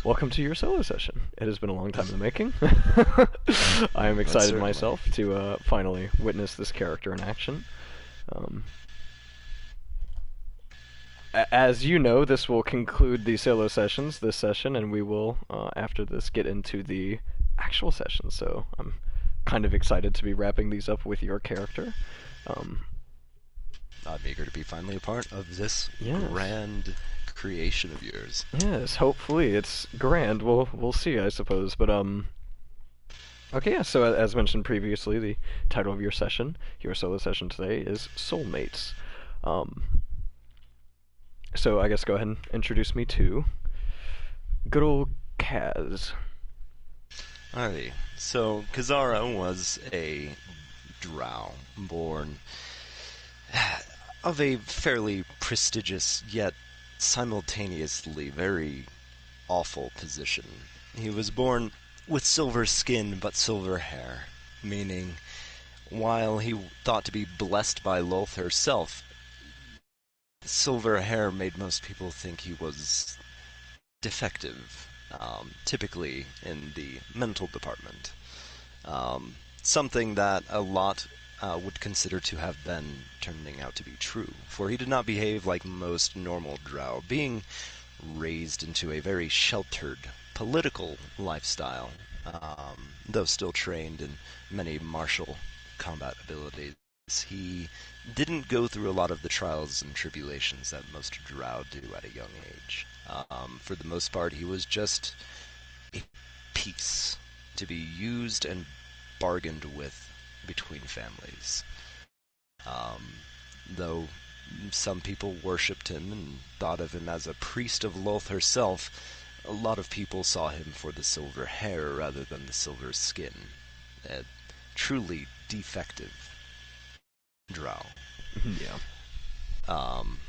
welcome to your solo session. It has been a long time in the making. I am Most excited certainly. myself to finally witness this character in action. Um, as you know, this will conclude the solo sessions this session, and we will, after this, get into the actual session. So I'm kind of excited to be wrapping these up with your character. Um, I'm eager to be finally a part of this yes. grand creation of yours. Yes, hopefully it's grand. We'll see, I suppose. But okay, yeah. So as mentioned previously, the title of your session, your solo session today, is Soulmates. Um, so I guess go ahead and introduce me to good old Kaz. Alrighty. So, Kazara was a drow born of a fairly prestigious yet simultaneously very awful position. He was born with silver skin but silver hair, meaning while he thought to be blessed by Lolth herself, silver hair made most people think he was defective, typically in the mental department. Something that a lot would consider to have been turning out to be true, for he did not behave like most normal drow, being raised into a very sheltered political lifestyle, though still trained in many martial combat abilities. He didn't go through a lot of the trials and tribulations that most drow do at a young age. For the most part, he was just a piece to be used and bargained with between families. Though some people worshipped him and thought of him as a priest of Lolth herself, a lot of people saw him for the silver hair rather than the silver skin. A truly defective drow. Yeah. Um,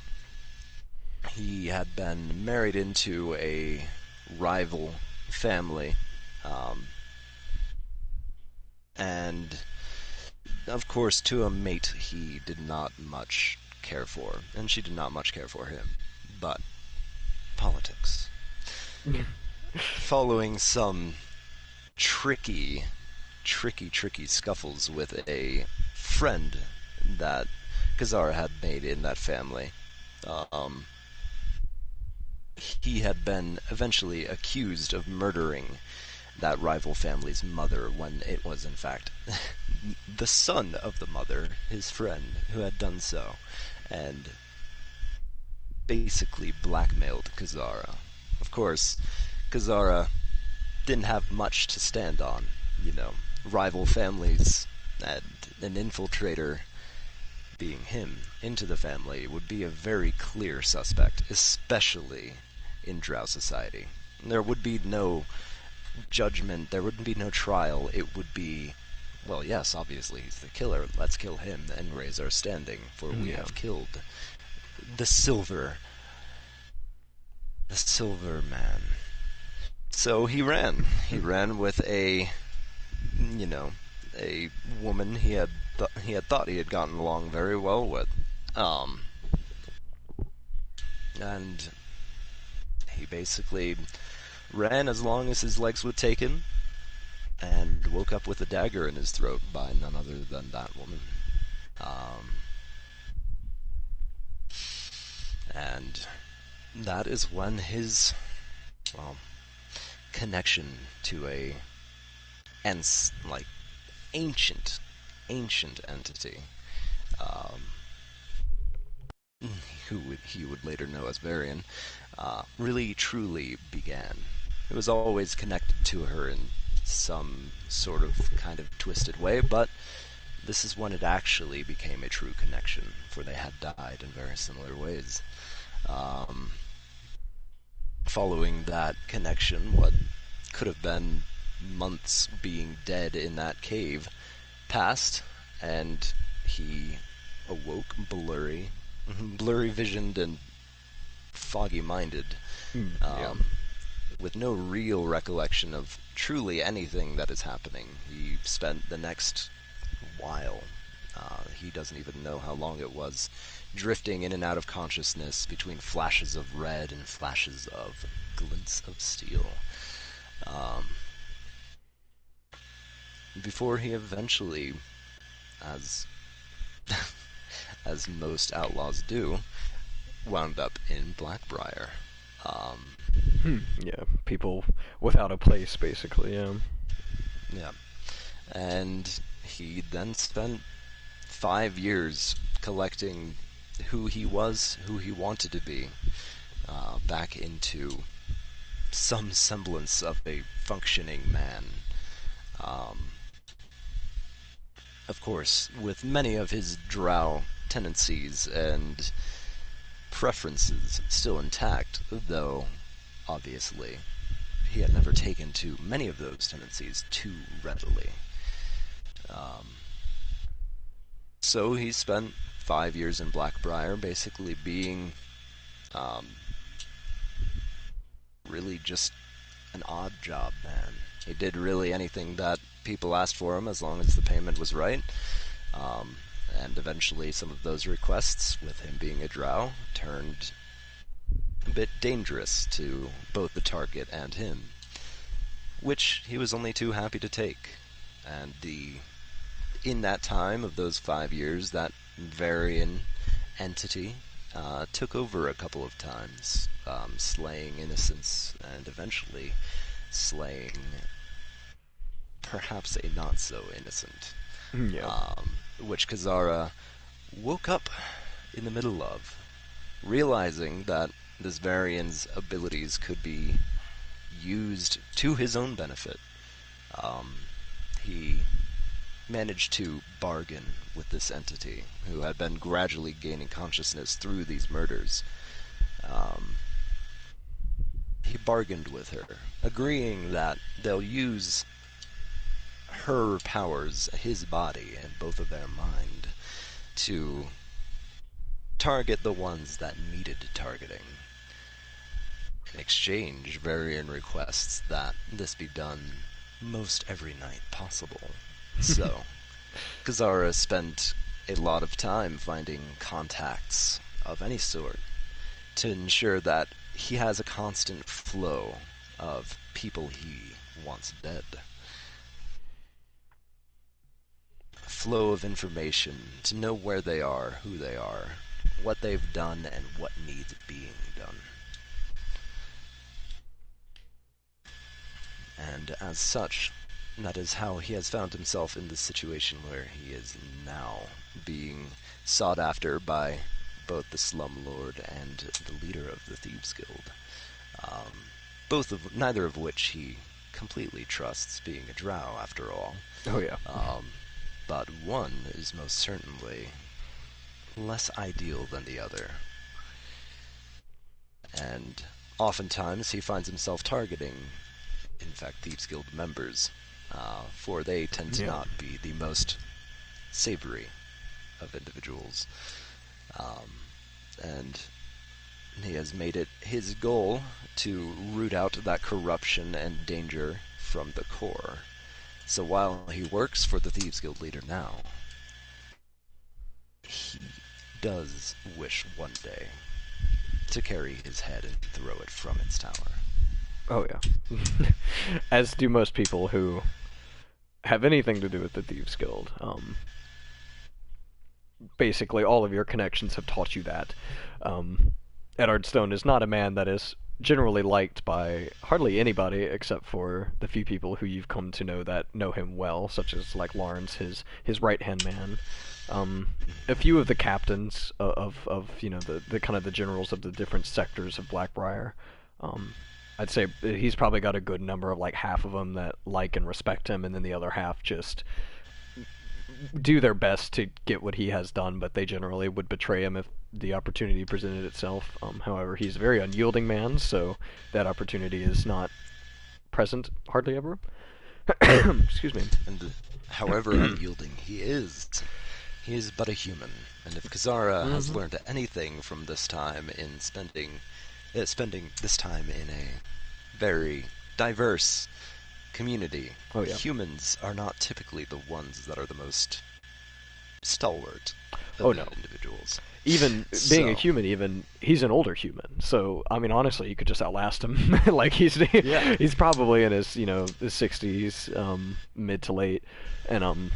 he had been married into a rival family, um, and of course, to a mate he did not much care for, and she did not much care for him. But politics. Following some tricky, tricky scuffles with a friend that Kazara had made in that family, um, he had been eventually accused of murdering that rival family's mother when it was, in fact, the son of the mother, his friend, who had done so, and basically blackmailed Kazara. Of course, Kazara didn't have much to stand on, you know, rival families, and an infiltrator, being him, into the family would be a very clear suspect, especially in Drow society. There would be no judgment, there would be no trial. It would be, well, yes, obviously he's the killer. Let's kill him and raise our standing, for we Yeah. have killed the silver man. So he ran. He ran with a, you know, a woman he had thought he had gotten along very well with, um, and he basically ran as long as his legs would take him, and woke up with a dagger in his throat by none other than that woman. Um, and that is when his, well, connection to a like ancient entity, um, he would later know as Varian, really truly began. It was always connected to her in some sort of kind of twisted way, but this is when it actually became a true connection, for they had died in very similar ways. Um, Following that connection, what could have been months being dead in that cave passed, and he awoke blurry visioned and foggy minded, Yeah. um, with no real recollection of truly anything that is happening. He spent the next while, he doesn't even know how long it was, drifting in and out of consciousness between flashes of red and flashes of glints of steel. Before he eventually, as as most outlaws do, wound up in Blackbriar. Yeah, people without a place, basically. Yeah. Yeah. And he then spent 5 years collecting who he was, who he wanted to be, back into some semblance of a functioning man. Of course, with many of his drow tendencies and preferences still intact, though obviously he had never taken to many of those tendencies too readily. So he spent 5 years in Blackbriar basically being really just an odd job man. He did really anything that people asked for him as long as the payment was right. And eventually some of those requests, with him being a drow, turned a bit dangerous to both the target and him, which he was only too happy to take. And in that time of those 5 years, that Varian entity took over a couple of times, slaying innocents and eventually slaying perhaps a not-so-innocent, Yeah. which Kazara woke up in the middle of, realizing that this Varian's abilities could be used to his own benefit. He managed to bargain with this entity, who had been gradually gaining consciousness through these murders. He bargained with her, agreeing that they'll use her powers, his body, and both of their mind, to target the ones that needed targeting. In exchange, Varian requests that this be done most every night possible. So, Kazara spent a lot of time finding contacts of any sort to ensure that he has a constant flow of people he wants dead. A flow of information to know where they are, who they are, what they've done, and what needs being done. And as such, that is how he has found himself in the situation where he is now, being sought after by both the Slumlord and the leader of the Thieves Guild. Neither of which he completely trusts, being a drow after all. Oh yeah. But one is most certainly less ideal than the other. And oftentimes he finds himself targeting, in fact, Thieves Guild members, for they tend to not be the most savory of individuals. And he has made it his goal to root out that corruption and danger from the core. So while he works for the Thieves Guild leader now, he does wish one day to carry his head and throw it from its tower. Oh yeah. As do most people who have anything to do with the Thieves Guild. Basically, all of your connections have taught you that. Eddard Stone is not a man that is generally liked by hardly anybody except for the few people who you've come to know that know him well, such as like Lawrence, his right hand man. A few of the captains of the kind of the generals of the different sectors of Blackbriar. I'd say he's probably got a good number of like half of them that like and respect him, and then the other half just do their best to get what he has done, but they generally would betray him if the opportunity presented itself. However, he's a very unyielding man, so that opportunity is not present hardly ever. Excuse me. And however unyielding he is but a human. And if Kazara has learned anything from this time in spending this time in a very diverse community, humans are not typically the ones that are the most stalwart of individuals. even being a So, human, even he's an older human. So I mean, honestly, you could just outlast him. Like yeah. he's probably in his his 60s, mid to late, and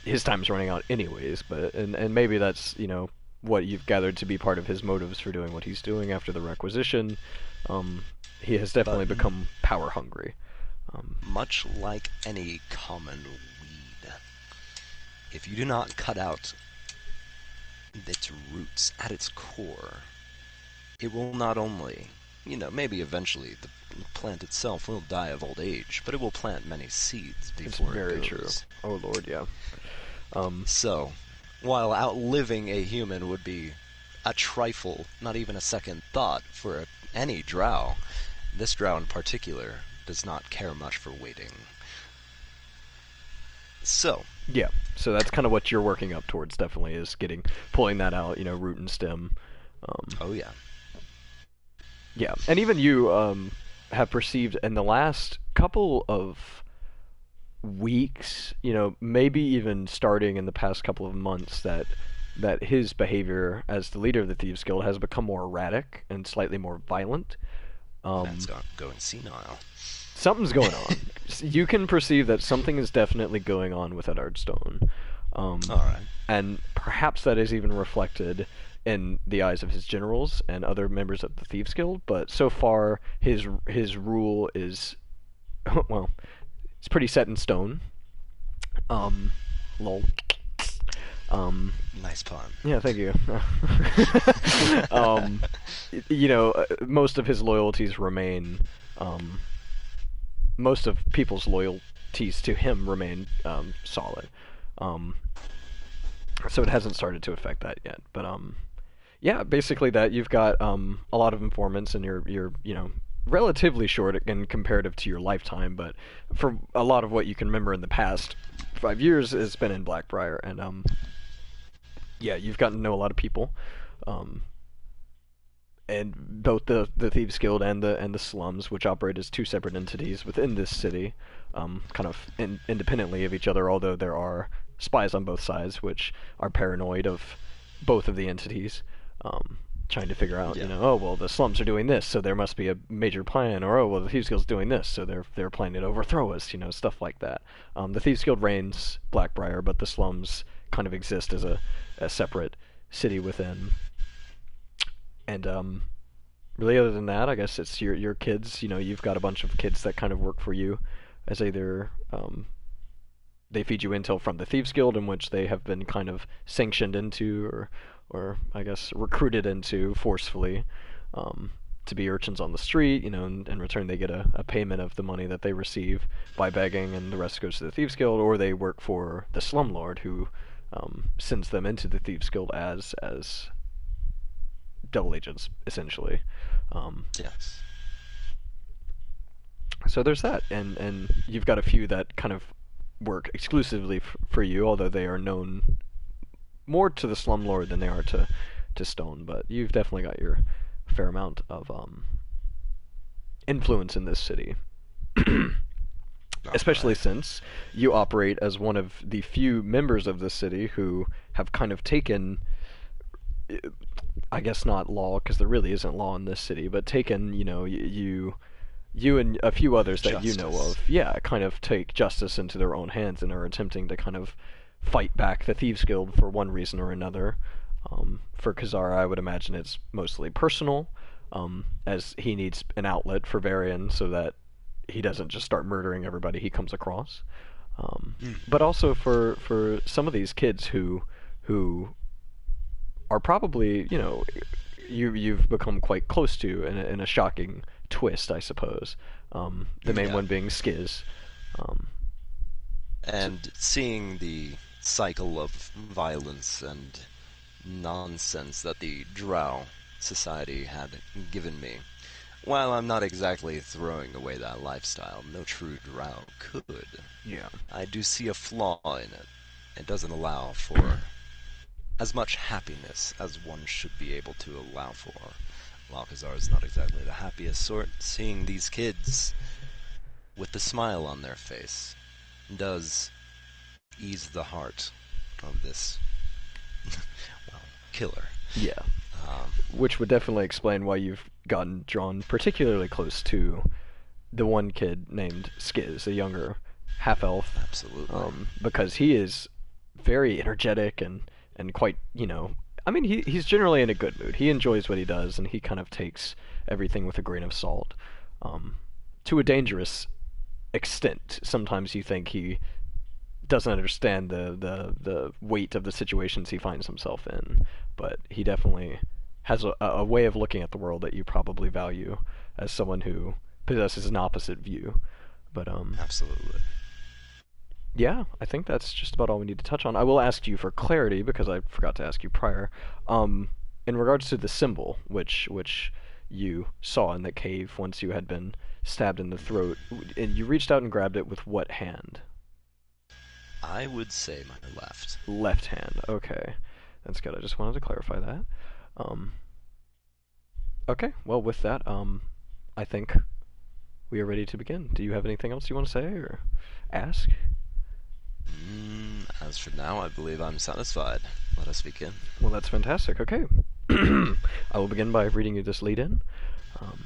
his time's running out anyways. But and maybe that's what you've gathered to be part of his motives for doing what he's doing after the requisition. He has But definitely become power hungry. much like any common weed, if you do not cut out its roots at its core, it will not only, maybe eventually the plant itself will die of old age, but it will plant many seeds It's before it very true. goes. Oh Lord, yeah. Um, So, while outliving a human would be a trifle, not even a second thought for any drow, this drow in particular does not care much for waiting. So, yeah. So that's kind of what you're working up towards. Definitely is pulling that out. Root and stem. oh yeah, Yeah, and even you have perceived in the last couple of weeks, maybe even starting in the past couple of months, that his behavior as the leader of the Thieves Guild has become more erratic and slightly more violent. that's going senile. Something's going on. You can perceive that something is definitely going on with Eddard Stone. Alright. And perhaps that is even reflected in the eyes of his generals and other members of the Thieves Guild, but so far his rule is well, it's pretty set in stone. Lol. Nice pun. Yeah, thank you. um, most of his loyalties remain. Most of people's loyalties to him remain solid. So it hasn't started to affect that yet. But yeah, basically that you've got a lot of informants, and you're relatively short in comparative to your lifetime. But for a lot of what you can remember in the past 5 years, it's been in Blackbriar, and yeah, you've gotten to know a lot of people. And both the Thieves Guild and the slums, which operate as two separate entities within this city, kind of independently of each other. Although there are spies on both sides, which are paranoid of both of the entities, trying to figure out, Yeah. oh well, the slums are doing this, so there must be a major plan, or oh well, the Thieves Guild's doing this, so they're planning to overthrow us, stuff like that. The Thieves Guild reigns Blackbriar, but the slums kind of exist as a separate city within. And really, other than that, I guess it's your kids. You've got a bunch of kids that kind of work for you, as either they feed you intel from the Thieves Guild, in which they have been kind of sanctioned into, or I guess recruited into forcefully, to be urchins on the street. In return they get a payment of the money that they receive by begging, and the rest goes to the Thieves Guild, or they work for the slumlord, who sends them into the Thieves Guild as double agents, essentially. Yes. So there's that, and you've got a few that kind of work exclusively for you, although they are known more to the slumlord than they are to Stone. But you've definitely got your fair amount of influence in this city. Especially Alright. since you operate as one of the few members of the city who have kind of taken, I guess not law, because there really isn't law in this city, but taken, you and a few others that you know Justice. of, yeah, kind of take justice into their own hands and are attempting to kind of fight back the Thieves Guild for one reason or another. For Kazara, I would imagine it's mostly personal, as he needs an outlet for Varian so that he doesn't just start murdering everybody he comes across. But also for some of these kids who are probably, you've become quite close to in a shocking twist, I suppose. The main Yeah. one being Skiz. And seeing the cycle of violence and nonsense that the Drow society had given me, while I'm not exactly throwing away that lifestyle, no true Drow could, Yeah. I do see a flaw in it. It doesn't allow for as much happiness as one should be able to allow for. While Kazar is not exactly the happiest sort, seeing these kids with the smile on their face does ease the heart of this, well, killer. Yeah. Um, Which would definitely explain why you've gotten drawn particularly close to the one kid named Skiz, a younger half elf, Absolutely. because he is very energetic and quite, I mean, he's generally in a good mood. He enjoys what he does, and he kind of takes everything with a grain of salt, um, to a dangerous extent. Sometimes you think he doesn't understand the weight of the situations he finds himself in, but he definitely has a way of looking at the world that you probably value as someone who possesses an opposite view. But Absolutely. yeah, I think that's just about all we need to touch on. I will ask you for clarity because I forgot to ask you prior. In regards to the symbol, which you saw in the cave once you had been stabbed in the throat, and you reached out and grabbed it with what hand? I would say my left. Left hand. Okay, that's good. I just wanted to clarify that. Um, okay. Well, with that, I think we are ready to begin. Do you have anything else you want to say or ask? As for now, I believe I'm satisfied. Let us begin. Well, that's fantastic. Okay. I will begin by reading you this lead-in, um,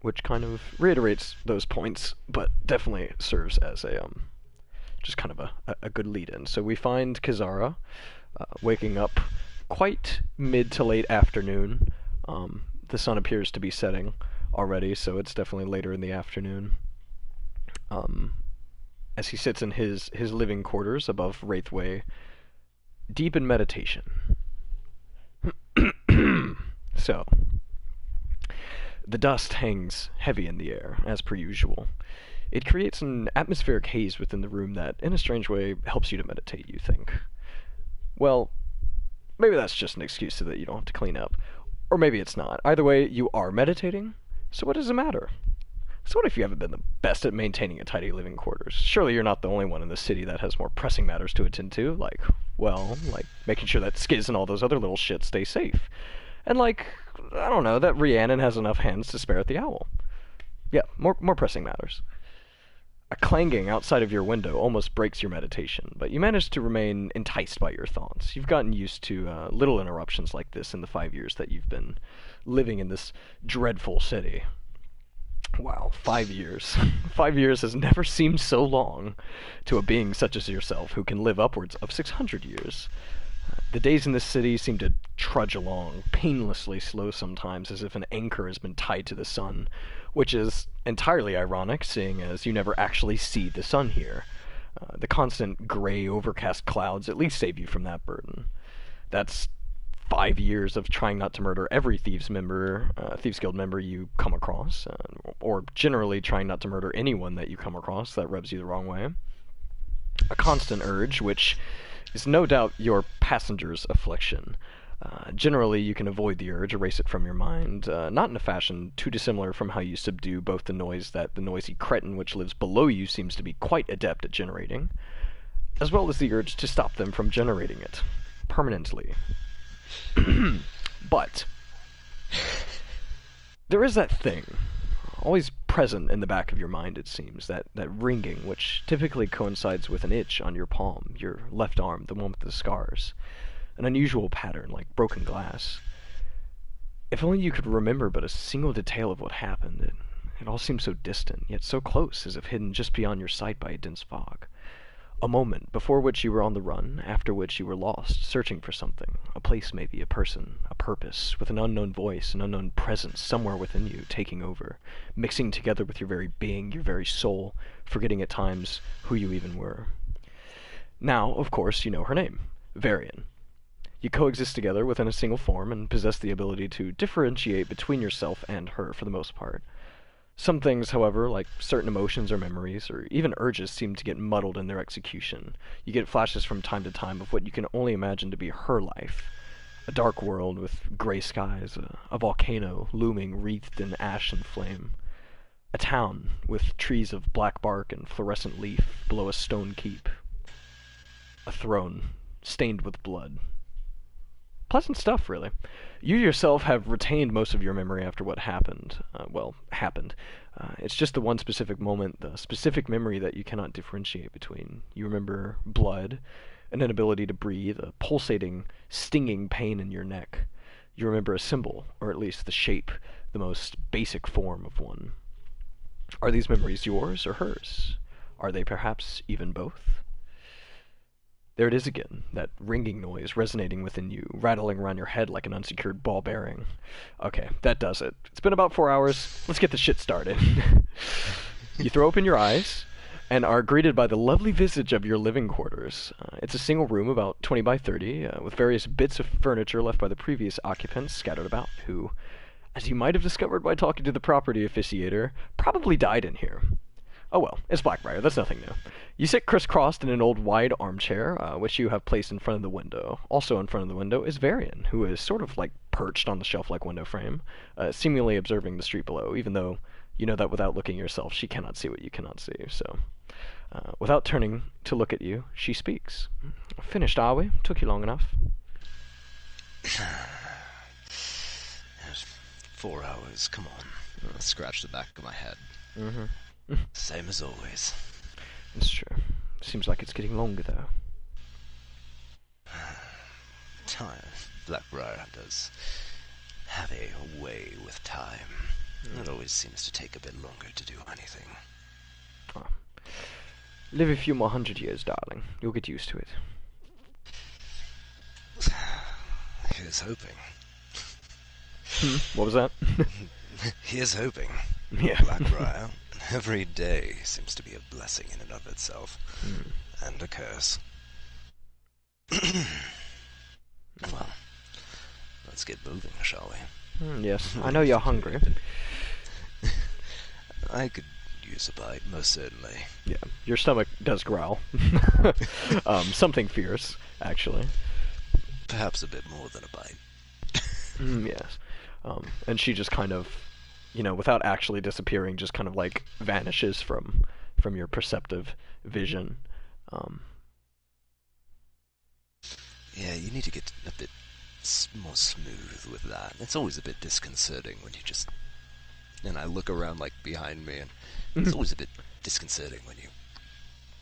which kind of reiterates those points, but definitely serves as a just kind of a good lead-in. So we find Kazara waking up quite mid to late afternoon. The sun appears to be setting already, so it's definitely later in the afternoon. As he sits in his living quarters above Wraithway, deep in meditation. So, the dust hangs heavy in the air, as per usual. It creates an atmospheric haze within the room that, in a strange way, helps you to meditate, you think. Well, maybe that's just an excuse so that you don't have to clean up. Or maybe it's not. Either way, you are meditating, so what does it matter? So what if you haven't been the best at maintaining a tidy living quarters? Surely you're not the only one in the city that has more pressing matters to attend to, like making sure that Skiz and all those other little shits stay safe. And I don't know, that Rhiannon has enough hands to spare at the owl. Yeah, more pressing matters. A clanging outside of your window almost breaks your meditation, but you manage to remain enticed by your thoughts. You've gotten used to little interruptions like this in the 5 years that you've been living in this dreadful city. Wow, 5 years. 5 years has never seemed so long to a being such as yourself who can live upwards of 600 years. The days in this city seem to trudge along, painlessly slow sometimes, as if an anchor has been tied to the sun, which is entirely ironic, seeing as you never actually see the sun here. The constant gray, overcast clouds at least save you from that burden. That's 5 years of trying not to murder every Thieves Guild member you come across, or generally trying not to murder anyone that you come across that rubs you the wrong way. A constant urge, which is no doubt your passenger's affliction. Generally, you can avoid the urge, erase it from your mind, not in a fashion too dissimilar from how you subdue both the noise that the noisy cretin which lives below you seems to be quite adept at generating, as well as the urge to stop them from generating it, permanently. But there is that thing, always present in the back of your mind, it seems, that ringing, which typically coincides with an itch on your palm, your left arm, the one with the scars. An unusual pattern, like broken glass. If only you could remember but a single detail of what happened. It all seems so distant, yet so close, as if hidden just beyond your sight by a dense fog. A moment, before which you were on the run, after which you were lost, searching for something. A place maybe, a person, a purpose, with an unknown voice, an unknown presence somewhere within you, taking over, mixing together with your very being, your very soul, forgetting at times who you even were. Now, of course, you know her name, Varian. You coexist together within a single form and possess the ability to differentiate between yourself and her for the most part. Some things, however, like certain emotions or memories, or even urges, seem to get muddled in their execution. You get flashes from time to time of what you can only imagine to be her life. A dark world with gray skies, a volcano looming wreathed in ash and flame. A town with trees of black bark and fluorescent leaf below a stone keep. A throne stained with blood. Pleasant stuff, really. You yourself have retained most of your memory after what happened. Happened. It's just the one specific moment, the specific memory that you cannot differentiate between. You remember blood, an inability to breathe, a pulsating, stinging pain in your neck. You remember a symbol, or at least the shape, the most basic form of one. Are these memories yours or hers? Are they perhaps even both? There it is again, that ringing noise resonating within you, rattling around your head like an unsecured ball bearing. Okay, that does it. It's been about 4 hours. Let's get the shit started. You throw open your eyes and are greeted by the lovely visage of your living quarters. It's a single room about 20 by 30, with various bits of furniture left by the previous occupants scattered about, who, as you might have discovered by talking to the property officiator, probably died in here. Oh well, it's Blackbriar, that's nothing new. You sit crisscrossed in an old wide armchair, which you have placed in front of the window. Also in front of the window is Varian, who is sort of like perched on the shelf-like window frame, seemingly observing the street below, even though you know that without looking yourself, she cannot see what you cannot see, so... without turning to look at you, she speaks. Finished, are we? Took you long enough. 4 hours, come on. I'll scratch the back of my head. Mm-hmm. Same as always. It's true. Seems like it's getting longer, though. Time. Blackbriar does have a way with time. It always seems to take a bit longer to do anything. Oh. Live a few more 100 years, darling. You'll get used to it. Here's hoping. What was that? Here's hoping. Yeah. Blackbriar. Every day seems to be a blessing in and of itself. And a curse. Well, let's get moving, shall we? Yes, I know you're hungry. I could use a bite, most certainly. Yeah, your stomach does growl. Something fierce, actually. Perhaps a bit more than a bite. Yes. And she just kind of, without actually disappearing, just kind of like vanishes from your perceptive vision. Yeah, you need to get a bit more smooth with that. It's always a bit disconcerting when you just... And I look around, like, behind me, and it's always a bit disconcerting when you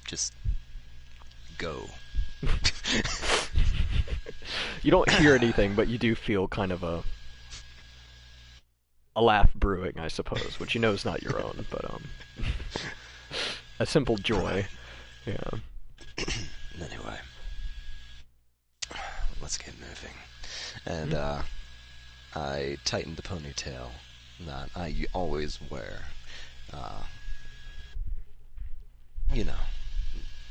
just go. You don't hear anything, but you do feel kind of a laugh brewing, I suppose, which you know is not your own, but a simple joy. Yeah. Anyway, let's get moving. And I tightened the ponytail that I always wear.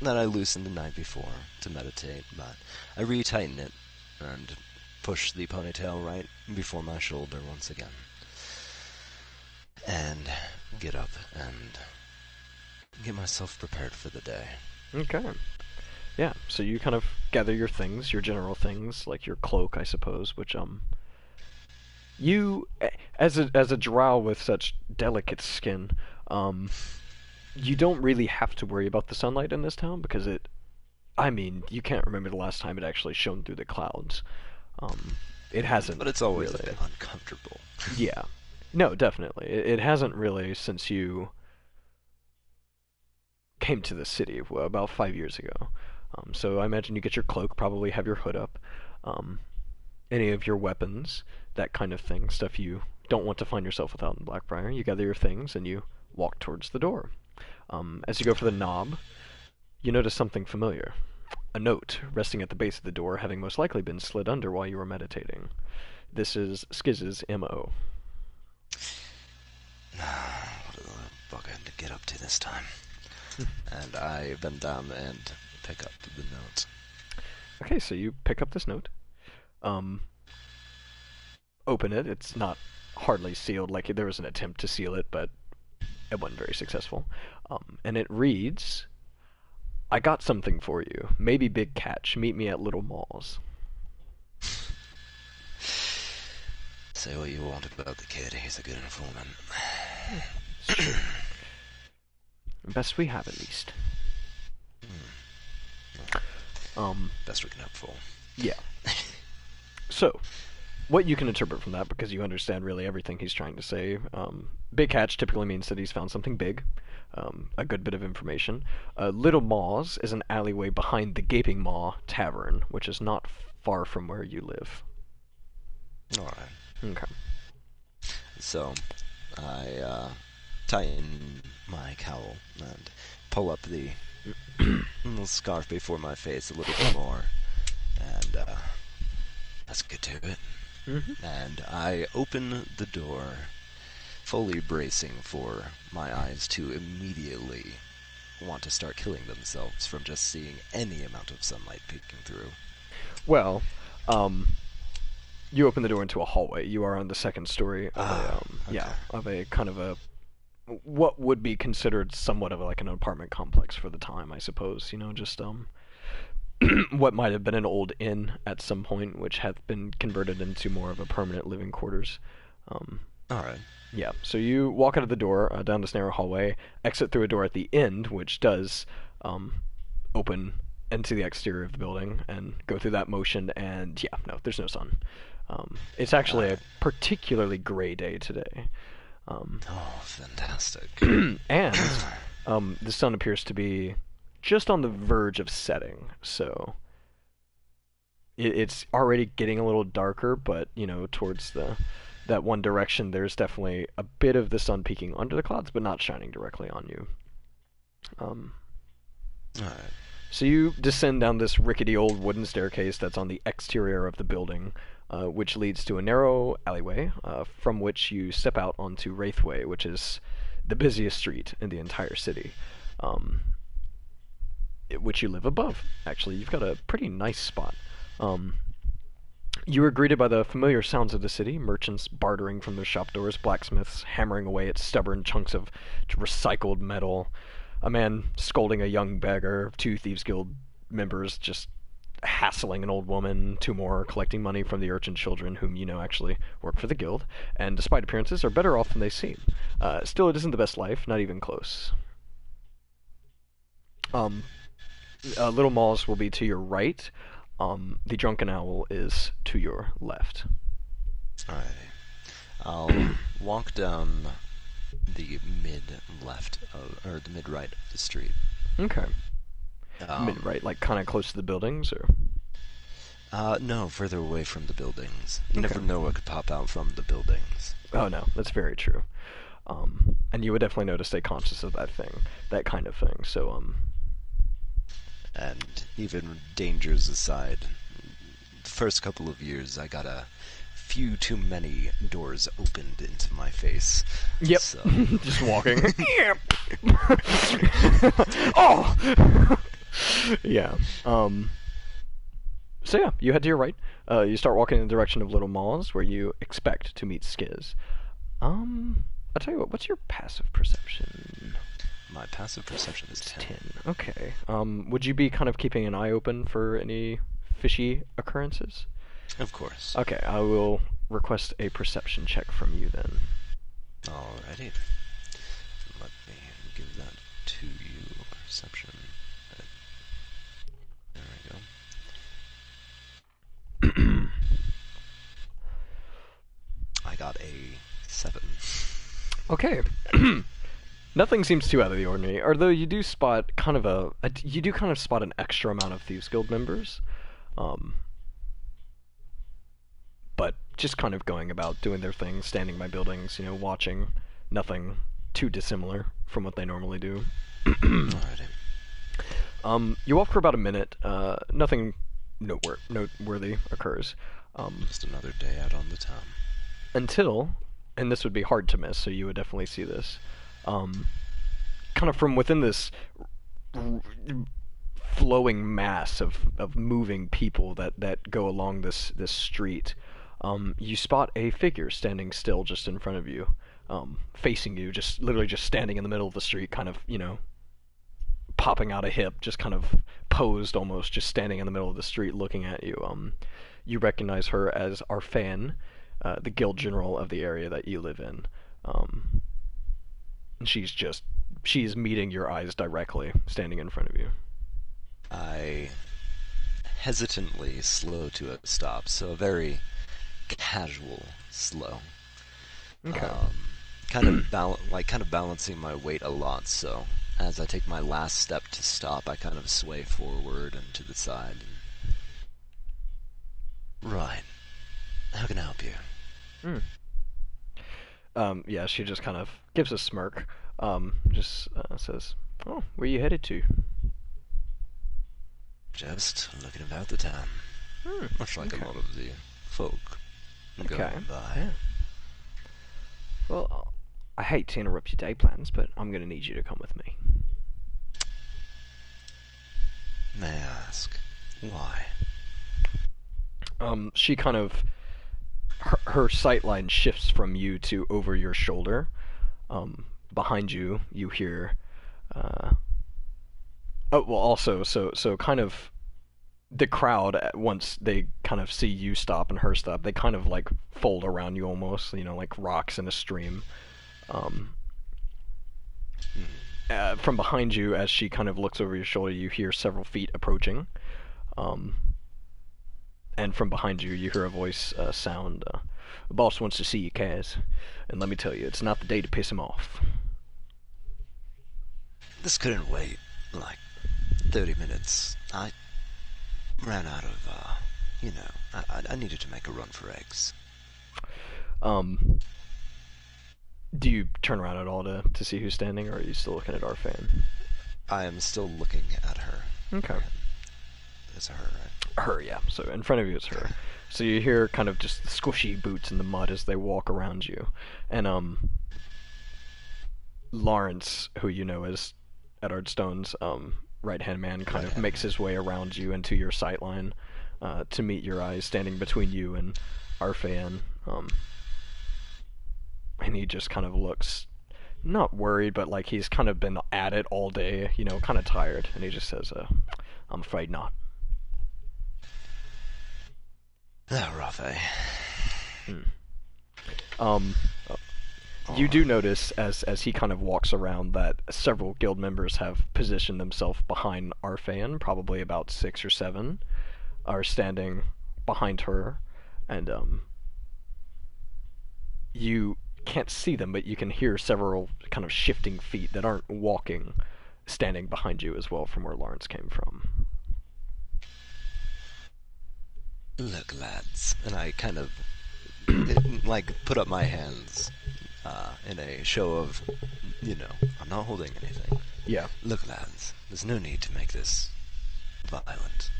That I loosened the night before to meditate, but I retighten it and push the ponytail right before my shoulder once again. And get up and get myself prepared for the day. Okay. Yeah, so you kind of gather your things, your general things, like your cloak, I suppose, which, you, as a drow with such delicate skin, you don't really have to worry about the sunlight in this town, because you can't remember the last time it actually shone through the clouds. It hasn't. But it's always really. a bit uncomfortable. Yeah. No, definitely. It hasn't really since you came to the city about 5 years ago. So I imagine you get your cloak, probably have your hood up, any of your weapons, that kind of thing, stuff you don't want to find yourself without in Blackbriar. You gather your things and you walk towards the door. As you go for the knob, you notice something familiar. A note resting at the base of the door, having most likely been slid under while you were meditating. This is Skiz's M.O. What the fuck I had to get up to this time? And I bend down and pick up the note. Okay, so you pick up this note. Open it. It's not hardly sealed. Like, there was an attempt to seal it, but it wasn't very successful. And it reads, "I got something for you. Maybe big catch. Meet me at Little Mall's." Say what you want about the kid. He's a good informant. It's true. Best we have, at least. Best we can hope for. Yeah. So, what you can interpret from that, because you understand really everything he's trying to say. Big Hatch typically means that he's found something big, a good bit of information. Little Maws is an alleyway behind the Gaping Maw Tavern, which is not far from where you live. Alright. Okay. So, I tighten my cowl and pull up the little scarf before my face a little bit more, and let's get to it. Mm-hmm. And I open the door, fully bracing for my eyes to immediately want to start killing themselves from just seeing any amount of sunlight peeking through. Well, you open the door into a hallway. You are on the second story of okay. of a kind of a what would be considered somewhat of like an apartment complex for the time, I suppose. You know, just what might have been an old inn at some point, which had been converted into more of a permanent living quarters. Alright. Yeah, so you walk out of the door down this narrow hallway, exit through a door at the end, which does open into the exterior of the building, and go through that motion, and yeah, no, there's no sun. It's actually a particularly gray day today. Oh, fantastic. And the sun appears to be just on the verge of setting, so it's already getting a little darker, but, you know, towards that one direction, there's definitely a bit of the sun peeking under the clouds, but not shining directly on you. Alright. So you descend down this rickety old wooden staircase that's on the exterior of the building, which leads to a narrow alleyway, from which you step out onto Wraithway, which is the busiest street in the entire city, which you live above. Actually, you've got a pretty nice spot. You are greeted by the familiar sounds of the city, merchants bartering from their shop doors, blacksmiths hammering away at stubborn chunks of recycled metal, a man scolding a young beggar, 2 Thieves Guild members just hassling an old woman, 2 more collecting money from the urchin children whom you know actually work for the guild, and despite appearances are better off than they seem. Still, it isn't the best life, not even close. Little Malls will be to your right. The Drunken Owl is to your left. Alright. I'll walk down the mid-left, or the mid-right of the street. Okay. Mid-right, like kind of close to the buildings, or? No, further away from the buildings. You Okay. never know what could pop out from the buildings. Oh no, that's very true. And you would definitely know to stay conscious of that kind of thing. So, And even dangers aside, the first couple of years I got a few too many doors opened into my face. Yep. So. Just walking. Yep. Oh. Yeah. So yeah, you head to your right. You start walking in the direction of Little Malls, where you expect to meet Skiz. I'll tell you what. What's your passive perception? My passive perception is 10. 10. Okay. Would you be kind of keeping an eye open for any fishy occurrences? Of course. Okay, I will request a perception check from you then. Alrighty. Let me give that to you. Perception. There we go. I got a 7. Okay. Nothing seems too out of the ordinary, although you do spot kind of spot an extra amount of Thieves Guild members. But just kind of going about doing their thing, standing by buildings, you know, watching. Nothing too dissimilar from what they normally do. Alrighty. You walk for about a minute. Nothing noteworthy occurs. Just another day out on the town. Until, and this would be hard to miss, so you would definitely see this, kind of from within this flowing mass of moving people that go along this street, you spot a figure standing still just in front of you, facing you, just literally just standing in the middle of the street, kind of, you know, popping out a hip, just kind of posed almost, just standing in the middle of the street looking at you. You recognize her as Arfan, the guild general of the area that you live in. And she's meeting your eyes directly, standing in front of you. I hesitantly slow to a stop, so a very casual slow. Okay. Kind of balancing my weight a lot. So as I take my last step to stop, I kind of sway forward and to the side. Right. How can I help you? Hmm. Yeah, she just kind of gives a smirk. Just says, "Oh, where you headed to?" Just looking about the town. Much like Okay. a lot of the folk Okay. going by. Yeah. Well, I hate to interrupt your day plans, but I'm gonna need you to come with me. May I ask why? She kind of her sight line shifts from you to over your shoulder. Behind you, you hear. Oh well, also so kind of the crowd once they kind of see you stop and her stop, they kind of like fold around you almost, like rocks in a stream. Um, from behind you, as she kind of looks over your shoulder, you hear several feet approaching. Um, and from behind you, you hear a voice sound. The boss wants to see you, Kaz, and let me tell you, it's not the day to piss him off. This couldn't wait, like, 30 minutes. I ran out of, I needed to make a run for eggs. Um, do you turn around at all to see who's standing, or are you still looking at our fan? I am still looking at her. Okay. It's a her, right? Her, yeah. So in front of you is her. So you hear kind of just squishy boots in the mud as they walk around you, and Lawrence, who you know is Edward Stone's right-hand man, kind of makes his way around you into your sight line to meet your eyes, standing between you and Arfan. And he just kind of looks not worried, but like he's kind of been at it all day, kind of tired, and he just says, "I'm afraid not." Rough, eh? Um, you do notice as he kind of walks around that several guild members have positioned themselves behind Arfan, probably about 6 or 7, are standing behind her, and you can't see them, but you can hear several kind of shifting feet that aren't walking, standing behind you as well from where Lawrence came from. Look, lads, and I kind of, put up my hands in a show of, I'm not holding anything. Yeah. Look, lads, there's no need to make this violent.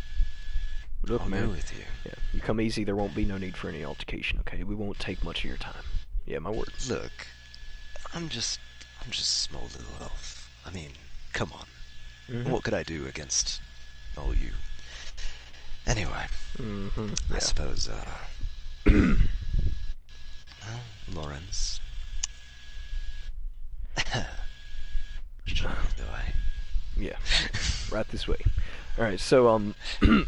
Look, I'll man. go with you. Yeah, you come easy, there won't be no need for any altercation, okay? We won't take much of your time. Yeah, my word. Look, I'm just a small little elf. I mean, come on. What could I do against all you? Anyway, I suppose, well, Lawrence. Should do I? Yeah, right this way. Alright, so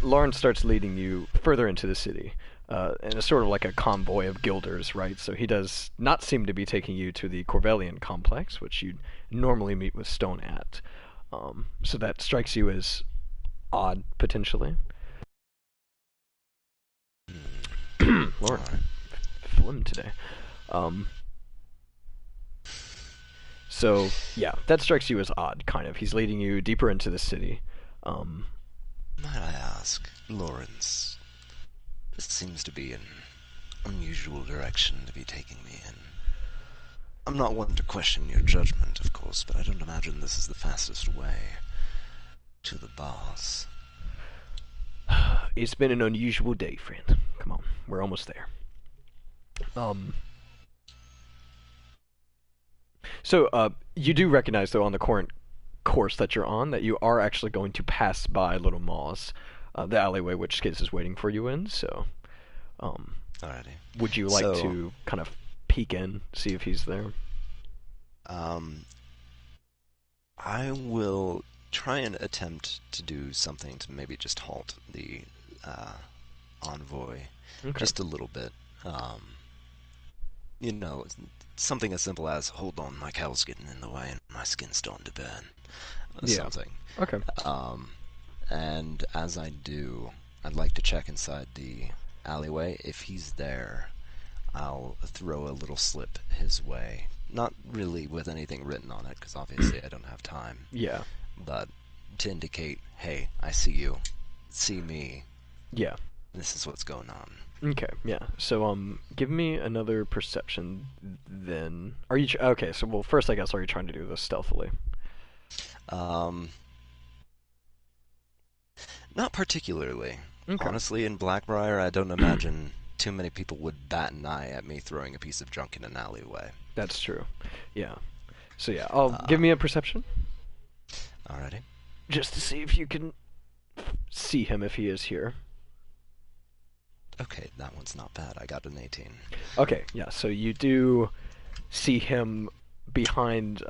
Lawrence starts leading you further into the city, in a sort of like a convoy of guilders, right? So he does not seem to be taking you to the Corvellian complex, which you'd normally meet with Stone at. So that strikes you as odd, potentially. Lawrence, flim today. So, yeah, that strikes you as odd, kind of. He's leading you deeper into the city. Might I ask, Lawrence, this seems to be an unusual direction to be taking me in. I'm not one to question your judgment, of course, but I don't imagine this is the fastest way to the boss. It's been an unusual day, friend. Come on, we're almost there. So, you do recognize, though, on the current course that you're on, that you are actually going to pass by Little Maws, the alleyway which Skiz is waiting for you in, so... Alrighty. Would you like to kind of peek in, see if he's there? I will try and attempt to do something to maybe just halt the envoy just a little bit. Something as simple as, hold on, my cow's getting in the way and my skin's starting to burn. Something. Okay. And as I do, I'd like to check inside the alleyway. If he's there, I'll throw a little slip his way. Not really with anything written on it, because obviously I don't have time. Yeah. But to indicate, hey, I see you. See me. Yeah. This is what's going on. Okay, yeah. So, give me another perception, then. Are you... okay, so, well, first, I guess, are you trying to do this stealthily? Um, Not particularly. Okay. Honestly, in Blackbriar, I don't imagine too many people would bat an eye at me throwing a piece of junk in an alleyway. That's true. Yeah. So, yeah, give me a perception. Alrighty. Just to see if you can see him if he is here. Okay, that one's not bad. I got an 18. Okay, yeah, so you do see him behind,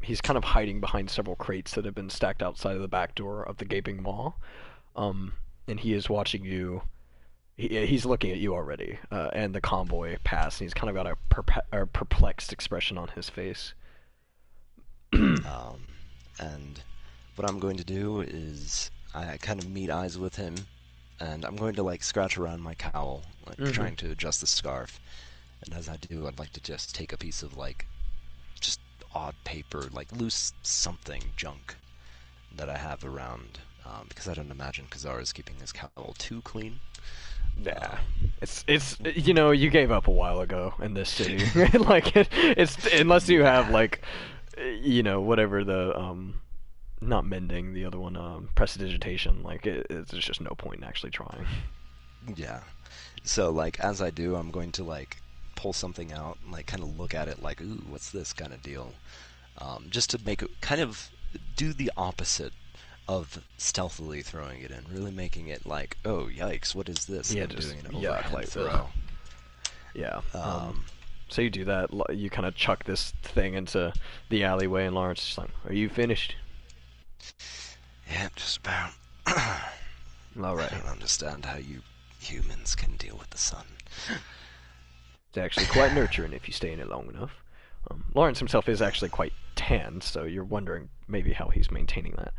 he's kind of hiding behind several crates that have been stacked outside of the back door of the gaping maw. And he is watching you. He's looking at you already, and the convoy pass, and he's kind of got a perplexed expression on his face. And what I'm going to do is I kind of meet eyes with him, and I'm going to like scratch around my cowl, like trying to adjust the scarf. And as I do, I'd like to just take a piece of like just odd paper, like loose something junk that I have around, because I don't imagine Kazara is keeping his cowl too clean. Yeah, it's you know, you gave up a while ago in this city. Like it's unless you have like, you know, whatever the not mending, the other one, prestidigitation. Like there's just no point in actually trying. Yeah. So like as I do, I'm going to like pull something out, and, like kind of look at it like, ooh, what's this kind of deal? Just to make it kind of do the opposite of stealthily throwing it in, really making it like, oh yikes, what is this? Yeah, and just doing an overhand like throw. Yeah. So you do that. You kind of chuck this thing into the alleyway, and Lawrence is like, "Are you finished?" Yeah, just about. All right. I don't understand how you humans can deal with the sun. It's actually quite nurturing if you stay in it long enough. Lawrence himself is actually quite tanned, so you're wondering maybe how he's maintaining that.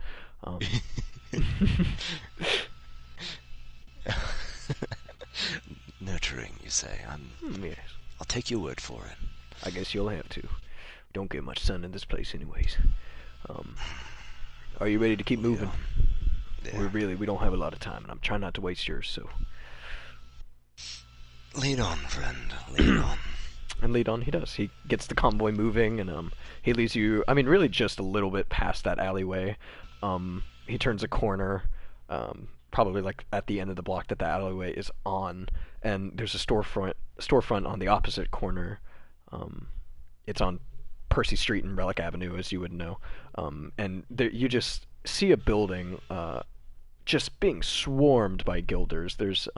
Nurturing, you say? Yes. I'll take your word for it. I guess you'll have to. We don't get much sun in this place anyways. Are you ready to keep moving? Yeah. We don't have a lot of time, and I'm trying not to waste yours, so... Lead on, friend. Lead on. And lead on he does. He gets the convoy moving, and he leads you, I mean, really just a little bit past that alleyway. He turns a corner, probably like at the end of the block that the alleyway is on, and there's a storefront on the opposite corner. It's on Percy Street and Relic Avenue, as you would know. And there, you just see a building just being swarmed by guilders. There's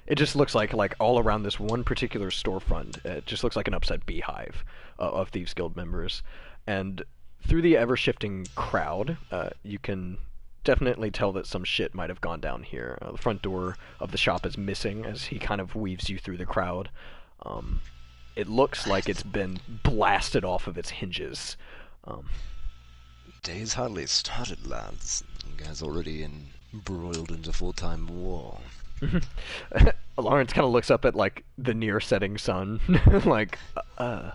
it just looks like all around this one particular storefront, it just looks like an upset beehive of Thieves Guild members. And through the ever-shifting crowd, you can definitely tell that some shit might have gone down here. The front door of the shop is missing as he kind of weaves you through the crowd. It looks like it's been blasted off of its hinges. Day's hardly started, lads. You guys already embroiled into full-time war. Lawrence kind of looks up at like the near setting sun, like, Well,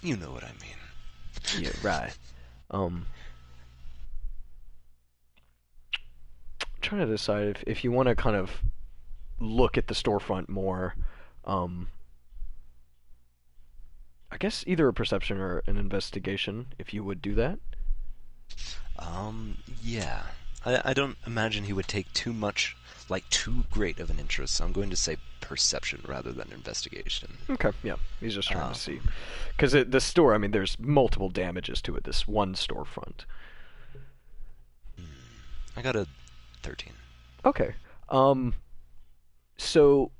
you know what I mean. Yeah, right. Trying to decide if you want to kind of look at the storefront more. I guess either a perception or an investigation, if you would do that. Yeah. I don't imagine he would take too much, like too great of an interest, so I'm going to say perception rather than investigation. Okay, yeah. He's just trying to see. Because the store, I mean, there's multiple damages to it, this one storefront. I got a 13. Okay. So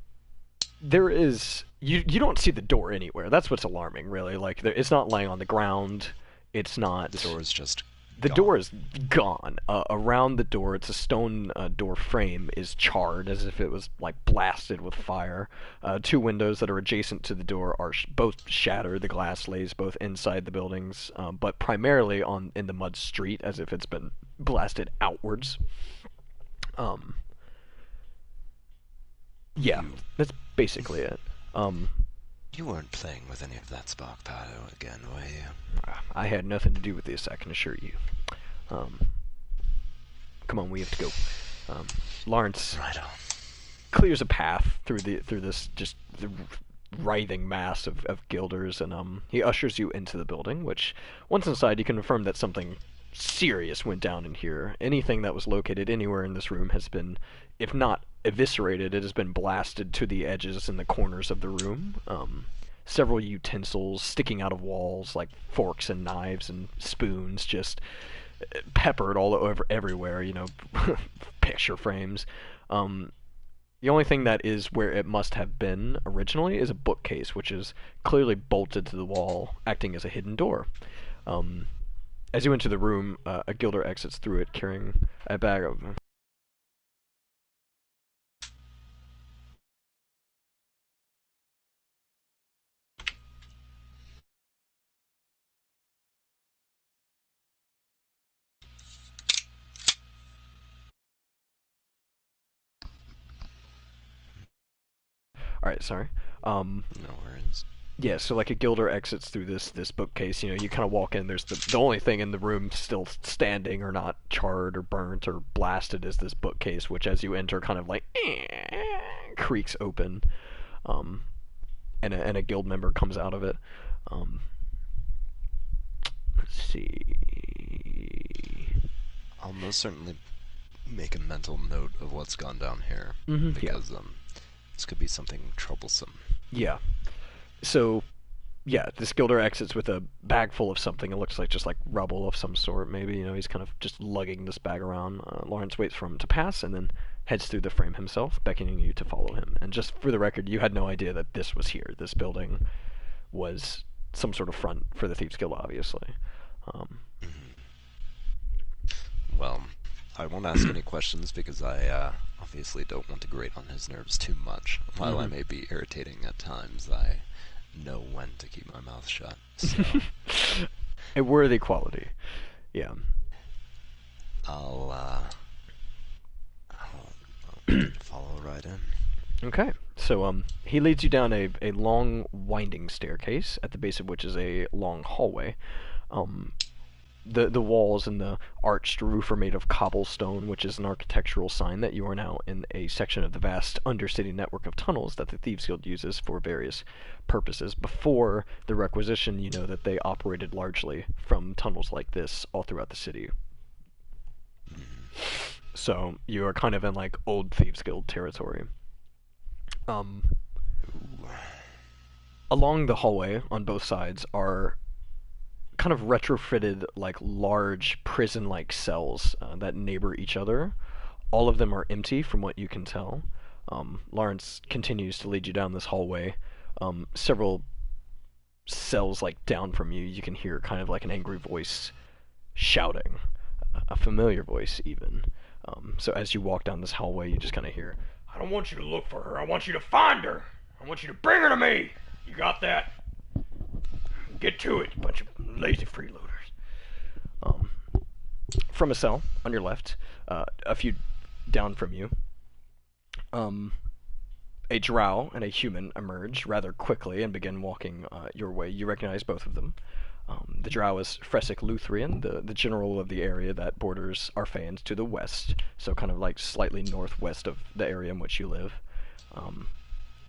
there is... You don't see the door anywhere. That's what's alarming, really. Like, it's not laying on the ground. It's not... The door is just The gone. door is gone. Around the door, it's a stone door frame, is charred as if it was like blasted with fire. Two windows that are adjacent to the door are both shattered. The glass lays both inside the buildings, but primarily in the mud street, as if it's been blasted outwards. Yeah, You that's basically it. Um, you weren't playing with any of that spark powder again, were you? I had nothing to do with this, I can assure you. Um, Come on, we have to go. Lawrence Right on. clears a path through this just the writhing mass of guilders, and he ushers you into the building. Which, once inside, you can confirm that something serious went down in here. Anything that was located anywhere in this room has been, if not eviscerated, it has been blasted to the edges and the corners of the room. Several utensils sticking out of walls, like forks and knives and spoons, just peppered all over everywhere. Picture frames. The only thing that is where it must have been originally is a bookcase, which is clearly bolted to the wall, acting as a hidden door. As you enter the room, a guilder exits through it carrying a bag of. All right, sorry. No worries. Yeah, so like a guilder exits through this bookcase. You kind of walk in. There's the only thing in the room still standing or not charred or burnt or blasted is this bookcase, which as you enter, kind of like creaks open, um, and a guild member comes out of it. Um, let's see. I'll most certainly make a mental note of what's gone down here because this could be something troublesome. Yeah. So, yeah, this guilder exits with a bag full of something. It looks like just like rubble of some sort, maybe. He's kind of just lugging this bag around. Lawrence waits for him to pass and then heads through the frame himself, beckoning you to follow him. And just for the record, you had no idea that this was here. This building was some sort of front for the Thieves Guild, obviously. Well, I won't ask any questions because I obviously don't want to grate on his nerves too much. While I may be irritating at times, I know when to keep my mouth shut. So A worthy quality. Yeah. I'll follow right in. Okay, so he leads you down a long winding staircase, at the base of which is a long hallway. The walls and the arched roof are made of cobblestone, which is an architectural sign that you are now in a section of the vast undercity network of tunnels that the Thieves Guild uses for various purposes. Before the requisition, you know that they operated largely from tunnels like this all throughout the city. So you are kind of in like old Thieves Guild territory. Along the hallway on both sides are kind of retrofitted like large prison-like cells that neighbor each other. All of them are empty from what you can tell. Lawrence continues to lead you down this hallway. Several cells like down from you, you can hear kind of like an angry voice shouting, a familiar voice even. So as you walk down this hallway, you just kind of hear, "I don't want you to look for her. I want you to find her. I want you to bring her to me. You got that? Get to it, you bunch of lazy freeloaders." From a cell on your left, a few down from you, a drow and a human emerge rather quickly and begin walking your way. You recognize both of them. The drow is Fresic Luthrian, the general of the area that borders Arphaeans to the west, so kind of like slightly northwest of the area in which you live.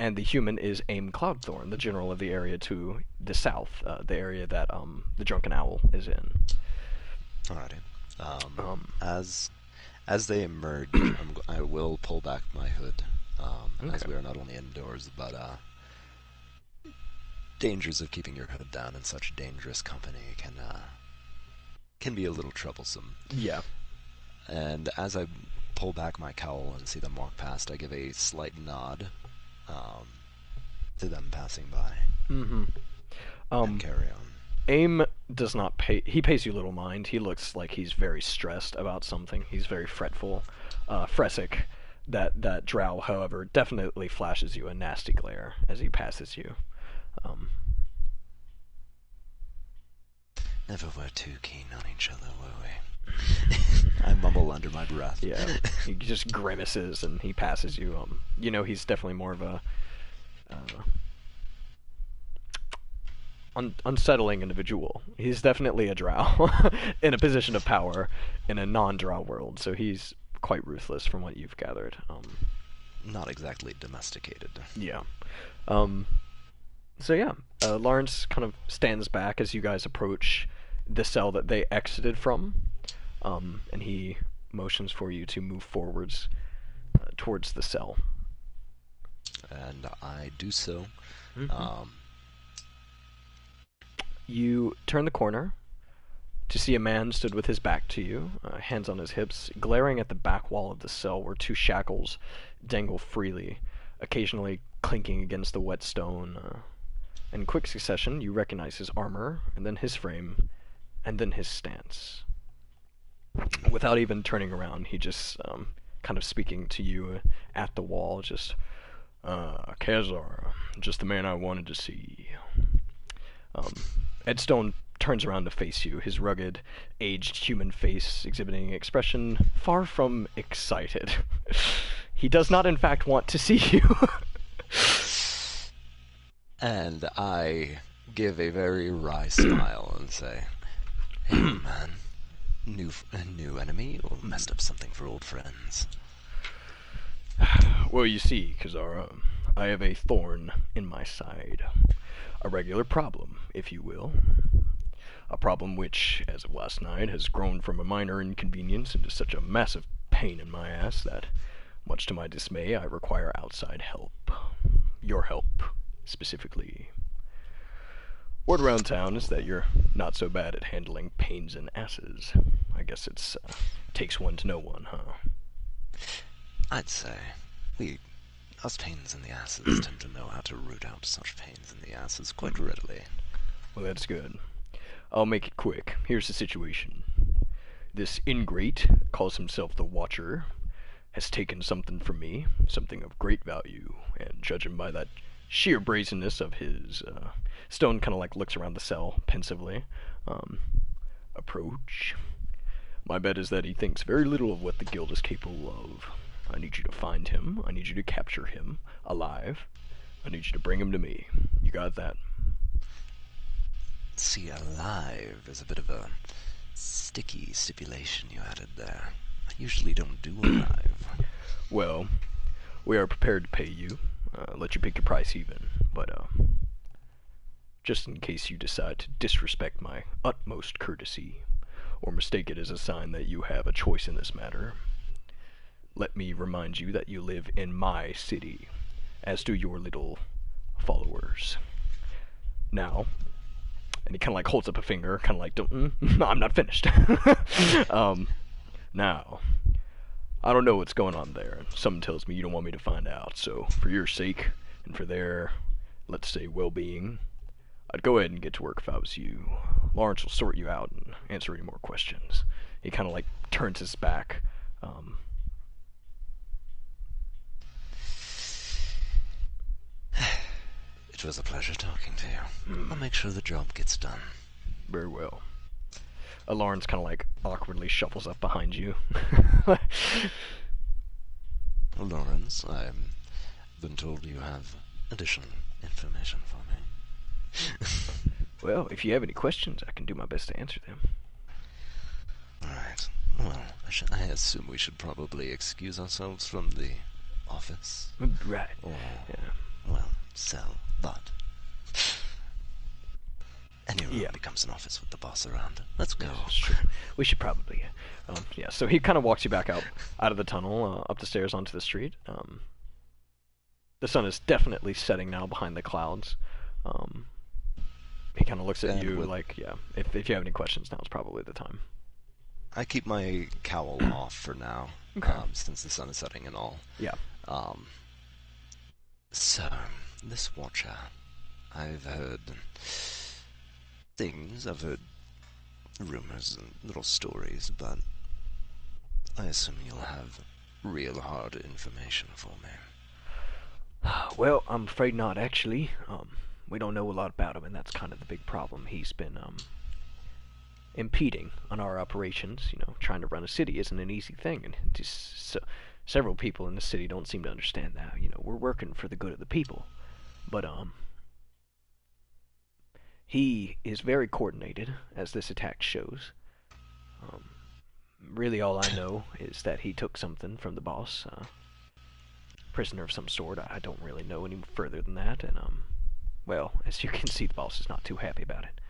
And the human is Aim Cloudthorn, the general of the area to the south, the area that the Drunken Owl is in. Alrighty. As they emerge, I will pull back my hood, as we are not only indoors, but dangers of keeping your hood down in such dangerous company can be a little troublesome. Yeah. And as I pull back my cowl and see them walk past, I give a slight nod to them passing by. And carry on. Aim does not pay. He pays you little mind. He looks like he's very stressed about something. He's very fretful. Fresic, that drow, however, definitely flashes you a nasty glare as he passes you. Never were too keen on each other, were we? I mumble under my breath. Yeah, he just grimaces and he passes you. You know he's definitely more of a unsettling individual. He's definitely a drow in a position of power in a non-drow world, so he's quite ruthless from what you've gathered. Not exactly domesticated. Yeah. So yeah, Lawrence kind of stands back as you guys approach the cell that they exited from, and he motions for you to move forwards towards the cell. And I do so. Mm-hmm. You turn the corner to see a man stood with his back to you, hands on his hips, glaring at the back wall of the cell where two shackles dangle freely, occasionally clinking against the wet stone. In quick succession, you recognize his armor, and then his frame, and then his stance. Without even turning around, he just, kind of speaking to you at the wall, just, Kazara, just the man I wanted to see. Ed Stone turns around to face you, his rugged, aged human face exhibiting an expression far from excited. He does not, in fact, want to see you. And I give a very wry smile and say, "Hey, man, new enemy, or messed up something for old friends?" Well, you see, Kazara, I have a thorn in my side. A regular problem, if you will. A problem which, as of last night, has grown from a minor inconvenience into such a massive pain in my ass that, much to my dismay, I require outside help. Your help, specifically. Word around town is that you're not so bad at handling pains in asses. I guess it's, takes one to know one, huh? I'd say us pains in the asses tend to know how to root out such pains in the asses quite readily. Well, that's good. I'll make it quick. Here's the situation. This ingrate, calls himself the Watcher, has taken something from me, something of great value, and judging by that sheer brazenness of his, Stone kind of like looks around the cell pensively, approach. My bet is that he thinks very little of what the guild is capable of. I need you to find him. I need you to capture him alive. I need you to bring him to me. You got that? See, alive is a bit of a sticky stipulation you added there. I usually don't do alive. Well, we are prepared to pay you. Let you pick your price even. But, just in case you decide to disrespect my utmost courtesy, or mistake it as a sign that you have a choice in this matter, let me remind you that you live in my city, as do your little followers. Now, and he kind of like holds up a finger, kind of like, no, I'm not finished. Now, I don't know what's going on there. Something tells me you don't want me to find out, so for your sake, and for their, let's say, well-being, I'd go ahead and get to work if I was you. Lawrence will sort you out and answer any more questions. He kind of like turns his back. It was a pleasure talking to you. I'll make sure the job gets done. Very well. Lawrence kind of like awkwardly shuffles up behind you. Lawrence, I've been told you have additional information for me. Well, if you have any questions, I can do my best to answer them. Alright. Well, I assume we should probably excuse ourselves from the office. Right. Or, yeah. well, cell, but any room becomes an office with the boss around. Let's go. That's true. We should probably, yeah. So he kind of walks you back out of the tunnel, up the stairs onto the street. The sun is definitely setting now behind the clouds. He kind of looks at you like, yeah, if you have any questions, now's probably the time. I keep my cowl off for now, since the sun is setting and all. Yeah. So, this Watcher, I've heard things, I've heard rumors and little stories, but I assume you'll have real hard information for me. Well, I'm afraid not, actually. We don't know a lot about him, and that's kind of the big problem. He's been, impeding on our operations. You know, trying to run a city isn't an easy thing, and just several people in the city don't seem to understand that. You know, we're working for the good of the people, but he is very coordinated, as this attack shows. Um, really, all I know is that he took something from the boss, prisoner of some sort. I don't really know any further than that, and well, as you can see, the boss is not too happy about it.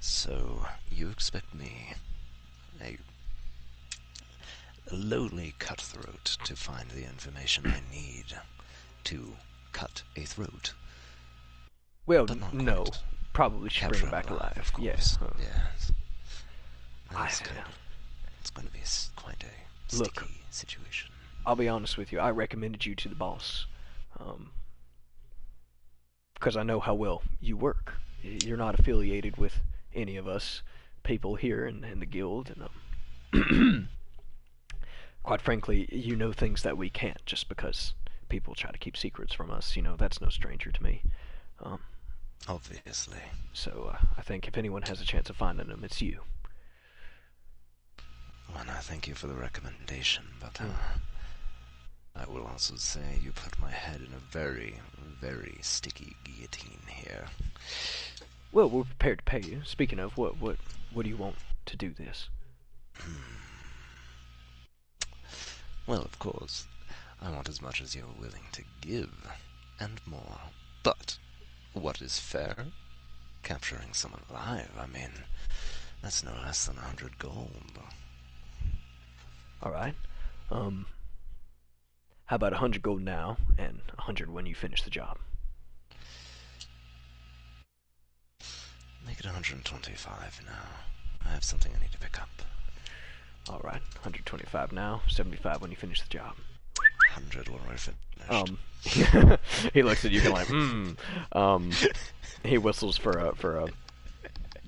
So, you expect me, a lowly cutthroat, to find the information I need to cut a throat? Well, But not no. quite. Probably should bring Capture him back alive. of course. Yeah. Yes. That's I- good. It's going to be quite a Look, sticky situation. I'll be honest with you. I recommended you to the boss, because I know how well you work. You're not affiliated with any of us people here in the guild, and quite frankly, you know things that we can't just because people try to keep secrets from us. You know, that's no stranger to me. Obviously. So I think if anyone has a chance of finding them, it's you. Well, I thank you for the recommendation, but I will also say you put my head in a very, very sticky guillotine here. Well, we're prepared to pay you. Speaking of, what do you want to do this? Well, of course, I want as much as you're willing to give, and more. But what is fair? Capturing someone alive, I mean, that's no less than 100 gold. Alright. How about 100 gold now, and 100 when you finish the job? Make it 125 now. I have something I need to pick up. Alright, 125 now, 75 when you finish the job. 100 when we're finished. He looks at you and he whistles for a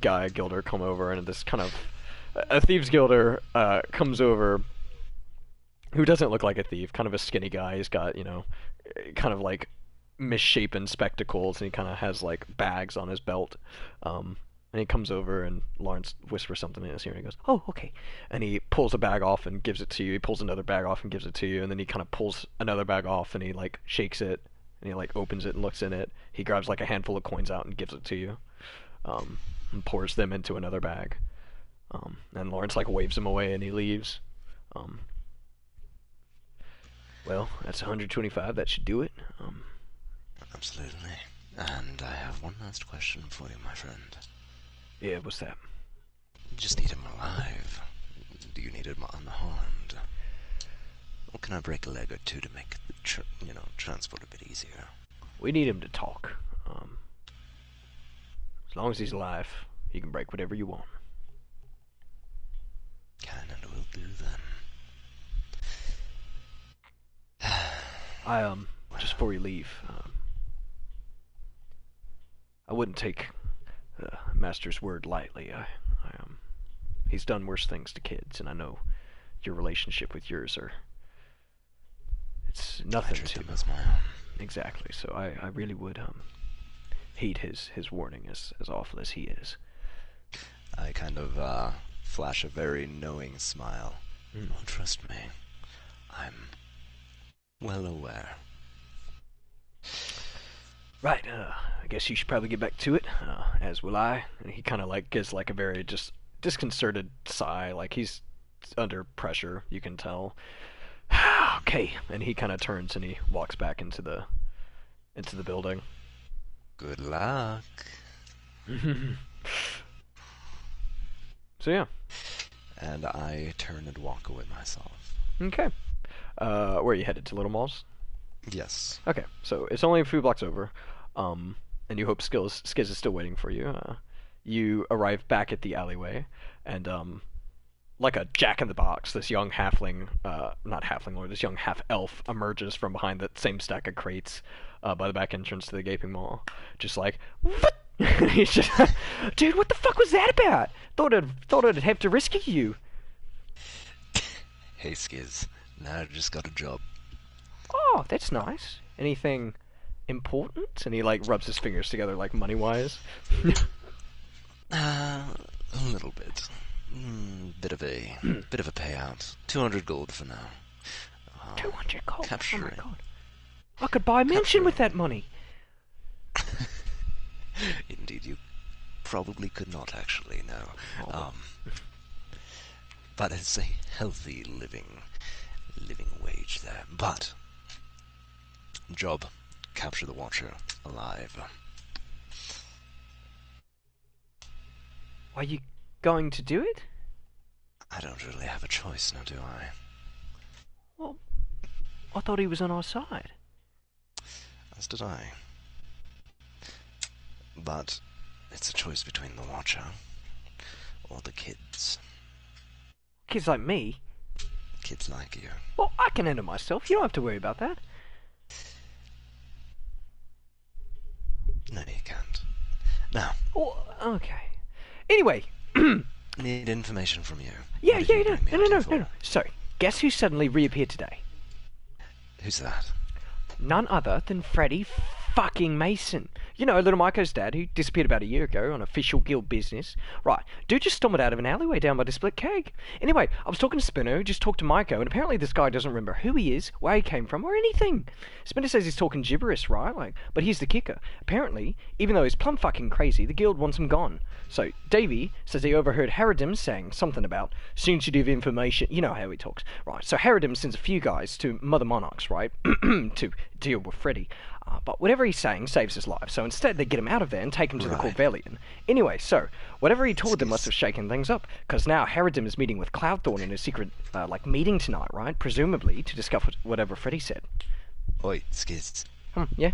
guy, guilder, come over, and this kind of... A Thieves Guilder comes over, who doesn't look like a thief, kind of a skinny guy. He's got, you know, kind of like misshapen spectacles, and he kind of has like bags on his belt. And he comes over, and Lawrence whispers something in his ear, and he goes, "Oh, okay." And he pulls a bag off and gives it to you. He pulls another bag off and gives it to you, and then he kind of pulls another bag off, and he like shakes it, and he like opens it and looks in it. He grabs like a handful of coins out and gives it to you, and pours them into another bag. And Lawrence like waves him away, and he leaves. Well, that's 125. That should do it. Absolutely. And I have one last question for you, my friend. Yeah, what's that? You just need him alive. Do you need him unharmed? Or can I break a leg or two to make the transport a bit easier? We need him to talk. As long as he's alive, he can break whatever you want. Can and will do then. Just before you leave, I wouldn't take Master's word lightly. He's done worse things to kids, and I know your relationship with yours it's nothing to them as my own. Exactly. So I really would heed his warning, as awful as he is. I kind of flash a very knowing smile. Oh, trust me, I'm well aware. Right, I guess you should probably get back to it, as will I. And he kind of like gives like a very just disconcerted sigh, like he's under pressure, you can tell. Okay, and he kind of turns and he walks back into the building. Good luck. So yeah. And I turn and walk away myself. Okay. Where are you headed, to Little Malls? Yes. Okay, so it's only a few blocks over, and you hope Skiz is still waiting for you. You arrive back at the alleyway, and like a jack-in-the-box, this young halfling, not halfling lord, this young half-elf emerges from behind that same stack of crates by the back entrance to the gaping maw. Just like, what? He's just, dude, what the fuck was that about? Thought I'd have to rescue you. Hey, Skiz. Now I just got a job. Oh, that's nice. Anything important? And he like rubs his fingers together like money-wise. A little bit. Bit of a payout. 200 gold for now. 200 gold? Capture Oh my it. god. I could buy a mansion with that money. Indeed, you probably could not actually, no. But it's a healthy living wage there. But job, capture the Watcher alive. Are you going to do it? I don't really have a choice now, do I? Well, I thought he was on our side. As did I. But it's a choice between the Watcher or the kids. Kids like me? Kids like you. Well, I can handle myself. You don't have to worry about that. No, you can't. Now. Oh, okay. Anyway. Need information from you. Yeah, What did you bring me out here no. for? So, guess who suddenly reappeared today? Who's that? None other than Freddie fucking Mason. You know, little Maiko's dad, who disappeared about a year ago on official guild business. Right, dude just stumbled out of an alleyway down by the split keg. Anyway, I was talking to Spinner, who just talked to Maiko, and apparently this guy doesn't remember who he is, where he came from, or anything. Spinner says he's talking gibberish, right? But here's the kicker. Apparently, even though he's plumb fucking crazy, the guild wants him gone. So, Davey says he overheard Haradim saying something about sensitive information. You know how he talks. Right, so Haradim sends a few guys to Mother Monarchs, right? To deal with Freddy. But whatever he's saying saves his life, so instead they get him out of there and take him to the Corvellian. Anyway, so, whatever he told them must have shaken things up, because now Haradim is meeting with Cloudthorn in a secret, meeting tonight, right? Presumably to discuss whatever Freddy said. Oi, Skiz. Yeah?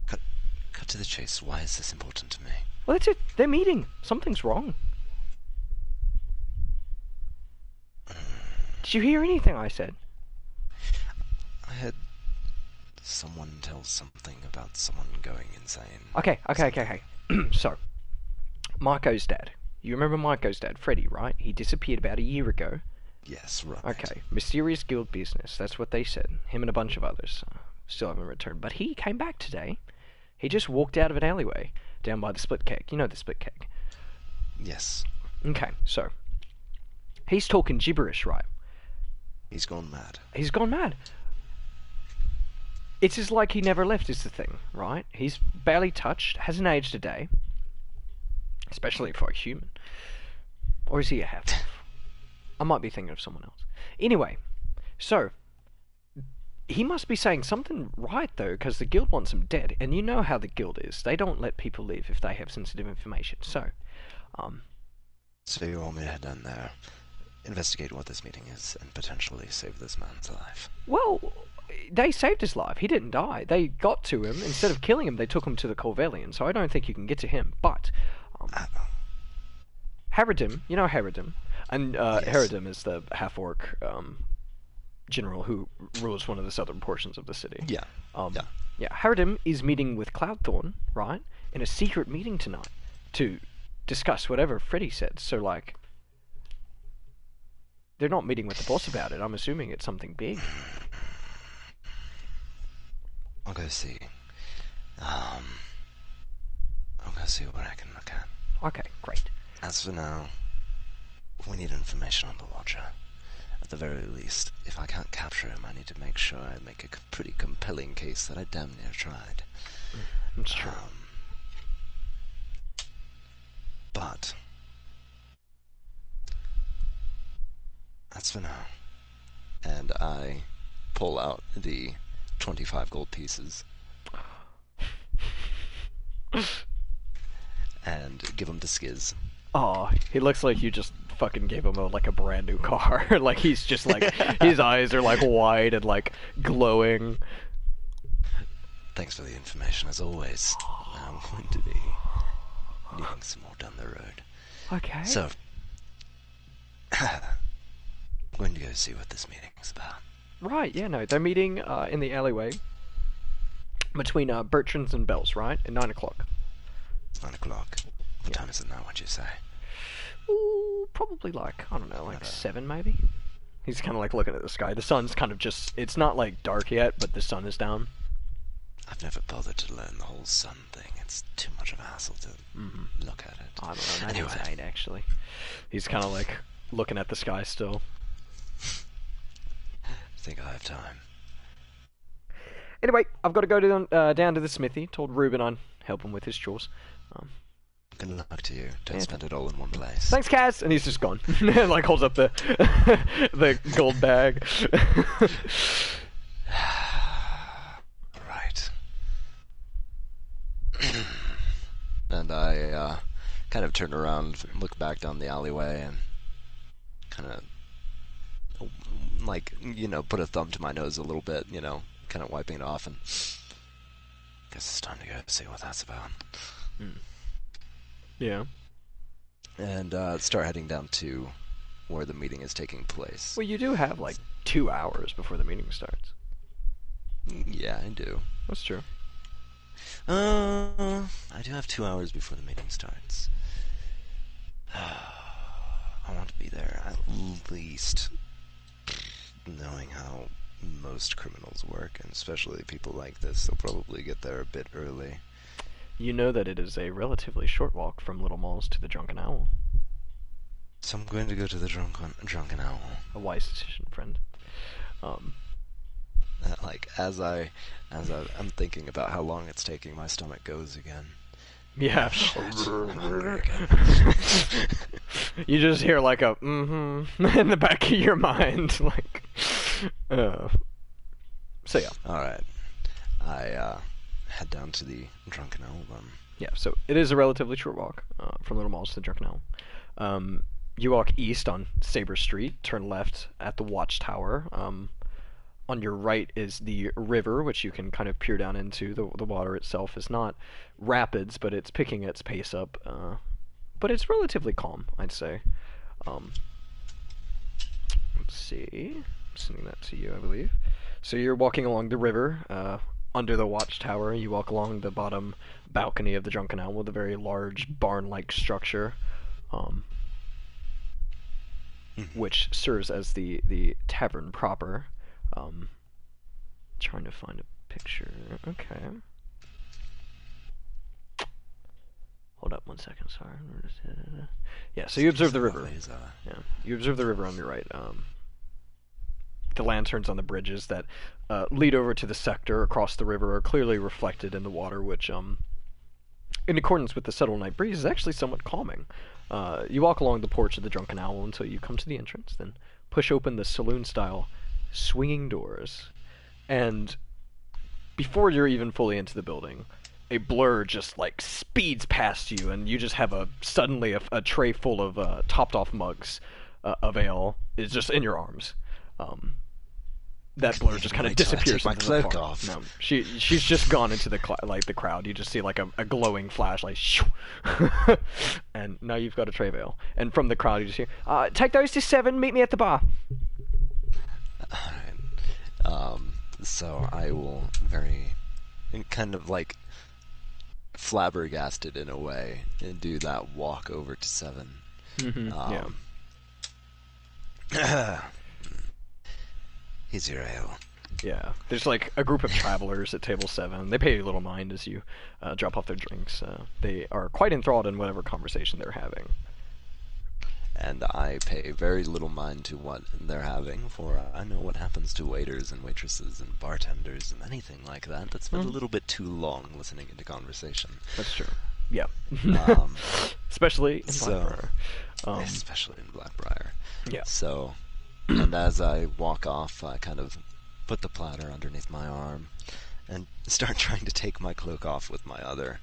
Cut to the chase. Why is this important to me? Well, that's it. They're meeting. Something's wrong. Did you hear anything I said? I had someone tell something about someone going insane. Okay. So, Maiko's dad. You remember Maiko's dad, Freddy, right? He disappeared about a year ago. Yes, right. Okay, mysterious guild business. That's what they said. Him and a bunch of others. Still haven't returned. But he came back today. He just walked out of an alleyway down by the split keg. You know the split keg. Yes. Okay, so he's talking gibberish, right? He's gone mad. He's gone mad. It's just like he never left is the thing, right? He's barely touched, hasn't aged a day. Especially for a human. Or is he a half-elf? I might be thinking of someone else. Anyway, so he must be saying something right, though, because the guild wants him dead. And you know how the guild is. They don't let people live if they have sensitive information. So, So you want me to head down there, investigate what this meeting is, and potentially save this man's life? well, they saved his life. He didn't die. They got to him. Instead of killing him, they took him to the Corvellian. So I don't think you can get to him. But Haradim, you know Haradim, and Yes. Haradim is the half-orc general who rules one of the southern portions of the city. Yeah. Yeah, Haradim is meeting with Cloudthorn, right, in a secret meeting tonight to discuss whatever Freddy said. So, they're not meeting with the boss about it. I'm assuming it's something big. I'll go see. I'll go see what I can look at. Okay, great. As for now, we need information on the Watcher. At the very least, if I can't capture him, I need to make sure I make a pretty compelling case that I damn near tried. It's true. But that's for now. And I pull out the 25 gold pieces and give them to Skiz. Oh, he looks like you just fucking gave him a brand new car. He's just his eyes are wide and glowing. Thanks for the information, as always. I'm going to be needing some more down the road. Okay. So, I'm going to go see what this meeting is about. Right, yeah, no, they're meeting in the alleyway between Bertrand's and Bell's, right? At 9 o'clock. 9 o'clock. What time is it now, what'd you say? Ooh, probably I don't know, 7 maybe? He's kind of looking at the sky. The sun's kind of just, it's not dark yet, but the sun is down. I've never bothered to learn the whole sun thing. It's too much of a hassle to look at it. I don't know, Anyway. 98 actually. He's kind of like looking at the sky still. I think I have time. Anyway, I've got to go down to the smithy. Told Ruben I'd help him with his chores. Good luck to you. Don't Yeah. spend it all in one place. Thanks, Kaz! And he's just gone. Like, holds up the the gold bag. Right. And I kind of turn around, look back down the alleyway, and kind of, like, put a thumb to my nose a little bit, kind of wiping it off, and guess it's time to go see what that's about. Yeah. And start heading down to where the meeting is taking place. Well, you do have, like, 2 hours before the meeting starts. Yeah, I do. That's true. I do have 2 hours before the meeting starts. I want to be there at least, knowing how most criminals work, and especially people like this, they'll probably get there a bit early. You know that it is a relatively short walk from Little Malls to the Drunken Owl. So I'm going to go to the Drunken Owl. A wise decision, friend. Like, as I'm thinking about how long it's taking, my stomach goes again. Yeah. You just hear like a in the back of your mind, like. So yeah. All right, I head down to the Drunken Owl then. Yeah. So it is a relatively short walk from Little Malls to the Drunken Owl. You walk east on Sabre Street, turn left at the Watchtower. On your right is the river, which you can kind of peer down into. The water itself is not rapids, but it's picking its pace up. But it's relatively calm, I'd say. Let's see. I'm sending that to you, I believe. So you're walking along the river, under the Watchtower. You walk along the bottom balcony of the Drunken Owl with a very large barn-like structure, which serves as the tavern proper. Trying to find a picture. Okay. Hold up 1 second, sorry. Yeah, so you observe the river. Yeah, you observe the river on your right. The lanterns on the bridges that lead over to the sector across the river are clearly reflected in the water, which, in accordance with the subtle night breeze, is actually somewhat calming. You walk along the porch of the Drunken Owl until you come to the entrance, then push open the saloon-style swinging doors, and before you're even fully into the building, a blur just like speeds past you, and you just have suddenly a tray full of topped off mugs of ale is just in your arms. That blur just kind of disappears. Take my into the cloak far. off. No, she's just gone into the crowd. You just see like a glowing flash, like shoo, and now you've got a tray of ale. And from the crowd, you just hear, "Take those to 7. Meet me at the bar." Alright. So I will kind of like flabbergasted in a way and do that walk over to 7. Yeah. Here's your ale. Yeah, there's like a group of travelers at table 7. They pay little mind as you drop off their drinks. They are quite enthralled in whatever conversation they're having. And I pay very little mind to what they're having, for I know what happens to waiters and waitresses and bartenders and anything like that. That's been a little bit too long listening into conversation. That's true. Yeah. Especially in Blackbriar. Especially in Blackbriar. Yeah. So, and as I walk off, I kind of put the platter underneath my arm and start trying to take my cloak off with my other.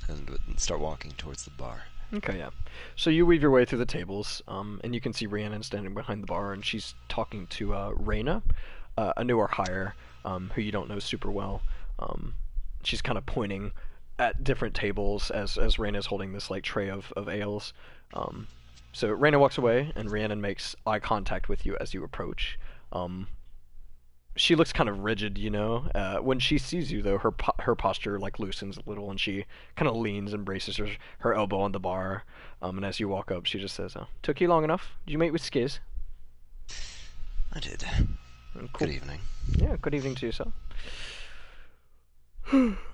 And start walking towards the bar. Okay, yeah. So you weave your way through the tables, and you can see Rhiannon standing behind the bar, and she's talking to Reyna, a newer hire, who you don't know super well. She's kind of pointing at different tables as Reyna's holding this like tray of ales. So Reyna walks away, and Rhiannon makes eye contact with you as you approach. She looks kind of rigid, you know. When she sees you, though, her posture like loosens a little, and she kind of leans and braces her elbow on the bar. And as you walk up, she just says, "Took you long enough? Did you mate with Skiz?" I did. Cool. Good evening. Yeah, good evening to yourself.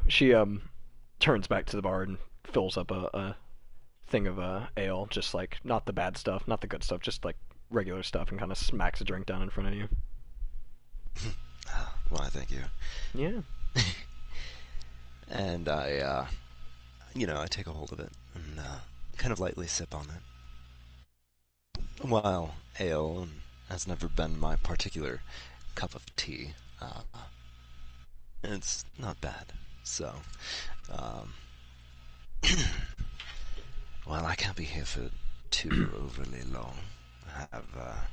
She turns back to the bar and fills up a thing of ale, just like not the bad stuff, not the good stuff, just like regular stuff, and kind of smacks a drink down in front of you. Why, thank you. Yeah. And I take a hold of it and kind of lightly sip on it. While ale has never been my particular cup of tea, it's not bad. So, um, well, I can't be here for too overly long. I have a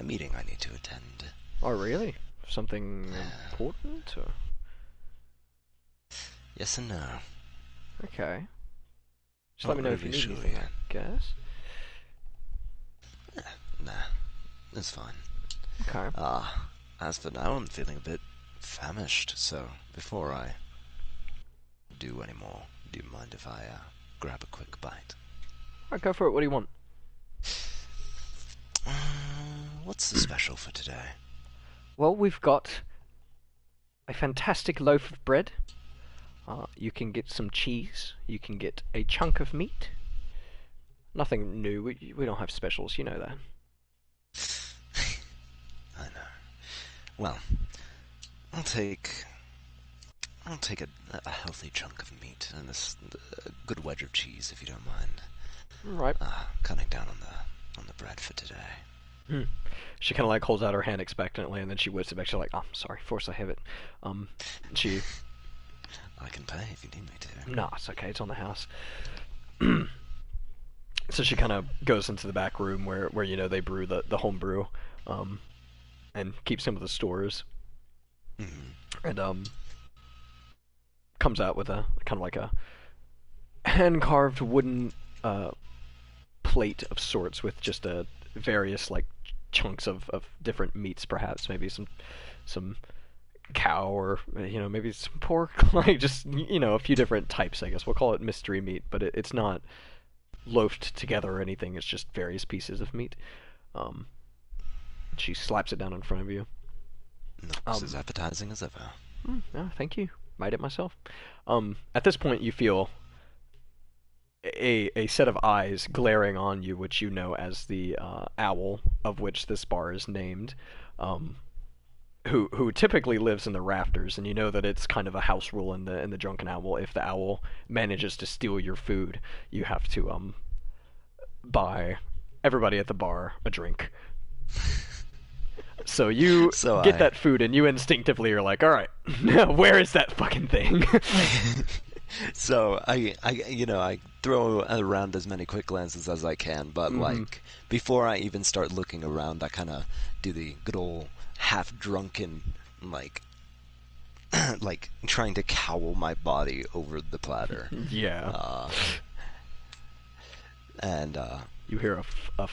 meeting I need to attend. Oh, really? Something important? Or? Yes and no. Okay. Just Not let me know if you really need sure anything, yet. I guess. Nah, it's fine. Okay. As for now, I'm feeling a bit famished, so before I do any more, do you mind if I grab a quick bite? Alright, go for it. What do you want? What's the special for today? Well, we've got a fantastic loaf of bread. You can get some cheese. You can get a chunk of meat. Nothing new. We don't have specials, you know that. I know. Well, I'll take a healthy chunk of meat and a good wedge of cheese, if you don't mind. Right. Cutting down on the bread for today. She kind of like holds out her hand expectantly, and then she whips it back. She's like, "Oh, sorry, force I have it." She. I can pay if you need me to. No, it's okay. It's on the house. So she kind of goes into the back room where they brew the home brew, and keep some of the stores, and comes out with a kind of like a hand carved wooden plate of sorts with just various like chunks of different meats, perhaps maybe some cow, or maybe some pork, like just a few different types. I guess we'll call it mystery meat, but it's not loafed together or anything. It's just various pieces of meat. She slaps it down in front of you. Looks as appetizing as ever. No, thank you. Made it myself. At this point, you feel a set of eyes glaring on you, which you know as the owl of which this bar is named, who typically lives in the rafters, and you know that it's kind of a house rule in the Drunken Owl. If the owl manages to steal your food, you have to buy everybody at the bar a drink. So you get that food, and you instinctively are like, "All right, where is that fucking thing?" So I throw around as many quick glances as I can, but like before I even start looking around, I kind of do the good old half-drunken like trying to cowl my body over the platter. Yeah. And you hear a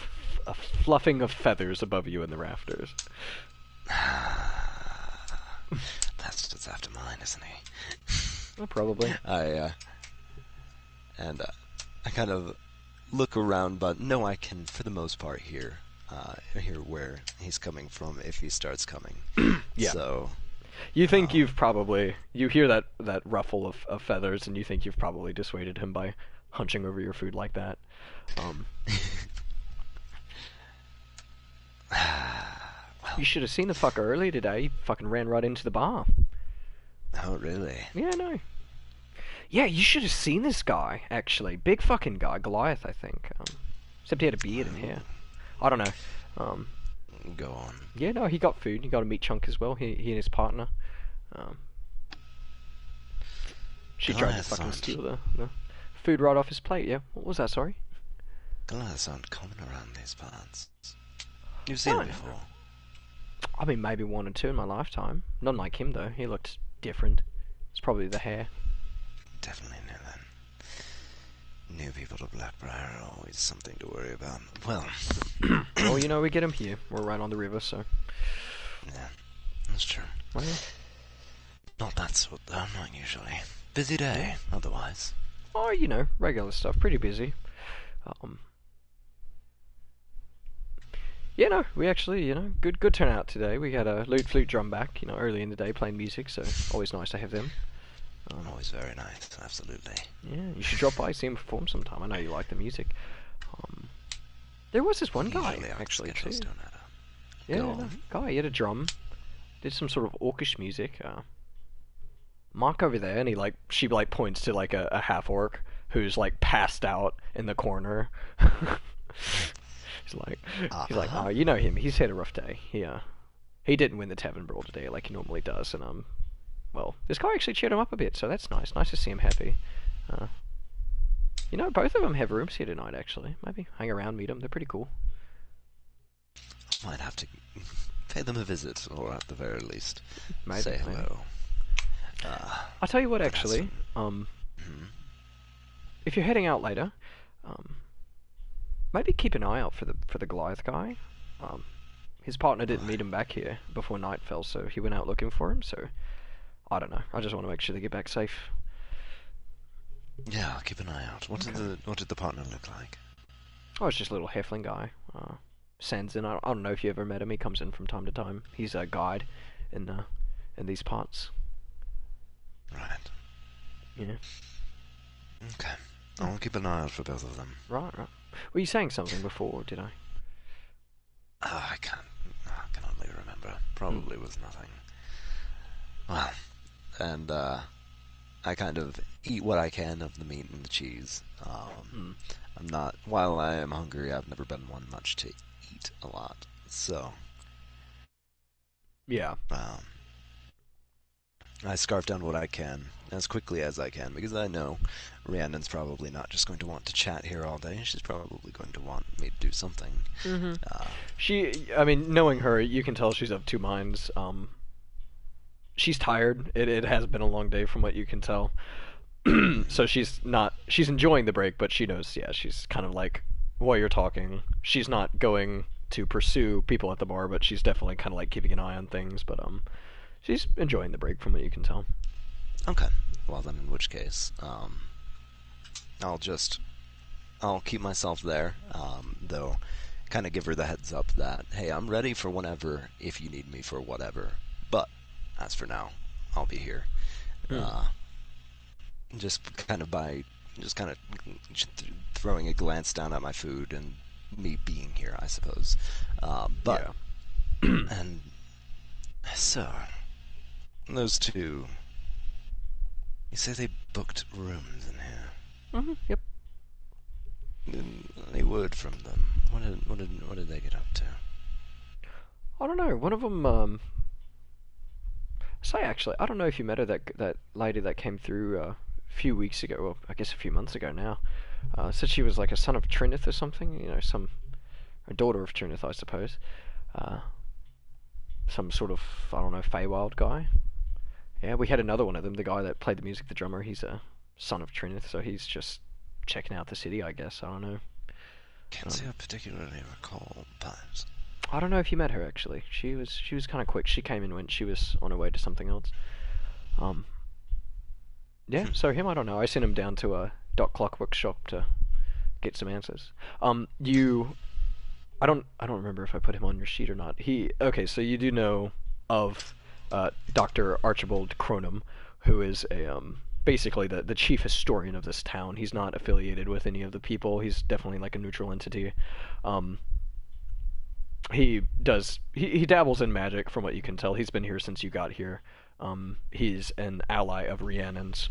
fluffing of feathers above you in the rafters. That's what's after mine, isn't he? Well, probably. I kind of look around, but no, I can, for the most part, hear where he's coming from if he starts coming. Yeah. So you think you hear that ruffle of feathers, and you think you've probably dissuaded him by hunching over your food like that. You should have seen the fucker earlier today. He fucking ran right into the bar. Oh, really? Yeah, I know. Yeah, you should have seen this guy, actually. Big fucking guy. Goliath, I think. Except he had a beard and hair. I don't know. Go on. Yeah, no, he got food. He got a meat chunk as well. He and his partner. She tried to fucking steal the food right off his plate, yeah. What was that, sorry? Goliaths aren't common around these parts. You've seen him before. I mean, maybe one or two in my lifetime. Not like him, though. He looked different. It's probably the hair. Definitely new then. New people to Blackbriar are always something to worry about. Well... Well, we get him here. We're right on the river, so... Yeah, that's true. Well, yeah. Not that sort, though. Not usually. Busy day, otherwise. Oh, regular stuff. Pretty busy. Yeah, no, we actually, good turnout today. We had a lute, flute, drum back, early in the day playing music, so always nice to have them. Always very nice, absolutely. Yeah, you should drop by, see him perform sometime. I know you like the music. Um, there was this one guy, Usually our actually, schedules too. don't add up. Yeah, Go no, on. guy, he had a drum, did some sort of orcish music. Mark over there, and she points to like a half orc who's like passed out in the corner. he's like, Uh-huh. oh, you know him. He's had a rough day. He didn't win the tavern brawl today like he normally does, and well, this guy actually cheered him up a bit, so that's nice. Nice to see him happy. Uh, both of them have rooms here tonight. Actually, maybe hang around, meet them. They're pretty cool. Might have to pay them a visit, or at the very least, Maybe, say maybe. hello. I'll tell you what, But that's actually. If you're heading out later, um, maybe keep an eye out for the Goliath guy. His partner didn't meet him back here before night fell, so he went out looking for him. So I don't know. I just want to make sure they get back safe. Yeah, I'll keep an eye out. What did the partner look like? Oh, it's just a little halfling guy. Sends in. I don't know if you ever met him. He comes in from time to time. He's a guide in these parts. Right. Yeah. Okay. I'll keep an eye out for both of them. Right. Were you saying something before? Did I? I can hardly remember. Probably was nothing. Well, and I kind of eat what I can of the meat and the cheese. I'm not. While I am hungry, I've never been one much to eat a lot. So, Yeah. I scarf down what I can as quickly as I can because I know Rhiannon's probably not just going to want to chat here all day. She's probably going to want me to do something. I mean, knowing her, you can tell she's of two minds. She's tired. It has been a long day from what you can tell. So she's enjoying the break, but she knows, yeah, she's kind of like, while you're talking, she's not going to pursue people at the bar, but she's definitely kind of like keeping an eye on things, but she's enjoying the break from what you can tell. Okay. Well, then, in which case, I'll keep myself there, though kind of give her the heads up that, hey, I'm ready for whenever if you need me for whatever. But as for now, I'll be here. Just kind of throwing a glance down at my food and me being here, I suppose. But and so those two, you say they booked rooms in here. Yep. Any word from them? What did they get up to? I don't know. One of them, say actually, I don't know if you met her, that lady that came through a few weeks ago, or I guess a few months ago now. Said she was like a son of Trinith or something. A daughter of Trinith, I suppose. Some sort of, I don't know, Feywild guy. Yeah, we had another one of them. The guy that played the music, the drummer. He's a son of Trinith, so he's just checking out the city, I guess. I don't know. Can't say I particularly recall, but I don't know if you met her actually. She was kind of quick. She came and went. She was on her way to something else. Yeah. So him, I don't know. I sent him down to a Dot Clockwork shop to get some answers. I don't remember if I put him on your sheet or not. Okay. So you do know of Dr. Archibald Cronum, who is basically the chief historian of this town. He's not affiliated with any of the people. He's definitely like a neutral entity. He dabbles in magic from what you can tell. He's been here since you got here. He's an ally of Rhiannon's,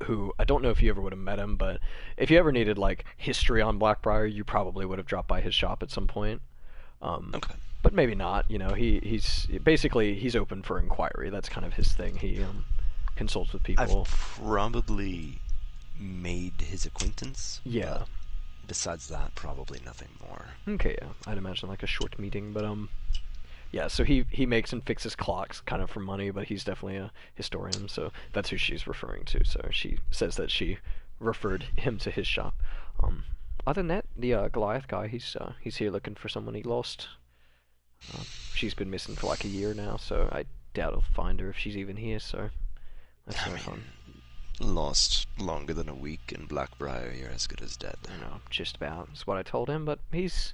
who I don't know if you ever would have met him, but if you ever needed like history on Blackbriar, you probably would have dropped by his shop at some point. okay. But maybe not. He's open for inquiry. That's kind of his thing. He consults with people. I've probably made his acquaintance. Yeah. Besides that, probably nothing more. Okay, yeah. I'd imagine like a short meeting, but yeah, so he makes and fixes clocks kind of for money, but he's definitely a historian, so that's who she's referring to. So she says that she referred him to his shop. Other than that, the Goliath guy, he's here looking for someone he lost. She's been missing for like a year now, so I doubt he'll find her if she's even here, so that's no fun. Lost longer than a week in Blackbriar, you're as good as dead. I know, just about. That's what I told him, but he's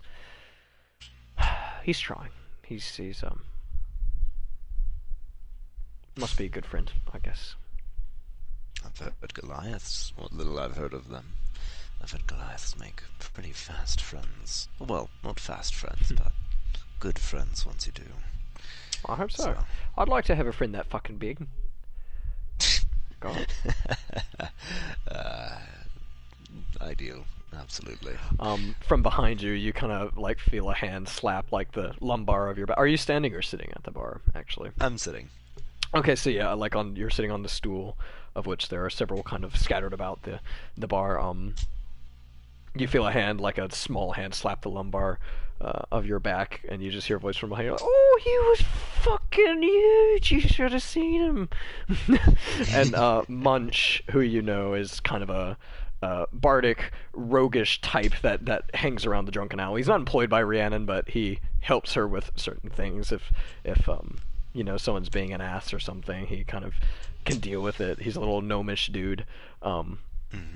he's trying. He's must be a good friend, I guess. I've heard Goliaths. What little I've heard of them. I've heard Goliaths make pretty fast friends. Well, not fast friends, but good friends once you do. I hope so. I'd like to have a friend that fucking big. God. Ideal. Absolutely. From behind you, you kind of like feel a hand slap like the lumbar of your back. Are you standing or sitting at the bar, actually? I'm sitting. Okay, so yeah, like you're sitting on the stool, of which there are several kind of scattered about the bar. You feel a hand, like a small hand, slap the lumbar of your back, and you just hear a voice from behind you, like, "Oh, he was fucking huge! You should have seen him." And Munch, who you know is kind of a bardic, roguish type that hangs around the drunken owl. He's not employed by Rhiannon, but he helps her with certain things. If someone's being an ass or something, he kind of can deal with it. He's a little gnomish dude.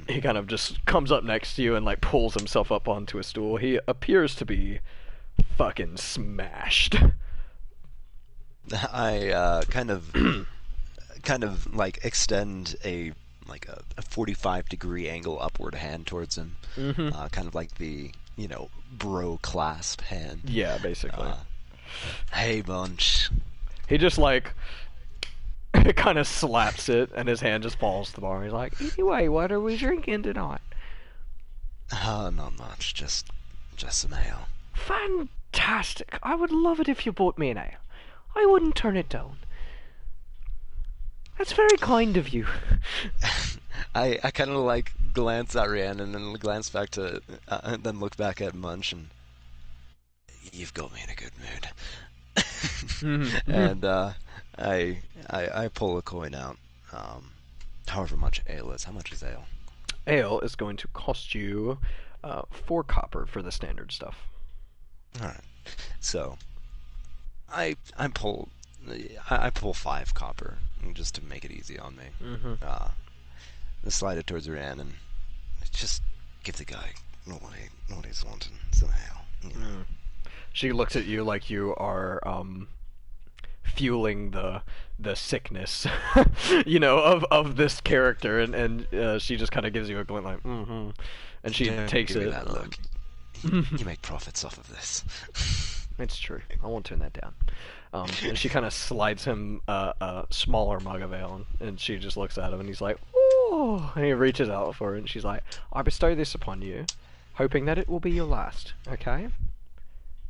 He kind of just comes up next to you and like pulls himself up onto a stool. He appears to be fucking smashed. I kind of like extend a 45-degree angle upward hand towards him, kind of like the bro clasp hand. Yeah, basically. Hey, Bunch. He just like kind of slaps it, and his hand just falls to the bar. He's like, "Anyway, what are we drinking tonight?" Not much. Just some ale. Fantastic! I would love it if you bought me an ale. I wouldn't turn it down. That's very kind of you. I kind of like glance at Rhiannon and then glance back to, and then look back at Munch, and you've got me in a good mood. And I pull a coin out. However much ale is. How much is ale? Ale is going to cost you 4 copper for the standard stuff. All right. So I pull 5 copper just to make it easy on me. I slide it towards Rhiannon and just give the guy what he's wanting. Some ale. She looks at you like you are fueling the sickness, of this character, and she just kind of gives you a glint like, and she takes it. That look. You make profits off of this. It's true. I won't turn that down. And she kind of slides him a smaller mug of ale, and she just looks at him, and he's like, "Oh!" And he reaches out for it, and she's like, "I bestow this upon you, hoping that it will be your last. Okay?"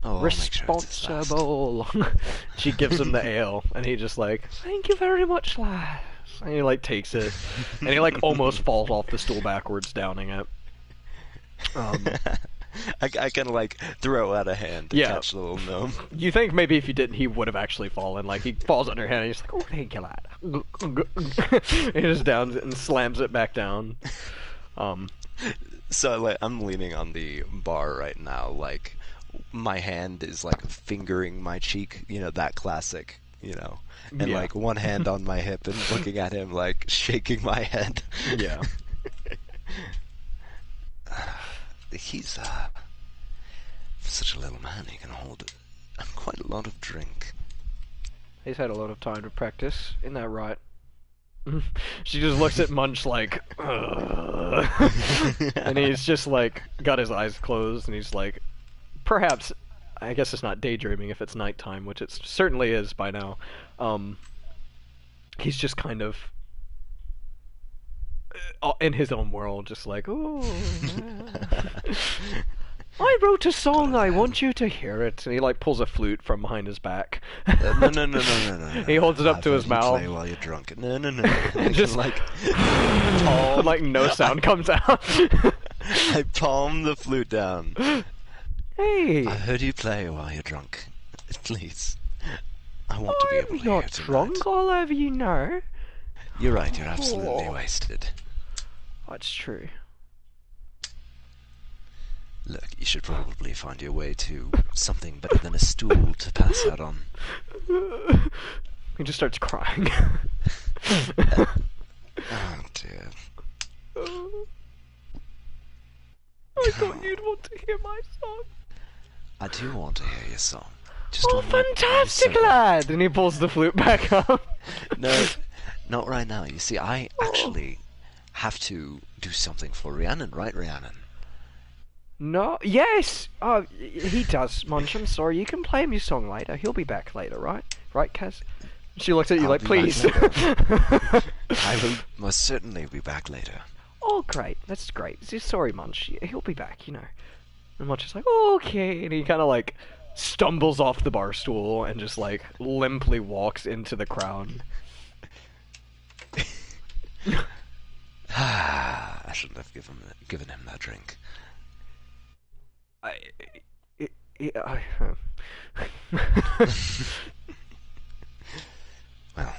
Oh, Responsible. She gives him the ale, and he just like, "Thank you very much, lass." And he like takes it, and he like almost falls off the stool backwards, downing it. I kind of like throw out a hand to catch the little gnome. You think maybe if you didn't, he would have actually fallen. Like he falls on her hand, and he's like, "Oh, thank you, lad." He just downs it and slams it back down. So like I'm leaning on the bar right now, like my hand is like fingering my cheek, that classic, and like one hand on my hip and looking at him like shaking my head. Yeah. He's for such a little man, he can hold quite a lot of drink. He's had a lot of time to practice, isn't that right? She just looks at Munch like, ugh. And he's just like got his eyes closed, and he's like, perhaps, I guess it's not daydreaming if it's nighttime, which it certainly is by now. He's just kind of in his own world, just like, "Oh, I wrote a song, I want you to hear it." And he like pulls a flute from behind his back. No. He holds it up to his mouth. Play while you're drunk. No. And just like, like no sound comes out. I palm the flute down. Hey, I heard you play while you're drunk. Please, I want to be able to hear I'm not drunk, I'll have you know. You're right, you're absolutely wasted. That's true. Look, you should probably find your way to something better than a stool to pass out on. He just starts crying. Oh dear. I thought you'd want to hear my song. I do want to hear your song. Just Oh, one more fantastic, solo. lad! And he pulls the flute back up. No, not right now. You see, I actually have to do something for Rhiannon, right, Rhiannon? No, yes! Oh, he does, Munch. I'm sorry. You can play him your song later. He'll be back later, right? Right, Kaz? She looks at you I'll like, be back please. I will most certainly be back later. Oh, great. That's great. Sorry, Munch. He'll be back, you know. And Munch is like, oh, okay. And he kind of like stumbles off the bar stool and just like limply walks into the crowd. I shouldn't have given him that drink. Well,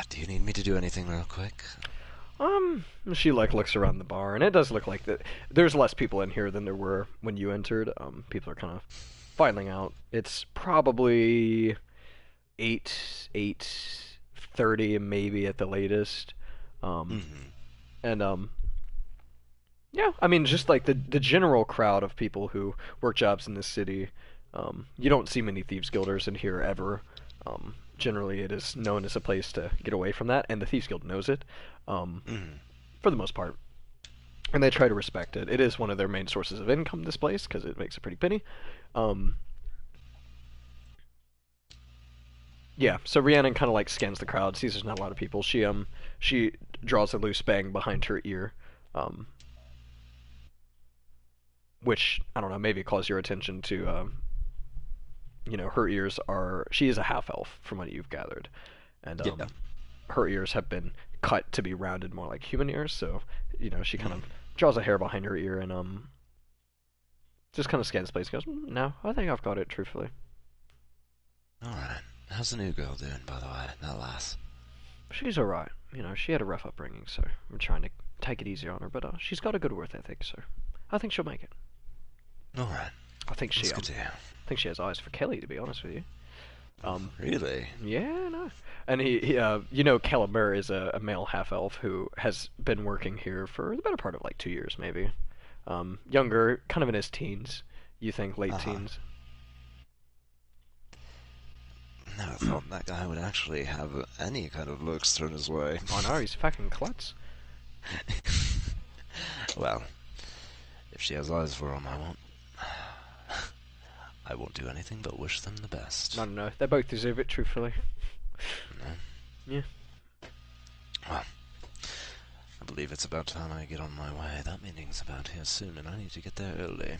do you need me to do anything real quick? She like looks around the bar, and it does look like that. There's less people in here than there were when you entered. People are kind of filing out. It's probably 8:30, maybe at the latest. And yeah, I mean, just like the general crowd of people who work jobs in this city. You don't see many Thieves Guilders in here ever. Generally, it is known as a place to get away from that, and the Thieves Guild knows it, for the most part. And they try to respect it. It is one of their main sources of income, this place, because it makes a pretty penny. Yeah, so Rhiannon kind of like scans the crowd, sees there's not a lot of people. She draws a loose bang behind her ear, which, I don't know, maybe calls your attention to, her ears are... She is a half-elf, from what you've gathered. And Yeah. her ears have been cut to be rounded more like human ears, so, she kind of draws a hair behind her ear and, just kind of scans the place and goes, no, I think I've got it, truthfully. Alright. How's the new girl doing, by the way, that lass? She's alright. She had a rough upbringing, so I'm trying to take it easy on her, but she's got a good work ethic, so I think she'll make it. Alright. I think That's good to hear. I think she has eyes for Kelly, to be honest with you. Really? Yeah, no. And he Calamur is a male half-elf who has been working here for the better part of like 2 years, maybe. Younger, kind of in his teens. You think late teens. Never thought that guy would actually have any kind of looks thrown his way. Oh no, he's fucking klutz. Well, if she has eyes for him, I won't do anything but wish them the best. No, they both deserve it, truthfully. No? Yeah. Well, I believe it's about time I get on my way. That meeting's about here soon, and I need to get there early.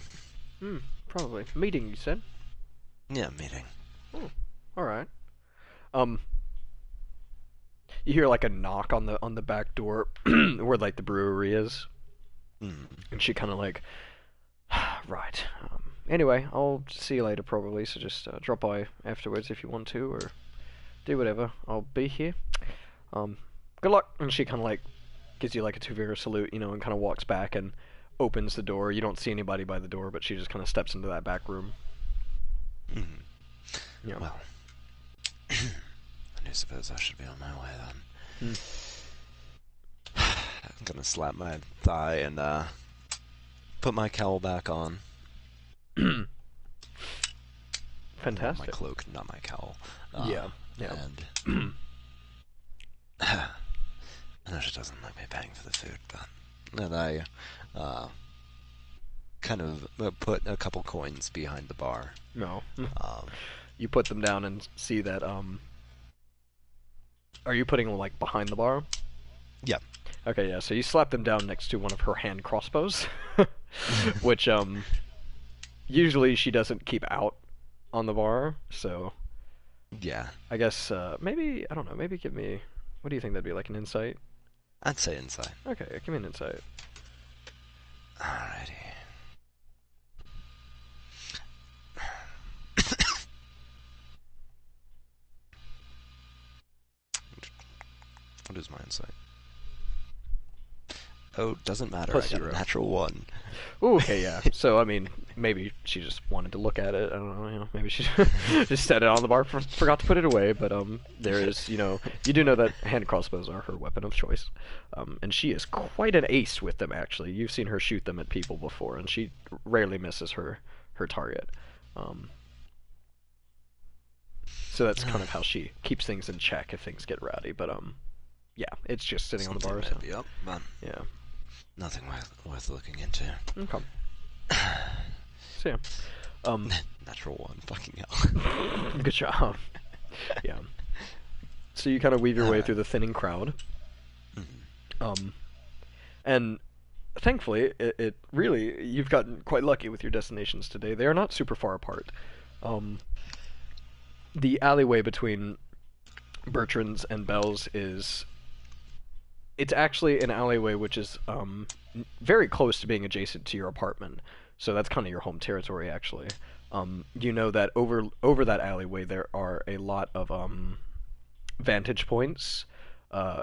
Probably. Meeting, you said? Yeah, meeting. Oh, alright. You hear like a knock on the back door where like the brewery is. And she kind of like, right. Anyway, I'll see you later probably, so just drop by afterwards if you want to, or do whatever. I'll be here. Good luck. And she kind of like gives you like a two-finger salute, and kind of walks back and opens the door. You don't see anybody by the door, but she just kind of steps into that back room. Yeah. Well, I do suppose I should be on my way then. I'm gonna slap my thigh and put my cowl back on. Fantastic. My cloak, not my cowl. Yeah. And I know she doesn't like me paying for the food, but then I kind of put a couple coins behind the bar. No. You put them down and see that, are you putting them, like, behind the bar? Yeah. Okay, yeah, so you slap them down next to one of her hand crossbows, which, usually she doesn't keep out on the bar, so... Yeah. I guess, maybe, I don't know, maybe give me... What do you think that'd be, like an insight? I'd say insight. Okay, give me an insight. Alrighty. What is my insight? Oh, doesn't matter. Plus I got 0. a natural 1. Ooh, okay, yeah. So, I mean, maybe she just wanted to look at it. I don't know. Maybe she just set it on the bar, forgot to put it away. But there is, you do know that hand crossbows are her weapon of choice, and she is quite an ace with them. Actually, you've seen her shoot them at people before, and she rarely misses her target. Um, so that's kind of how she keeps things in check if things get rowdy. But yeah, it's just sitting on the bar. So. Maybe up, but Yeah. nothing worth looking into. Okay. So yeah. Natural one, fucking hell. Good job. Yeah. So you kind of weave your way Alright. through the thinning crowd. Mhm. And thankfully, it really, you've gotten quite lucky with your destinations today. They are not super far apart. The alleyway between Bertrand's and Bell's it's actually an alleyway which is very close to being adjacent to your apartment. So that's kind of your home territory, actually. You know that over that alleyway there are a lot of vantage points.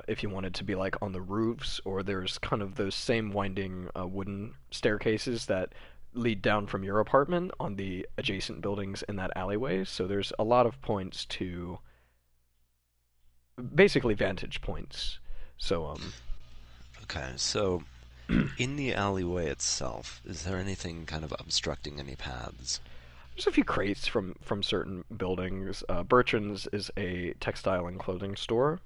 If you wanted to be like on the roofs, or there's kind of those same winding wooden staircases that lead down from your apartment on the adjacent buildings in that alleyway. So there's a lot of points to basically vantage points. So Okay, so in the alleyway itself, is there anything kind of obstructing any paths? there's a few crates from certain buildings. Bertrand's is a textile and clothing store.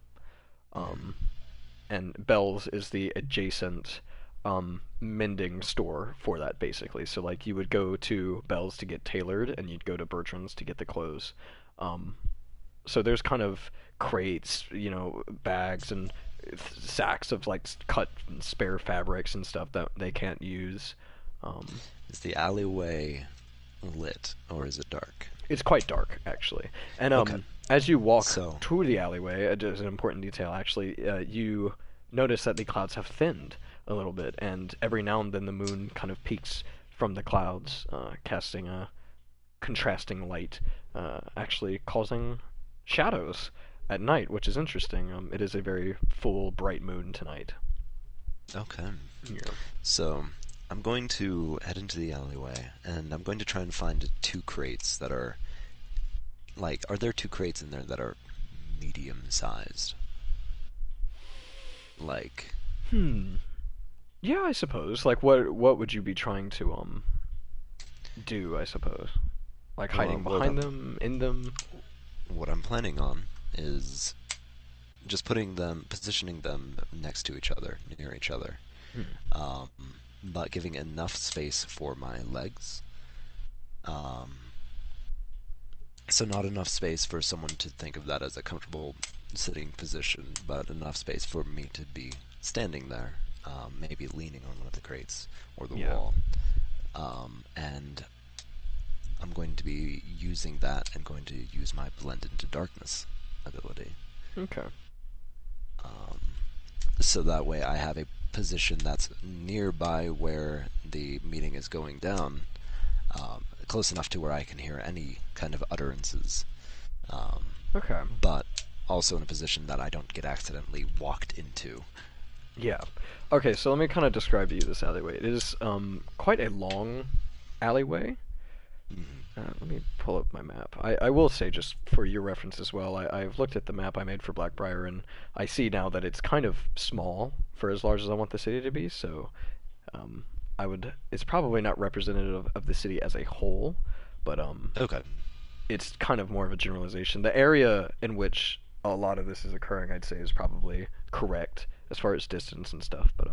And Bell's is the adjacent mending store for that, basically. So like you would go to Bell's to get tailored, and you'd go to Bertrand's to get the clothes. So there's kind of crates, bags and sacks of like cut and spare fabrics and stuff that they can't use. Is the alleyway lit, or is it dark? It's quite dark, actually. And Okay. as you walk So- through the alleyway, there's an important detail, actually. You notice that the clouds have thinned a little bit, and every now and then the moon kind of peeks from the clouds, casting a contrasting light, actually causing shadows at night, which is interesting. It is a very full, bright moon tonight. Okay. Yeah. So, I'm going to head into the alleyway, and I'm going to try and find two crates that are... Like, are there two crates in there that are medium-sized? Like... Yeah, I suppose. Like, what would you be trying to do? I suppose, like hiding Well, behind them, in them. What I'm planning on is just positioning them next to each other, near each other, but giving enough space for my legs. So not enough space for someone to think of that as a comfortable sitting position, but enough space for me to be standing there, maybe leaning on one of the crates or the wall. And I'm going to be using that and going to use my blend into darkness ability. Okay. So that way I have a position that's nearby where the meeting is going down, close enough to where I can hear any kind of utterances, Okay. but also in a position that I don't get accidentally walked into. Yeah. Okay, so let me kind of describe to you this alleyway. It is quite a long alleyway. Let me pull up my map. I will say, just for your reference as well, I've looked at the map I made for Blackbriar, and I see now that it's kind of small for as large as I want the city to be, so it's probably not representative of the city as a whole, but Okay. it's kind of more of a generalization. The area in which a lot of this is occurring, I'd say, is probably correct as far as distance and stuff, but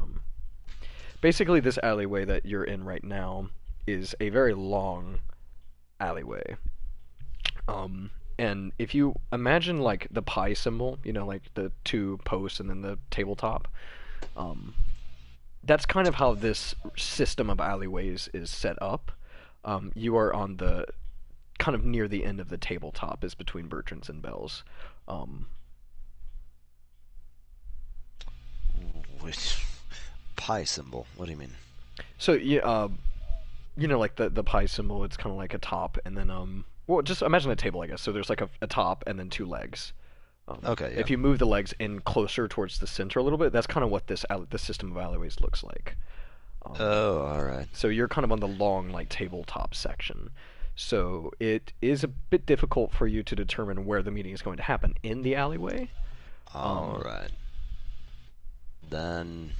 basically this alleyway that you're in right now is a very long alleyway. And if you imagine like the pi symbol, like the two posts and then the tabletop, that's kind of how this system of alleyways is set up. You are on the kind of near the end of the tabletop, is between Bertrand's and Bell's. Which pi symbol? What do you mean? So yeah, like the pi symbol, it's kind of like a top, and then well, just imagine a table, I guess. So there's like a top and then two legs. Okay, yeah. If you move the legs in closer towards the center a little bit, that's kind of what the system of alleyways looks like. Oh, all right. So you're kind of on the long, like, tabletop section. So it is a bit difficult for you to determine where the meeting is going to happen in the alleyway. All right. Then.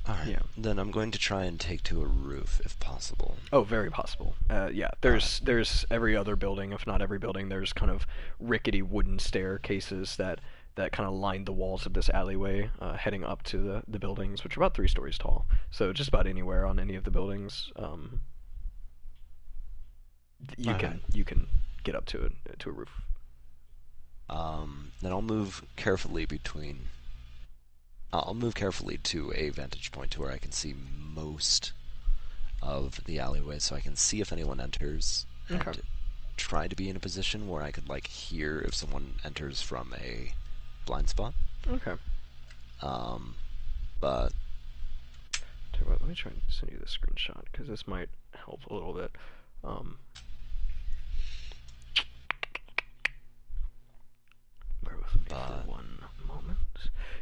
All right. Yeah. Then I'm going to try and take to a roof if possible. Oh, very possible. Yeah, there's every other building, if not every building, there's kind of rickety wooden staircases that kind of line the walls of this alleyway, heading up to the buildings, which are about 3 stories tall. So just about anywhere on any of the buildings, you can get up to a roof. Then I'll move carefully to a vantage point to where I can see most of the alleyway, so I can see if anyone enters, Okay. and try to be in a position where I could like hear if someone enters from a blind spot. Okay. But Tell you what, let me try and send you the screenshot because this might help a little bit. Bear with me for one moment.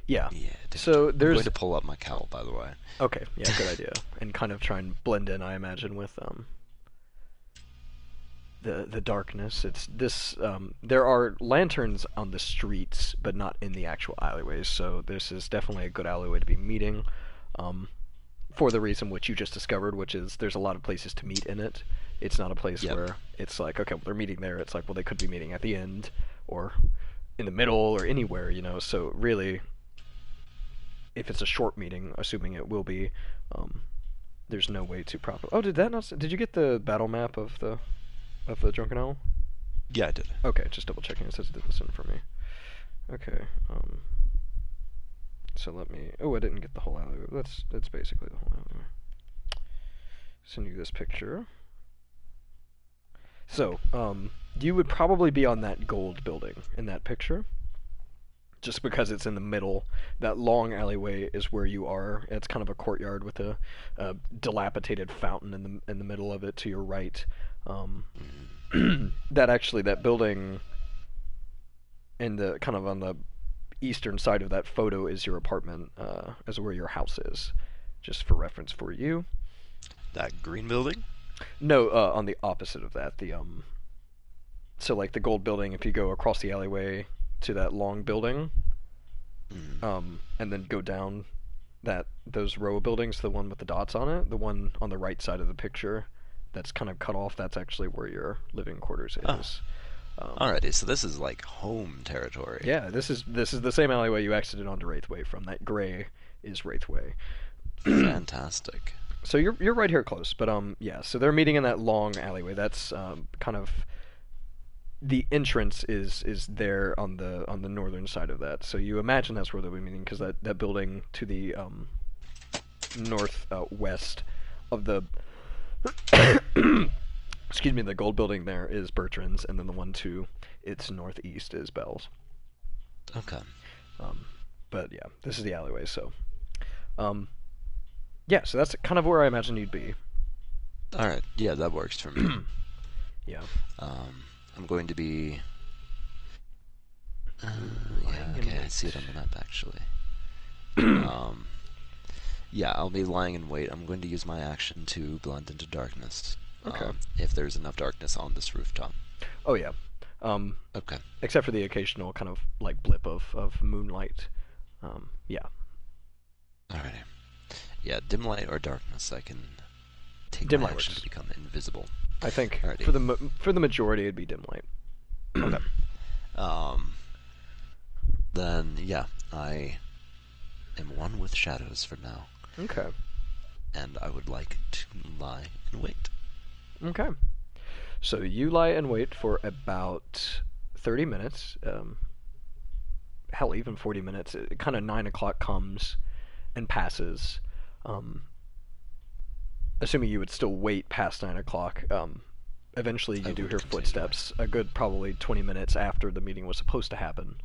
Yeah. So I'm there's going to pull up my cowl, by the way. Okay, yeah, good idea. And kind of try and blend in, I imagine, with the darkness. It's this there are lanterns on the streets, but not in the actual alleyways, so this is definitely a good alleyway to be meeting. For the reason which you just discovered, which is there's a lot of places to meet in it. It's not a place where it's like, okay, well, they're meeting there. It's like, well, they could be meeting at the end, or in the middle, or anywhere, you know. So really, if it's a short meeting, assuming it will be, there's no way to properly. Oh, did you get the battle map of the Drunken Owl? Yeah, I did. Okay, just double checking. It says it didn't send for me. Okay. So let me. Oh, I didn't get the whole alleyway. That's basically the whole alleyway. Send you this picture. So, you would probably be on that gold building in that picture. Just because it's in the middle, that long alleyway is where you are. It's kind of a courtyard with a dilapidated fountain in the middle of it to your right. That building in the kind of on the eastern side of that photo is your apartment, as where your house is. Just for reference for you. That green building? No, on the opposite of that, so like the gold building, if you go across the alleyway to that long building, and then go down those row of buildings, the one with the dots on it, the one on the right side of the picture that's kind of cut off, that's actually where your living quarters is. Alrighty, so this is like home territory. Yeah, this is the same alleyway you exited onto Wraithway from. That gray is Wraithway. Fantastic. So you're right here close, but yeah. So they're meeting in that long alleyway. That's kind of the entrance is there on the northern side of that. So you imagine that's where they'll be meeting, because that building to the north west of the excuse me, the gold building there is Bertrand's, and then the one to its northeast is Bell's. Okay. But yeah, this is the alleyway. So yeah, so that's kind of where I imagine you'd be. All right. Yeah, that works for me. Yeah. I'm going to be. Yeah. Okay, I see it on the map actually. Yeah, I'll be lying in wait. I'm going to use my action to blend into darkness. Okay. If there's enough darkness on this rooftop. Oh yeah. Okay. Except for the occasional kind of like blip of moonlight. Yeah. Alrighty. Yeah, dim light or darkness, I can take Dim my light action works. to become invisible. I think Alrighty. for the majority it'd be dim light. Okay. Then yeah, I am one with shadows for now. Okay. And I would like to lie and wait. Okay. So you lie and wait for about 30 minutes. Hell, even 40 minutes. Kind of 9 o'clock comes and passes. Assuming you would still wait past 9 o'clock, eventually you do hear footsteps, a good probably 20 minutes after the meeting was supposed to happen,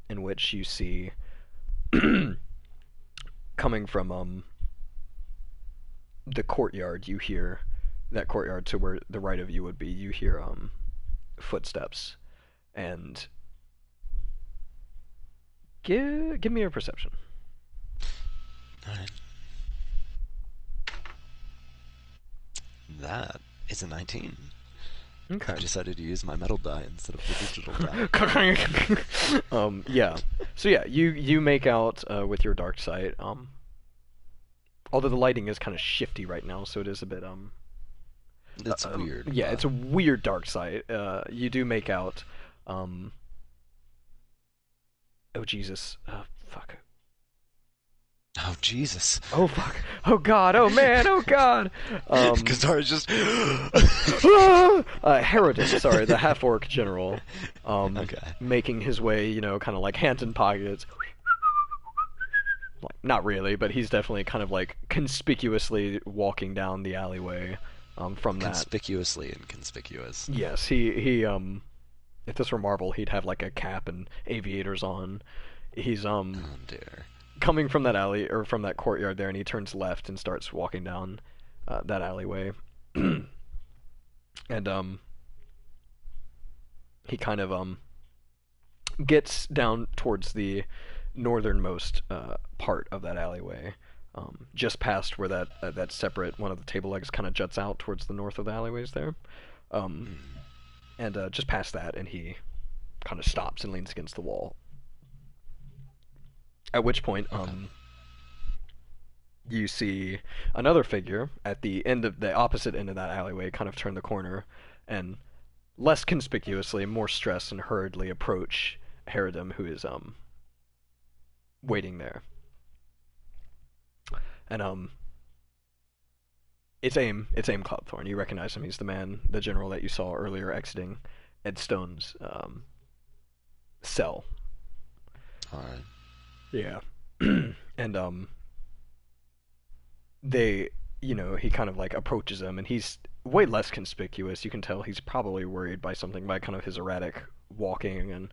in which you see, coming from the courtyard, you hear, that courtyard to where the right of you would be, you hear footsteps, and Give me a perception. Alright. That is a 19. Okay. I decided to use my metal die instead of the digital die. Yeah. So yeah, you make out with your dark sight. Although the lighting is kind of shifty right now, so it is a bit It's weird. Yeah, it's a weird dark sight. You do make out. Oh Jesus. Fuck. Oh Jesus. Oh fuck. Oh god. Oh man. Oh god. Kazara's just. Herodin, sorry, the half-orc general. Okay. Making his way, kind of like hands in pockets. Like, not really, but he's definitely kind of like conspicuously walking down the alleyway. From that. Conspicuously inconspicuous. Yes, he if this were Marvel, he'd have like a cap and aviators on. He's Oh dear. coming from that alley or from that courtyard there, and he turns left and starts walking down that alleyway. And he kind of gets down towards the northernmost part of that alleyway, just past where that separate one of the table legs kind of juts out towards the north of the alleyways there, and just past that, and he kind of stops and leans against the wall. At which point, you see another figure at the opposite end of that alleyway, kind of turn the corner, and less conspicuously, more stressed and hurriedly approach Herodin, who is waiting there. And it's Aim Cloudthorn. You recognize him. He's the general that you saw earlier exiting Ed Stone's cell. Alright. Yeah. And he kind of like approaches him, and he's way less conspicuous. You can tell he's probably worried by something, by kind of his erratic walking and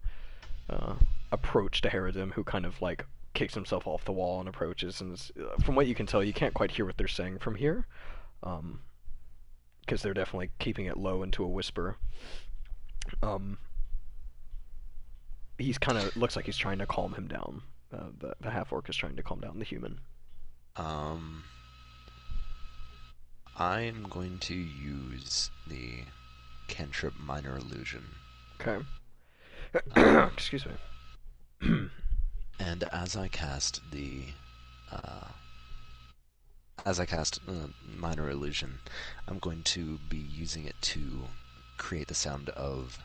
approach to Herodin, who kind of like kicks himself off the wall and approaches. And from what you can tell, you can't quite hear what they're saying from here, because they're definitely keeping it low into a whisper. He's kind of looks like he's trying to calm him down. The half-orc is trying to calm down the human. I'm going to use the cantrip Minor Illusion. Okay. Excuse me. And as I cast Minor Illusion, I'm going to be using it to create the sound of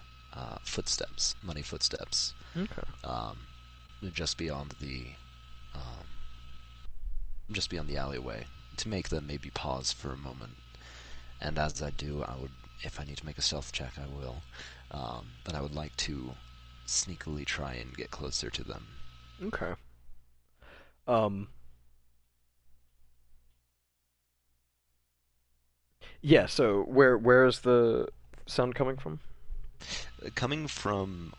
footsteps, money footsteps. Okay. Just beyond the alleyway, to make them maybe pause for a moment. And as I do, I would, if I need to make a stealth check, I will. But I would like to sneakily try and get closer to them. Okay. Yeah, so where is the sound coming from? Coming from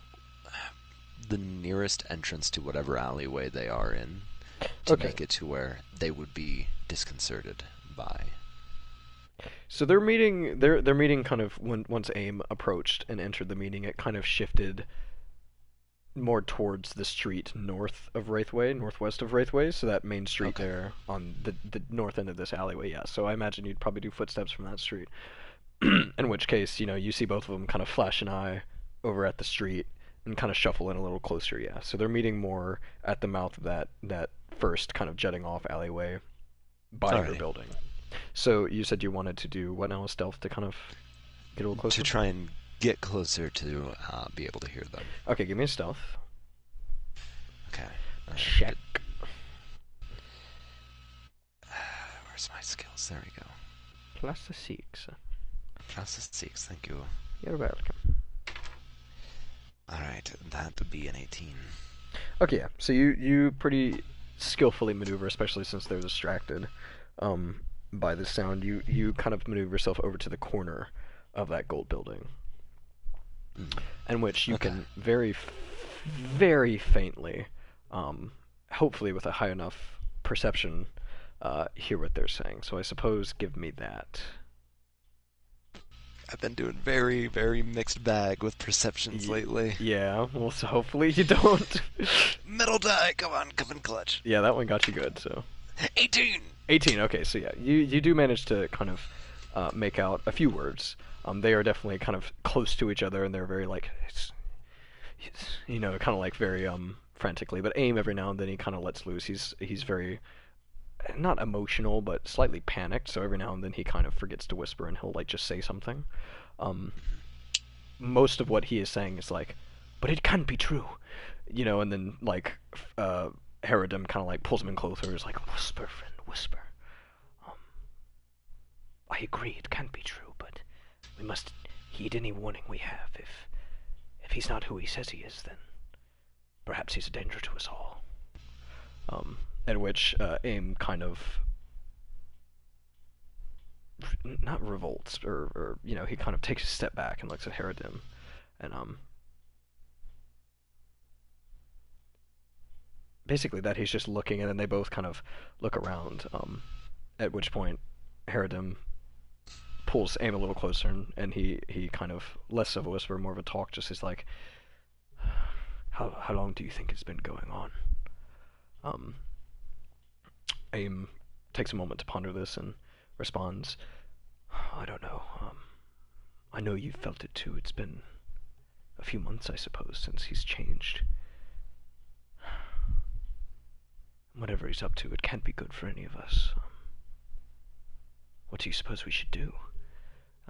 the nearest entrance to whatever alleyway they are in, to make it to where they would be disconcerted by. So they're meeting kind of once Aim approached and entered the meeting, it kind of shifted more towards the street northwest of Wraithway, so that main street there on the north end of this alleyway, yeah. So I imagine you'd probably do footsteps from that street. In which case, you see both of them kind of flash an eye over at the street and kind of shuffle in a little closer, yeah. So they're meeting more at the mouth of that first kind of jutting off alleyway by your building. So you said you wanted to do what now, a stealth to kind of get a little closer? To try and get closer to be able to hear them. Okay, give me a stealth. Okay. Check. Where's my skills? There we go. +6. +6, thank you. You're welcome. Alright, that would be an 18. Okay, yeah. So you pretty skillfully maneuver, especially since they're distracted by the sound. You kind of maneuver yourself over to the corner of that gold building, in which you can very faintly, hopefully with a high enough perception, hear what they're saying. So I suppose give me that. I've been doing very, very mixed bag with perceptions Y- lately. yeah, well, so hopefully you don't. Metal die, come in clutch. Yeah, that one got you good, so. 18! 18, okay, so yeah, you do manage to kind of make out a few words. They are definitely kind of close to each other, and they're very like, kind of like very frantically. But Aim every now and then he kind of lets loose. He's very not emotional, but slightly panicked. So every now and then he kind of forgets to whisper, and he'll like just say something. Um, Most of what he is saying is like, but it can't be true, and then like Herodem kind of like pulls him in closer. Is like, whisper, friend, whisper. Um, I agree, it can't be true, but we must heed any warning we have. If he's not who he says he is, then perhaps he's a danger to us all. At which Aim kind of not revolts, or he kind of takes a step back and looks at Herodem, and basically that he's just looking, and then they both kind of look around. At which point, Herodem pulls Aim a little closer, and he kind of less of a whisper, more of a talk, just is like, how long do you think it's been going on? Aim takes a moment to ponder this and responds, I don't know. I know you've felt it too. It's been a few months, I suppose, since he's changed. Whatever he's up to, it can't be good for any of us. What do you suppose we should do?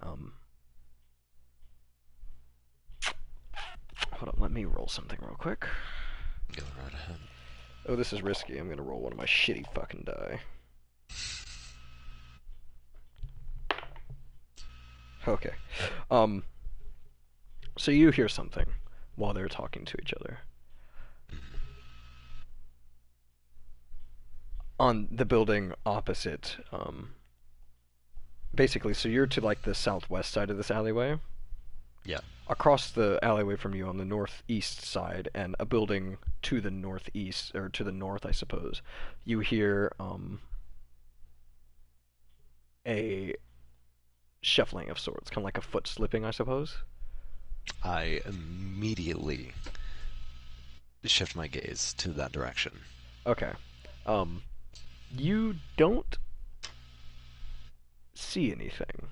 Hold on, let me roll something real quick. Go right ahead. Oh, this is risky. I'm gonna roll one of my shitty fucking die. Okay. So you hear something while they're talking to each other. On the building opposite, basically, so you're to like the southwest side of this alleyway. Yeah. Across the alleyway from you on the northeast side, and a building to the northeast, or to the north, I suppose, you hear a shuffling of sorts, kind of like a foot slipping, I suppose. I immediately shift my gaze to that direction. Okay. You don't see anything,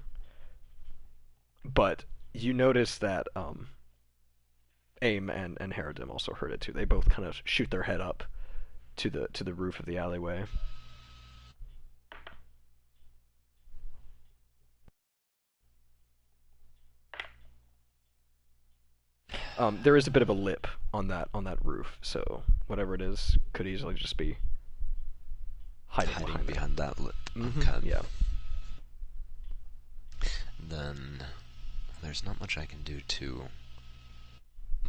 but you notice that Aim and Herodem also heard it too. They both kind of shoot their head up to the roof of the alleyway. There is a bit of a lip on that roof, so whatever it is could easily just be hiding behind that lip. Mm-hmm. Okay. Yeah. Then there's not much I can do to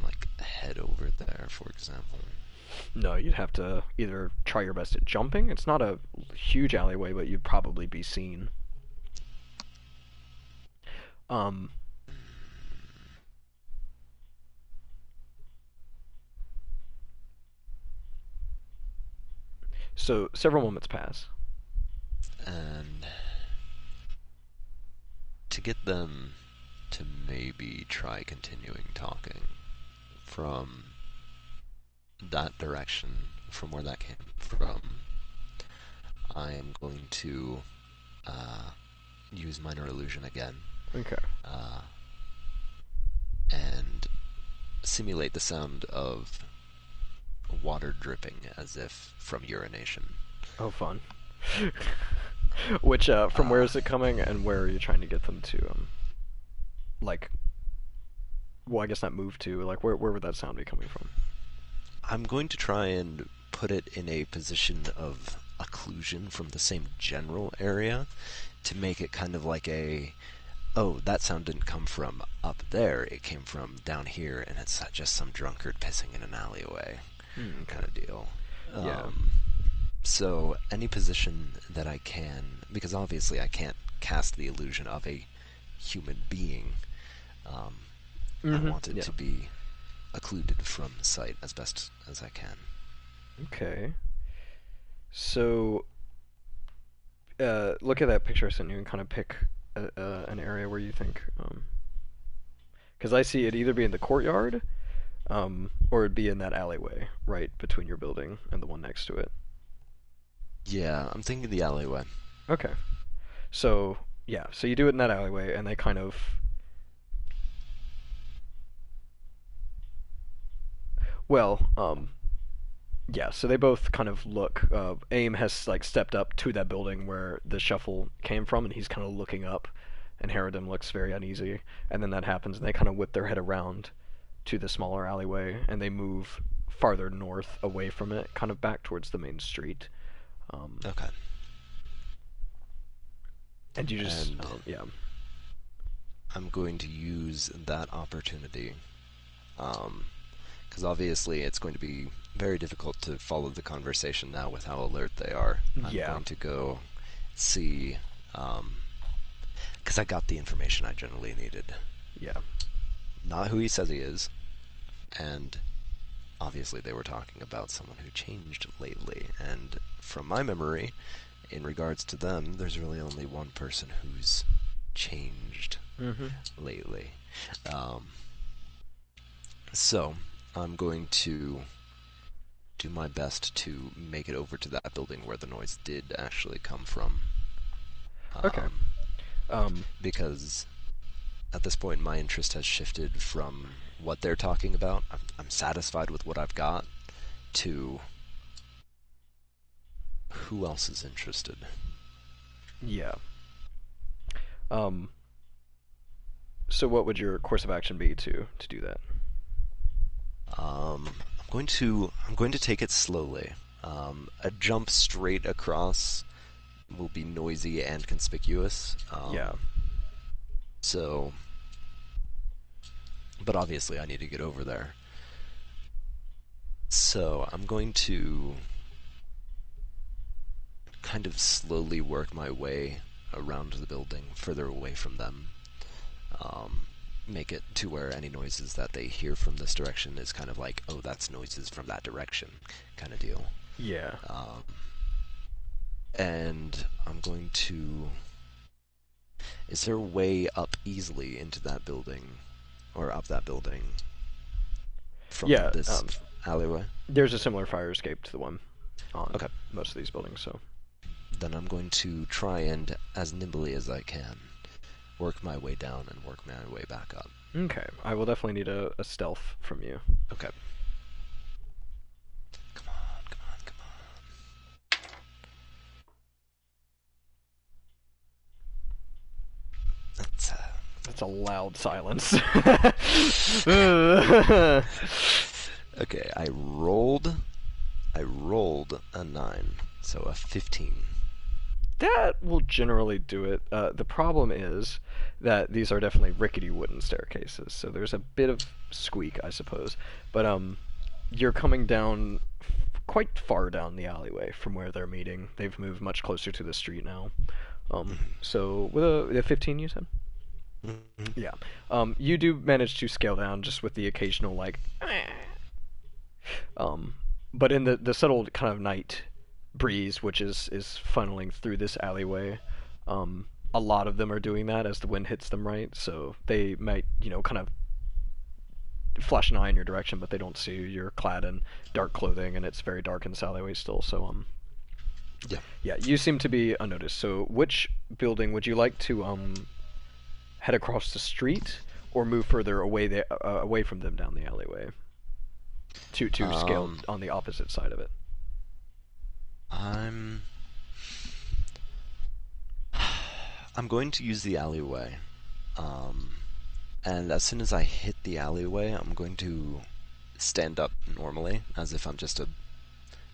like head over there, for example. No, you'd have to either try your best at jumping. It's not a huge alleyway, but you'd probably be seen. So several moments pass. And to get them to maybe try continuing talking from that direction, from where that came from, I am going to use minor illusion again. Okay. And simulate the sound of water dripping as if from urination. Oh, fun. Which, from where is it coming, and where are you trying to get them to, like, well, I guess not move to, like, where would that sound be coming from? I'm going to try and put it in a position of occlusion from the same general area to make it kind of like oh, that sound didn't come from up there, it came from down here, and it's just some drunkard pissing in an alleyway kind of deal. Yeah. So any position that I can, because obviously I can't cast the illusion of a human being, I want it to be occluded from sight as best as I can. Okay. So, look at that picture I sent you and kind of pick an area where you think? Because I see it either be in the courtyard, or it'd be in that alleyway right between your building and the one next to it. Yeah, I'm thinking the alleyway. Okay. So yeah, so you do it in that alleyway, and they kind of well, yeah. So they both kind of look. Aim has like stepped up to that building where the shuffle came from, and he's kind of looking up, and Harridan looks very uneasy. And then that happens, and they kind of whip their head around to the smaller alleyway, and they move farther north away from it, kind of back towards the main street. Okay. And you just, And yeah. I'm going to use that opportunity, because obviously it's going to be very difficult to follow the conversation now with how alert they are. I'm Yeah. going to go see, because I got the information I generally needed. Yeah. Not who he says he is, and obviously they were talking about someone who changed lately, and from my memory, in regards to them, there's really only one person who's changed Mm-hmm. lately. So, I'm going to do my best to make it over to that building where the noise did actually come from. Okay. Because at this point, my interest has shifted from what they're talking about. I'm satisfied with what I've got, to who else is interested. Yeah. Um. So what would your course of action be to do that? I'm going to take it slowly. A jump straight across will be noisy and conspicuous. Yeah. So, but obviously I need to get over there. So I'm going to kind of slowly work my way around the building, further away from them. Make it to where any noises that they hear from this direction is kind of like, oh, that's noises from that direction, kind of deal. Yeah. And I'm going to... Is there a way up easily into that building, or up that building, from Yeah. this alleyway? There's a similar fire escape to the one on Okay. most of these buildings. So. Then I'm going to try and, as nimbly as I can, work my way down and work my way back up. Okay. I will definitely need a stealth from you. Okay. Come on, come on, come on. That's a loud silence. Okay, I rolled a 9, so a 15. That will generally do it. The problem is that these are definitely rickety wooden staircases, so there's a bit of squeak, I suppose. But you're coming down quite far down the alleyway from where they're meeting. They've moved much closer to the street now. So with a 15, you said? Mm-hmm. Yeah. You do manage to scale down just with the occasional like. But in the subtle kind of night breeze, which is funneling through this alleyway, a lot of them are doing that as the wind hits them, right? So they might, kind of flash an eye in your direction, but they don't see you. You're clad in dark clothing, and it's very dark in this alleyway still. So yeah, you seem to be unnoticed. So which building would you like to head across the street, or move further away away from them down the alleyway? To scale on the opposite side of it. I'm going to use the alleyway. And as soon as I hit the alleyway, I'm going to stand up normally, as if I'm just a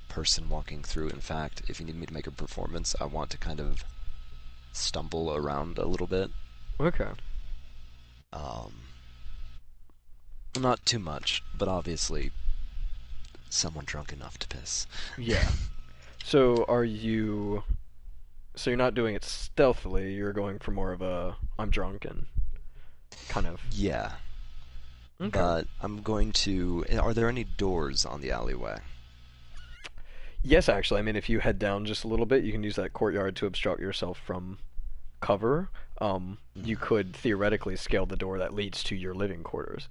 person walking through. In fact, if you need me to make a performance, I want to kind of stumble around a little bit. Okay. Not too much, but obviously someone drunk enough to piss. Yeah. So you're not doing it stealthily, you're going for more of a I'm drunk and kind of. Yeah. Okay. But I'm going to... Are there any doors on the alleyway? Yes, actually. I mean, if you head down just a little bit, you can use that courtyard to obstruct yourself from cover, you could theoretically scale the door that leads to your living quarters,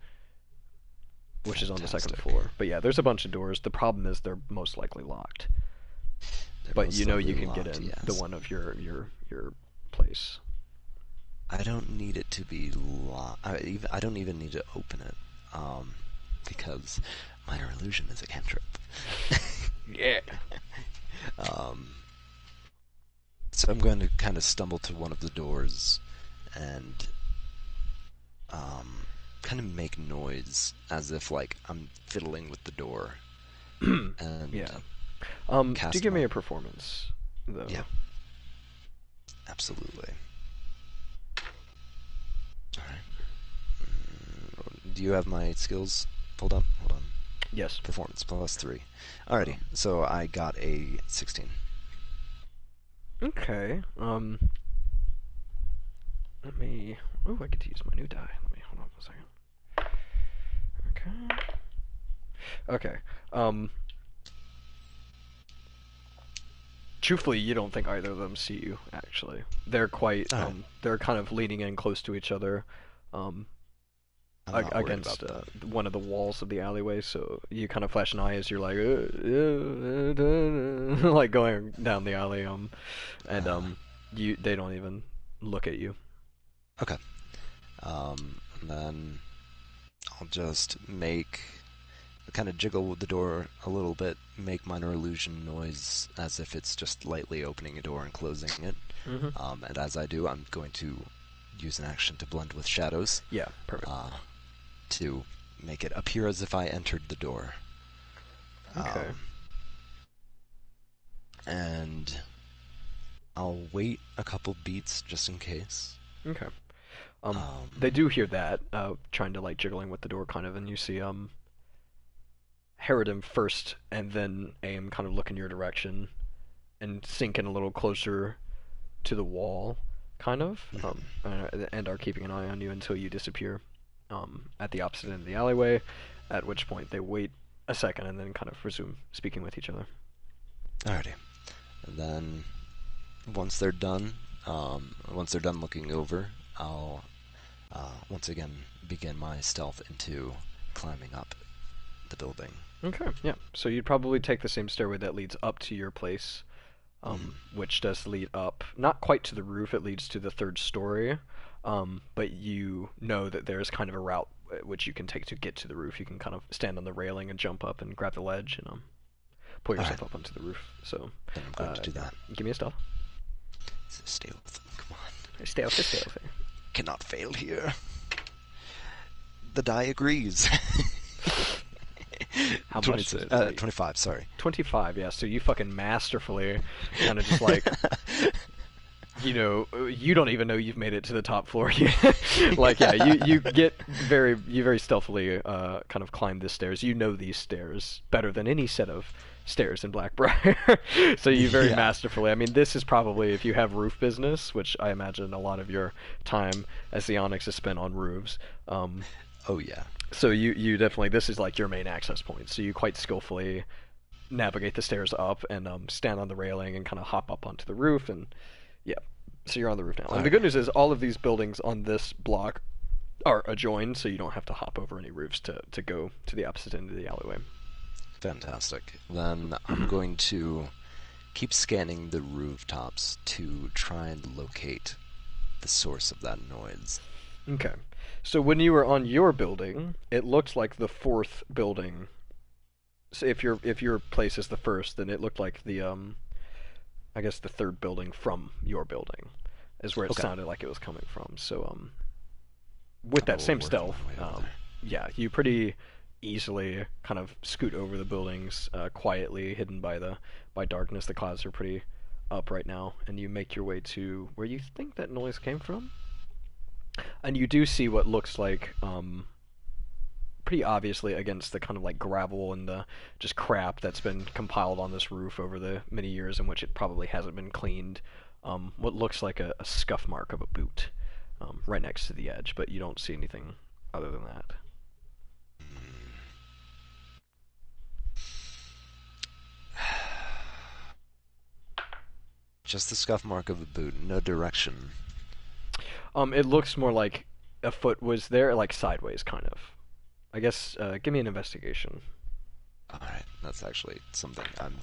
which is on the second Fantastic. floor. But yeah, there's a bunch of doors. The problem is they're most likely locked. They're But most you know likely you can get locked, in the yes. one of your place. I don't need it to be locked. I don't even need to open it, because minor illusion is a cantrip. Yeah. Um, so I'm going to kind of stumble to one of the doors and kind of make noise as if like I'm fiddling with the door and Yeah. Do cast give me my a performance, though. yeah, absolutely. All right. Do you have my skills pulled up? Hold on. Yes. Performance +3. Alrighty. So I got a 16. Okay. Let me. Oh, I get to use my new die. Let me hold on a second. Okay. Okay. Truthfully, you don't think either of them see you. Actually, they're quite. All right. They're kind of leaning in close to each other. Um, I'm not worried against about them. one of the walls of the alleyway, so you kind of flash an eye as you're like, like going down the alley, and they don't even look at you. Okay. And then I'll just kind of jiggle with the door a little bit, make minor illusion noise as if it's just lightly opening a door and closing it. Mm-hmm. And as I do, I'm going to use an action to blend with shadows. Yeah, perfect. To make it appear as if I entered the door. Okay. And I'll wait a couple beats just in case. Okay. They do hear that, trying to like jiggling with the door kind of, and you see Harridan first, and then Aim kind of look in your direction, and sink in a little closer to the wall, kind of, and are keeping an eye on you until you disappear, at the opposite end of the alleyway. At which point they wait a second and then kind of resume speaking with each other. Alrighty. And then once they're done looking over, I'll once again begin my stealth into climbing up the building. Okay, yeah. So you'd probably take the same stairway that leads up to your place, which does lead up, not quite to the roof, it leads to the third story, but you know that there's kind of a route which you can take to get to the roof. You can kind of stand on the railing and jump up and grab the ledge and pull yourself up onto the roof. So then I'm going to do that. Give me a stealth. Stealth. Come on. Stealth. Cannot fail here. The die agrees. How much? 25, sorry. 25, yeah. So you fucking masterfully kind of just like, you don't even know you've made it to the top floor yet. Like, yeah, you very stealthily kind of climb the stairs. You know these stairs better than any set of stairs in Blackbriar. So you very masterfully. I mean, this is probably, if you have roof business, which I imagine a lot of your time as the Onyx is spent on roofs. Oh yeah. So you definitely, this is like your main access point. So you quite skillfully navigate the stairs up and stand on the railing and kind of hop up onto the roof, and yeah, so you're on the roof now. And the good news is all of these buildings on this block are adjoined, so you don't have to hop over any roofs to go to the opposite end of the alleyway. Fantastic. Then I'm going to keep scanning the rooftops to try and locate the source of that noise. Okay. So when you were on your building, it looked like the fourth building. So if your place is the first, then it looked like the I guess the third building from your building is where it sounded like it was coming from. So with that same stealth, yeah, you pretty easily kind of scoot over the buildings quietly, hidden by darkness. The clouds are pretty up right now, and you make your way to where you think that noise came from. And you do see what looks like, pretty obviously against the kind of like gravel and the just crap that's been compiled on this roof over the many years in which it probably hasn't been cleaned, what looks like a scuff mark of a boot right next to the edge, but you don't see anything other than that. Just the scuff mark of a boot, no direction. It looks more like a foot was there, like sideways, kind of. I guess. Give me an investigation. Alright, that's actually something I'm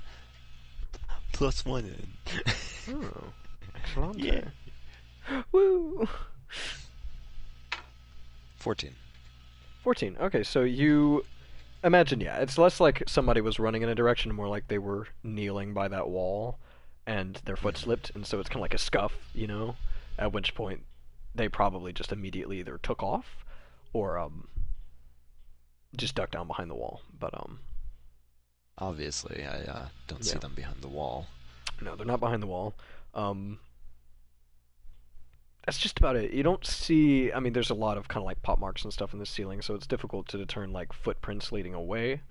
+1 in. Oh, excellent. Yeah. Woo! 14. 14. Okay, so you imagine, yeah, it's less like somebody was running in a direction, more like they were kneeling by that wall, and their foot slipped, and so it's kind of like a scuff, you know. At which point, they probably just immediately either took off, or just ducked down behind the wall. But Obviously, I don't see yeah, them behind the wall. no, they're not behind the wall. Um, that's just about it. You don't see. I mean, there's a lot of kind of like pop marks and stuff in the ceiling, so it's difficult to discern like footprints leading away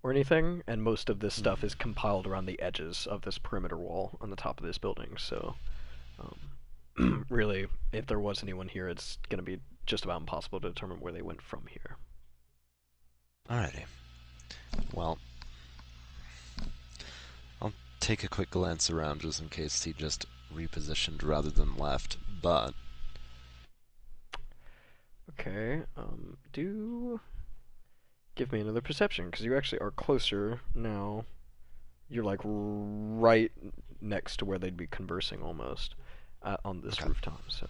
or anything. And most of this stuff is compiled around the edges of this perimeter wall on the top of this building. So, really, if there was anyone here, it's going to be just about impossible to determine where they went from here. Alrighty. Well, I'll take a quick glance around just in case he just repositioned rather than left, but... Okay, do give me another perception, because you actually are closer now. You're like right next to where they'd be conversing almost on this Okay. rooftop, so.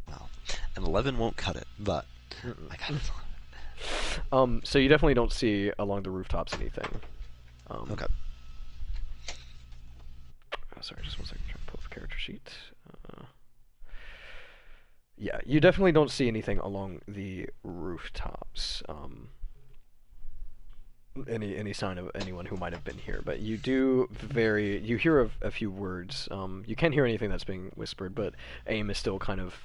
Well, an 11 won't cut it, but Mm-mm. I got it. So you definitely don't see along the rooftops anything. Okay. Sorry, just one second. I'm trying to pull up the character sheet. Yeah, you definitely don't see anything along the rooftops. Any sign of anyone who might have been here, but you do you hear a few words. You can't hear anything that's being whispered, but AIM is still kind of,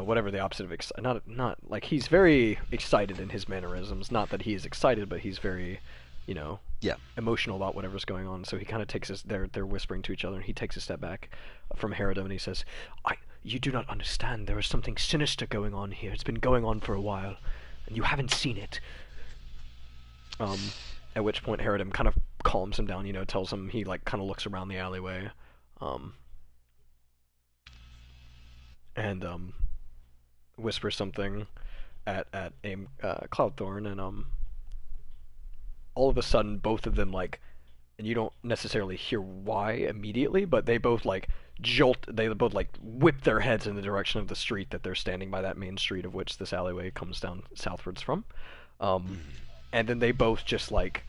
whatever the opposite of not like he's very excited in his mannerisms. Not that he is excited, but he's very, Yeah. emotional about whatever's going on. So he kind of takes they're whispering to each other, and he takes a step back from Herodom, and he says, You do not understand. There is something sinister going on here. It's been going on for a while, and you haven't seen it. At which point Herodom kind of calms him down, tells him, he like kind of looks around the alleyway, and whispers something at AIM, Cloudthorn, and all of a sudden both of them like, and you don't necessarily hear why immediately, but they both like they both like whip their heads in the direction of the street that they're standing by, that main street of which this alleyway comes down southwards from. And then they both just like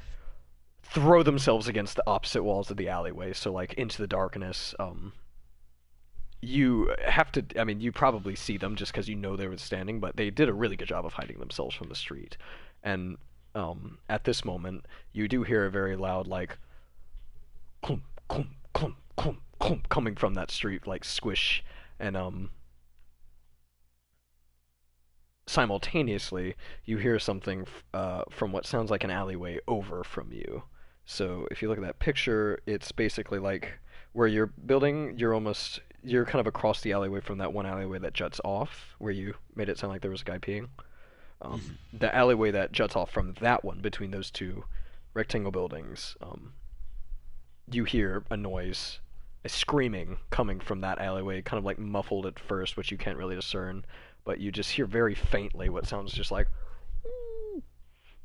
throw themselves against the opposite walls of the alleyway, so like into the darkness. You have to, I mean, you probably see them just because you know they were standing, but they did a really good job of hiding themselves from the street. And at this moment, you do hear a very loud, like, clump, clump, clump, clump, clump, coming from that street, like, squish. And simultaneously, you hear something from what sounds like an alleyway over from you. So if you look at that picture, it's basically like where you're building, you're kind of across the alleyway from that one alleyway that juts off, where you made it sound like there was a guy peeing. The alleyway that juts off from that one between those two rectangle buildings, you hear a noise, a screaming coming from that alleyway, kind of like muffled at first, which you can't really discern, but you just hear very faintly what sounds just like,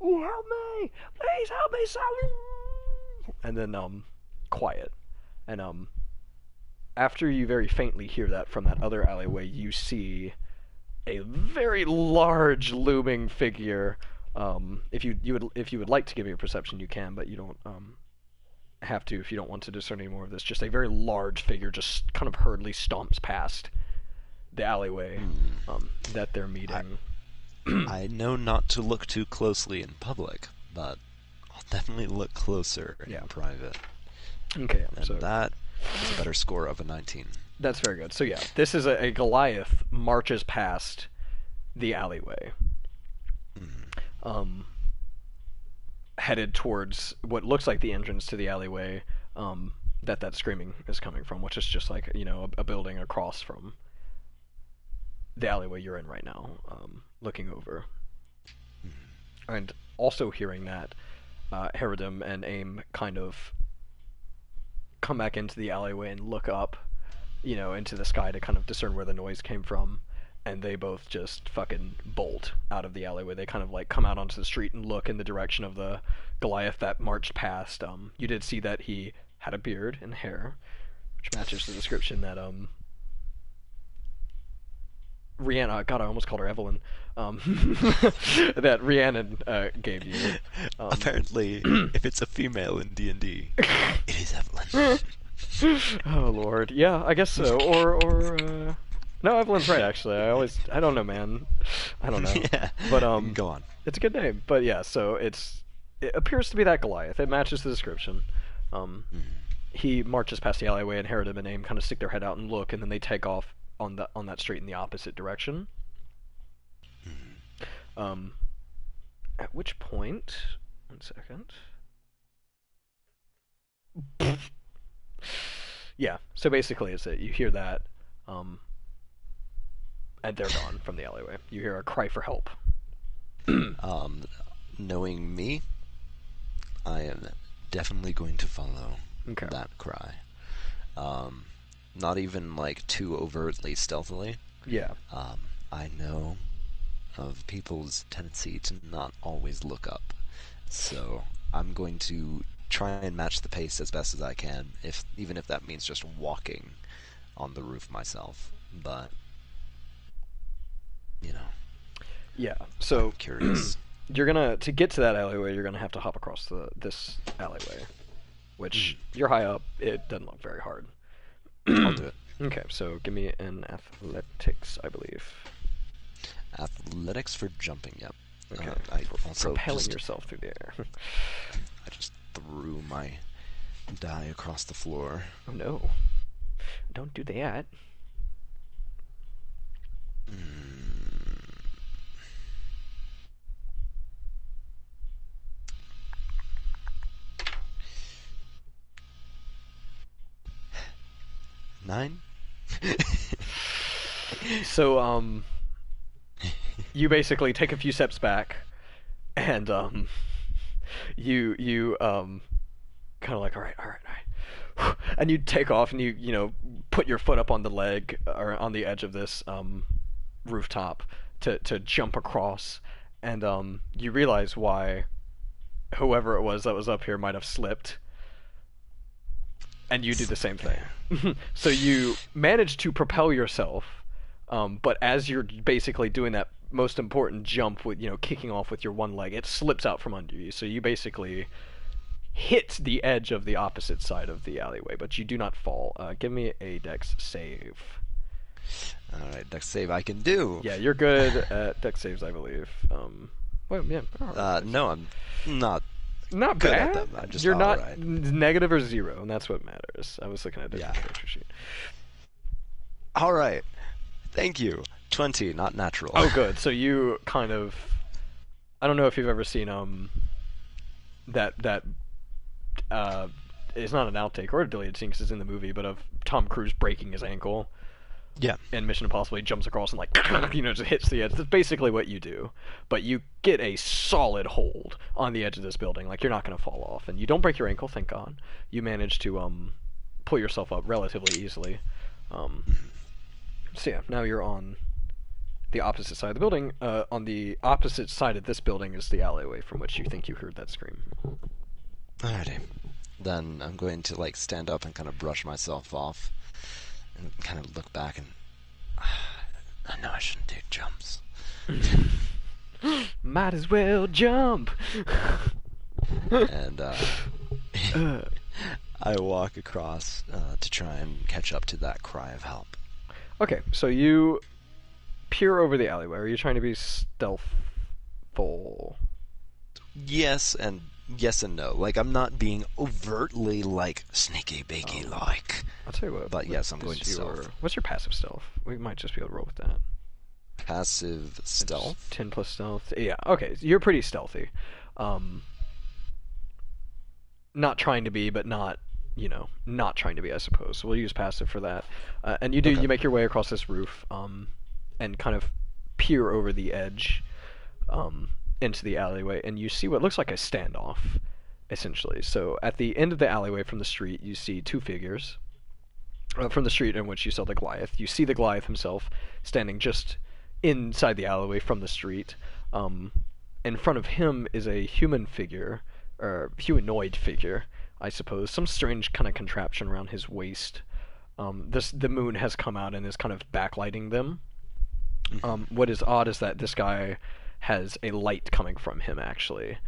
help me! Please help me, somebody! And then, quiet. And, after you very faintly hear that from that other alleyway, you see a very large looming figure. If you would like to give me a perception, you can, but you don't have to if you don't want to discern any more of this. Just a very large figure just kind of hurriedly stomps past the alleyway that they're meeting. I know not to look too closely in public, but I'll definitely look closer in private. Okay, And so that is a better score of a 19. That's very good. So yeah, this is a Goliath marches past the alleyway, headed towards what looks like the entrance to the alleyway that screaming is coming from, which is just like, a building across from the alleyway you're in right now, looking over. And also hearing that, Herodem and Aim kind of come back into the alleyway and look up, into the sky to kind of discern where the noise came from, and they both just fucking bolt out of the alleyway. They kind of like come out onto the street and look in the direction of the Goliath that marched past. You did see that he had a beard and hair, which matches the description that Rhiannon, God, I almost called her Evelyn, that Rhiannon gave you. Apparently, if it's a female in D&D, it is Evelyn. Oh Lord, yeah, I guess so. Or no, Evelyn's right actually. I don't know, man. I don't know. Yeah. But Go on. it's a good name. But yeah, so it appears to be that Goliath. It matches the description. He marches past the alleyway, and Herodem and Aim kind of stick their head out and look, and then they take off on that street in the opposite direction. At which point, 1 second. Yeah, so basically it's you hear that, and they're gone from the alleyway. You hear a cry for help. Knowing me, I am definitely going to follow that cry. Not even like too overtly stealthily. Yeah. I know of people's tendency to not always look up, so I'm going to try and match the pace as best as I can, even if that means just walking on the roof myself. But yeah. So I'm curious. to get to that alleyway, you're gonna have to hop across this alleyway, which you're high up. It doesn't look very hard. I'll do it. Okay, so give me an athletics, I believe. Athletics for jumping. Yep. Okay. I also propelling yourself through the air. I just threw my die across the floor. Oh no! Don't do that. Nine. So you basically take a few steps back, and you kind of like, all right, and you take off, and you put your foot up on the leg or on the edge of this rooftop to jump across, and you realize why whoever it was that was up here might have slipped, and you do the same thing. So you manage to propel yourself, but as you're basically doing that most important jump with kicking off with your one leg, it slips out from under you, so you basically hit the edge of the opposite side of the alleyway, but you do not fall. Give me a dex save. Alright, dex save I can do. Yeah, you're good at dex saves, I believe. Well, yeah. No, I'm not good bad at at them. I'm just You're not right. negative or zero, and that's what matters. I was looking at a different character sheet. Alright. Thank you. 20, not natural. Oh, good. So you kind of... I don't know if you've ever seen that it's not an outtake or a deleted scene because it's in the movie, but of Tom Cruise breaking his ankle. Yeah. And Mission Impossible, he jumps across and like just hits the edge. That's basically what you do, but you get a solid hold on the edge of this building. Like you're not going to fall off, and you don't break your ankle. Thank God. You manage to pull yourself up relatively easily. So yeah, now you're on the opposite side of the building. On the opposite side of this building is the alleyway from which you think you heard that scream. Alrighty. Then I'm going to stand up and kind of brush myself off and kind of look back, and I know I shouldn't take jumps. Might as well jump. And I walk across to try and catch up to that cry of help. Okay, so you peer over the alleyway. Are you trying to be stealthful? Yes and no. I'm not being overtly sneaky bakey I'll tell you what. But yes, I'm going to stealth. What's your passive stealth? We might just be able to roll with that. Passive stealth? 10 plus stealth. Yeah, okay. You're pretty stealthy. Not trying to be, but not trying to be, I suppose. So we'll use passive for that. And you make your way across this roof, and kind of peer over the edge, into the alleyway, and you see what looks like a standoff essentially. So at the end of the alleyway from the street, you see two figures. From the street in which you saw the Goliath, you see the Goliath himself standing just inside the alleyway from the street. In front of him is a human figure, or humanoid figure, I suppose, some strange kind of contraption around his waist. The moon has come out and is kind of backlighting them. What is odd is that this guy has a light coming from him, actually.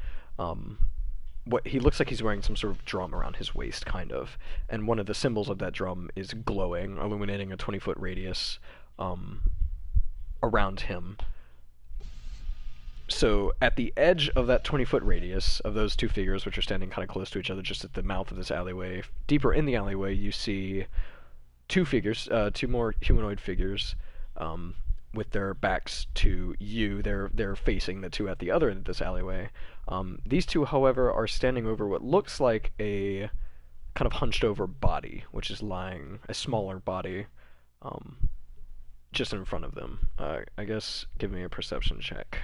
What he looks like he's wearing some sort of drum around his waist, kind of, and one of the symbols of that drum is glowing, illuminating a 20-foot radius around him. So at the edge of that 20-foot radius of those two figures, which are standing kind of close to each other, just at the mouth of this alleyway, deeper in the alleyway, you see two figures, two more humanoid figures, with their backs to you. They're facing the two at the other end of this alleyway. These two, however, are standing over what looks like a kind of hunched over body, which is lying, a smaller body, just in front of them. I guess give me a perception check.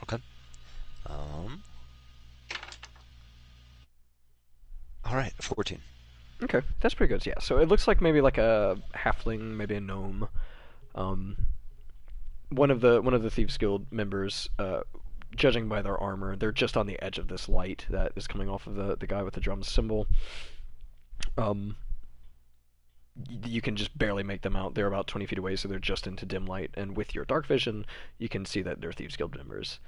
Okay. All right, 14. Okay, that's pretty good. Yeah, so it looks like maybe like a halfling, maybe a gnome. One of the Thieves Guild members, judging by their armor, they're just on the edge of this light that is coming off of the guy with the drum symbol. You can just barely make them out. They're about 20 feet away, so they're just into dim light. And with your dark vision, you can see that they're Thieves Guild members,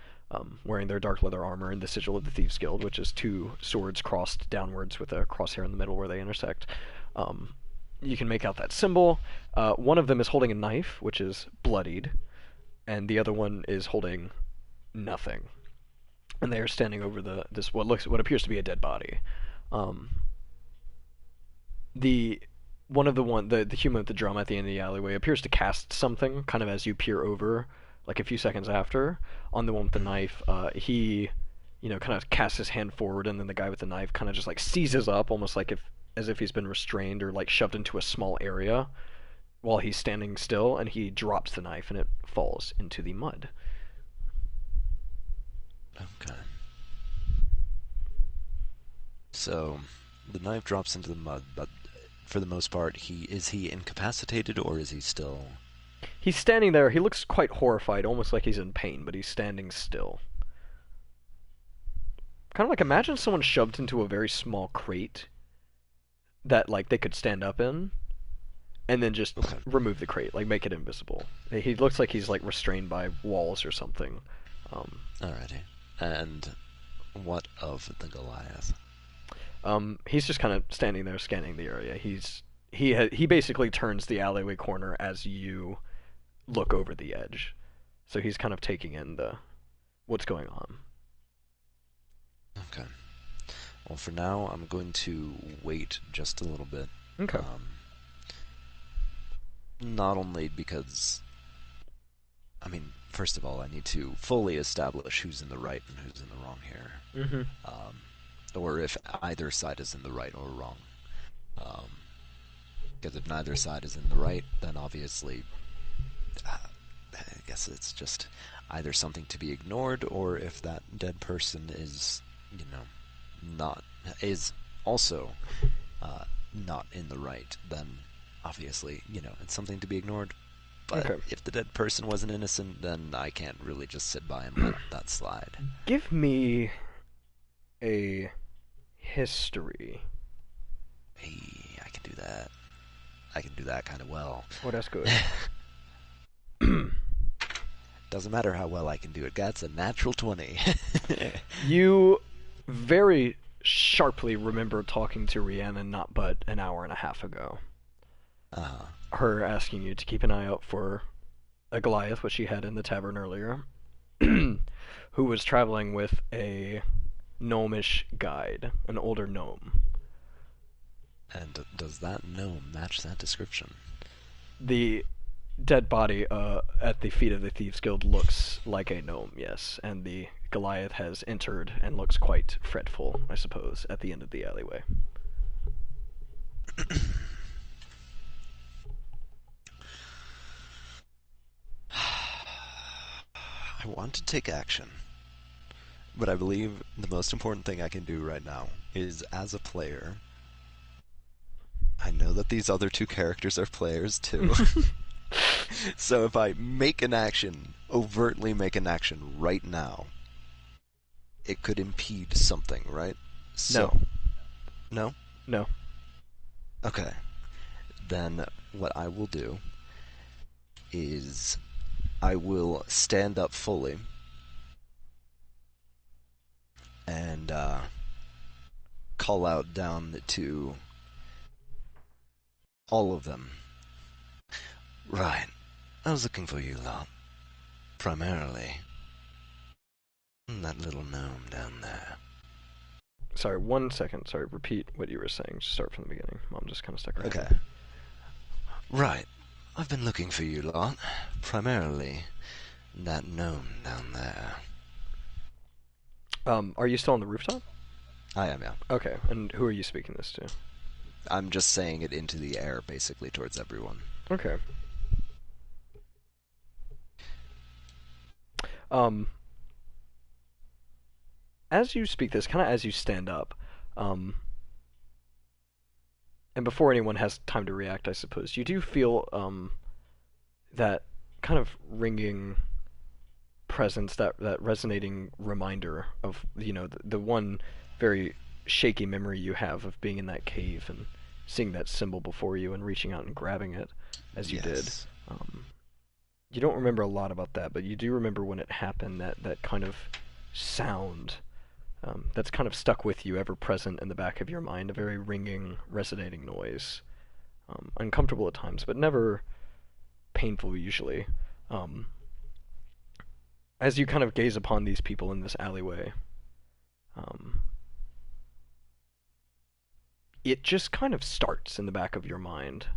wearing their dark leather armor and the sigil of the Thieves Guild, which is two swords crossed downwards with a crosshair in the middle where they intersect. You can make out that symbol. One of them is holding a knife, which is bloodied, and the other one is holding nothing. And they are standing over what appears to be a dead body. The human with the drum at the end of the alleyway appears to cast something, kind of as you peer over, like a few seconds after. On the one with the knife, he, kind of casts his hand forward, and then the guy with the knife kind of just like seizes up, almost like as if he's been restrained or like shoved into a small area while he's standing still, and he drops the knife and it falls into the mud. Okay. So the knife drops into the mud, but for the most part, is he incapacitated, or is he still... He's standing there. He looks quite horrified, almost like he's in pain, but he's standing still. Kind of like, imagine someone shoved into a very small crate that, like, they could stand up in, and then just remove the crate, like, make it invisible. He looks like he's, like, restrained by walls or something. Alrighty. And what of the Goliath? He's just kind of standing there scanning the area. He basically turns the alleyway corner as you look over the edge. So he's kind of taking in what's going on. Okay. Well, for now, I'm going to wait just a little bit. Okay. Not only because, first of all, I need to fully establish who's in the right and who's in the wrong here. Mm-hmm. Or if either side is in the right or wrong. Because if neither side is in the right, then obviously, I guess it's just either something to be ignored, or if that dead person is, also not in the right, then obviously, it's something to be ignored. But if the dead person wasn't innocent, then I can't really just sit by and let that slide. Give me a history. Hey, I can do that. I can do that kind of well. Oh, that's good. Doesn't matter how well I can do it. That's a natural 20. You very sharply remember talking to Rhiannon not but an hour and a half ago. Her asking you to keep an eye out for a Goliath, which she had in the tavern earlier, who was traveling with a gnomish guide, an older gnome. And does that gnome match that description? The dead body at the feet of the Thieves Guild looks like a gnome, yes, and the Goliath has entered and looks quite fretful, I suppose, at the end of the alleyway. I want to take action. But I believe the most important thing I can do right now is, as a player, I know that these other two characters are players too. So if I make an action, overtly make an action right now, it could impede something, right? So, no? No. Okay. Then what I will do is I will stand up fully and call out down to all of them. Right. I was looking for you lot. Primarily. That little gnome down there. Sorry, 1 second. Sorry, repeat what you were saying. Just start from the beginning. Mom just kind of stuck around. Okay. Right. I've been looking for you lot. Primarily that gnome down there. Are you still on the rooftop? I am, yeah. Okay, and who are you speaking this to? I'm just saying it into the air, basically, towards everyone. Okay. As you speak this, kind of as you stand up, and before anyone has time to react, I suppose, you do feel, that kind of ringing presence, that resonating reminder of, the one very shaky memory you have of being in that cave and seeing that symbol before you and reaching out and grabbing it as you did. You don't remember a lot about that, but you do remember when it happened, that kind of sound that's kind of stuck with you, ever present in the back of your mind, a very ringing, resonating noise. Uncomfortable at times, but never painful usually. As you kind of gaze upon these people in this alleyway, it just kind of starts in the back of your mind,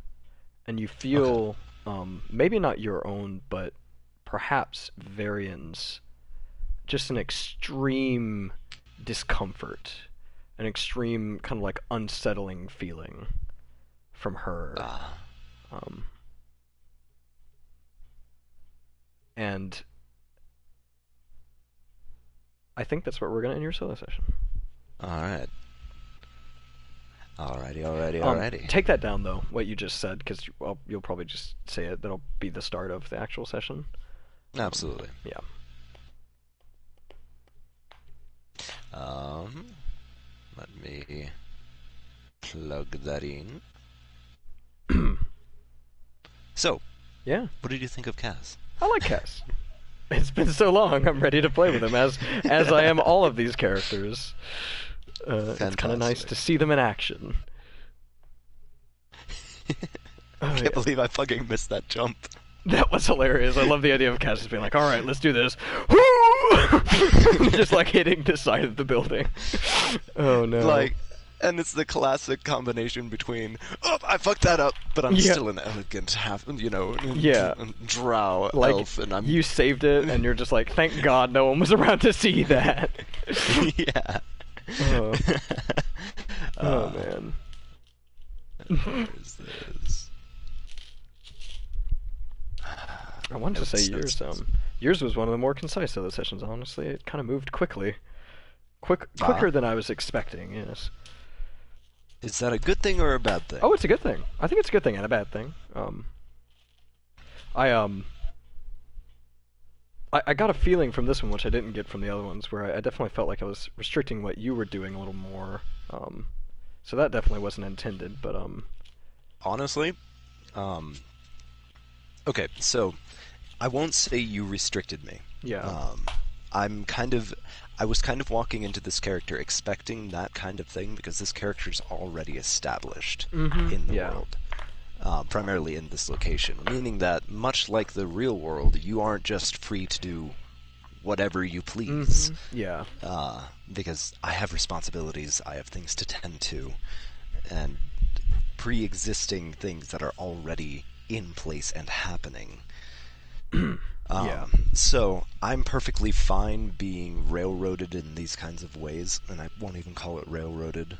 and you feel, maybe not your own, but perhaps Varian's, just an extreme discomfort, an extreme kind of like unsettling feeling from her. And I think that's where we're going to end your solo session. Alright. Alrighty. Take that down, though, what you just said, because you'll probably just say it. That'll be the start of the actual session. Absolutely. Yeah. Let me plug that in. So, yeah. What did you think of Kaz? I like Kaz. It's been so long, I'm ready to play with him, as I am all of these characters. It's kind of nice to see them in action. I can't believe I fucking missed that jump. That was hilarious. I love the idea of Kaz just being like, alright, let's do this. Just like hitting the side of the building. Oh no. And it's the classic combination between, oh, I fucked that up, but I'm still an elegant drow elf, and you saved it, and you're just like, thank God no one was around to see that. Yeah. Oh man. Where is this? I wanted to say yours. Yours was one of the more concise of the sessions. Honestly, it kind of moved quicker than I was expecting. Yes. Is that a good thing or a bad thing? Oh, it's a good thing. I think it's a good thing and a bad thing. I got a feeling from this one, which I didn't get from the other ones, where I definitely felt like I was restricting what you were doing a little more. So that definitely wasn't intended, but honestly, okay, so I won't say you restricted me. Yeah. I was kind of walking into this character expecting that kind of thing because this character's already established in the world. Primarily in this location, meaning that, much like the real world, you aren't just free to do whatever you please. Yeah. Because I have responsibilities, I have things to tend to, and pre-existing things that are already in place and happening. Yeah. So I'm perfectly fine being railroaded in these kinds of ways, and I won't even call it railroaded,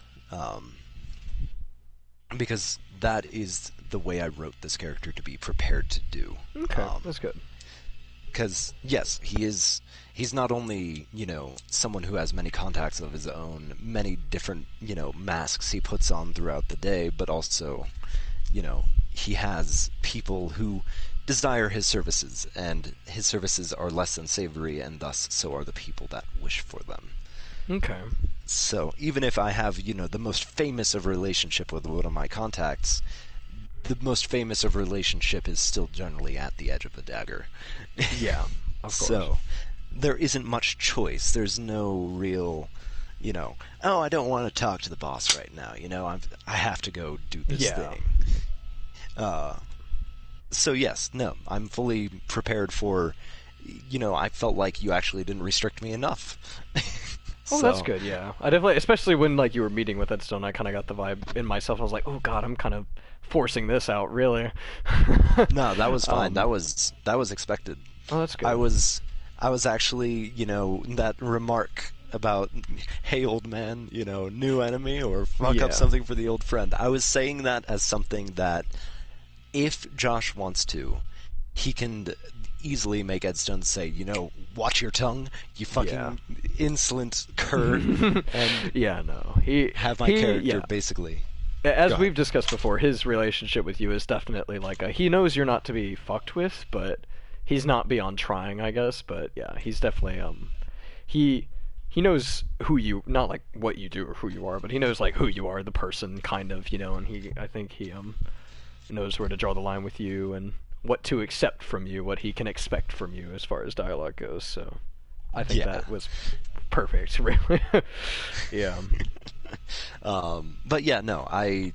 because that is the way I wrote this character to be prepared to do. Okay, that's good. because yes, he's not only, someone who has many contacts of his own, many different, masks he puts on throughout the day, but also, he has people who desire his services, and his services are less than savory, and thus so are the people that wish for them. Okay. So even if I have, the most famous of relationship with one of my contacts, the most famous of relationship is still generally at the edge of the dagger. Yeah, of course. So there isn't much choice. There's no real, oh, I don't want to talk to the boss right now. I have to go do this thing. So yes, no, I'm fully prepared for, I felt like you actually didn't restrict me enough. Oh, that's good, yeah. I definitely, especially when, you were meeting with Edstone, I kind of got the vibe in myself. I was like, oh god, I'm kind of forcing this out, really. No, that was fine. That was expected. Oh, that's good. I was actually, that remark about, hey, old man, new enemy, or fuck up something for the old friend. I was saying that as something that, if Josh wants to, he can easily make Edstone say, watch your tongue, you fucking insolent cur, and have my character basically. As we've discussed before, his relationship with you is definitely he knows you're not to be fucked with, but he's not beyond trying, I guess. But yeah, he's definitely he knows who you, not what you do or who you are, but he knows who you are, the person, kind of, and I think he knows where to draw the line with you and what to accept from you, what he can expect from you as far as dialogue goes. So I think that was perfect, really. Yeah. But yeah, no, a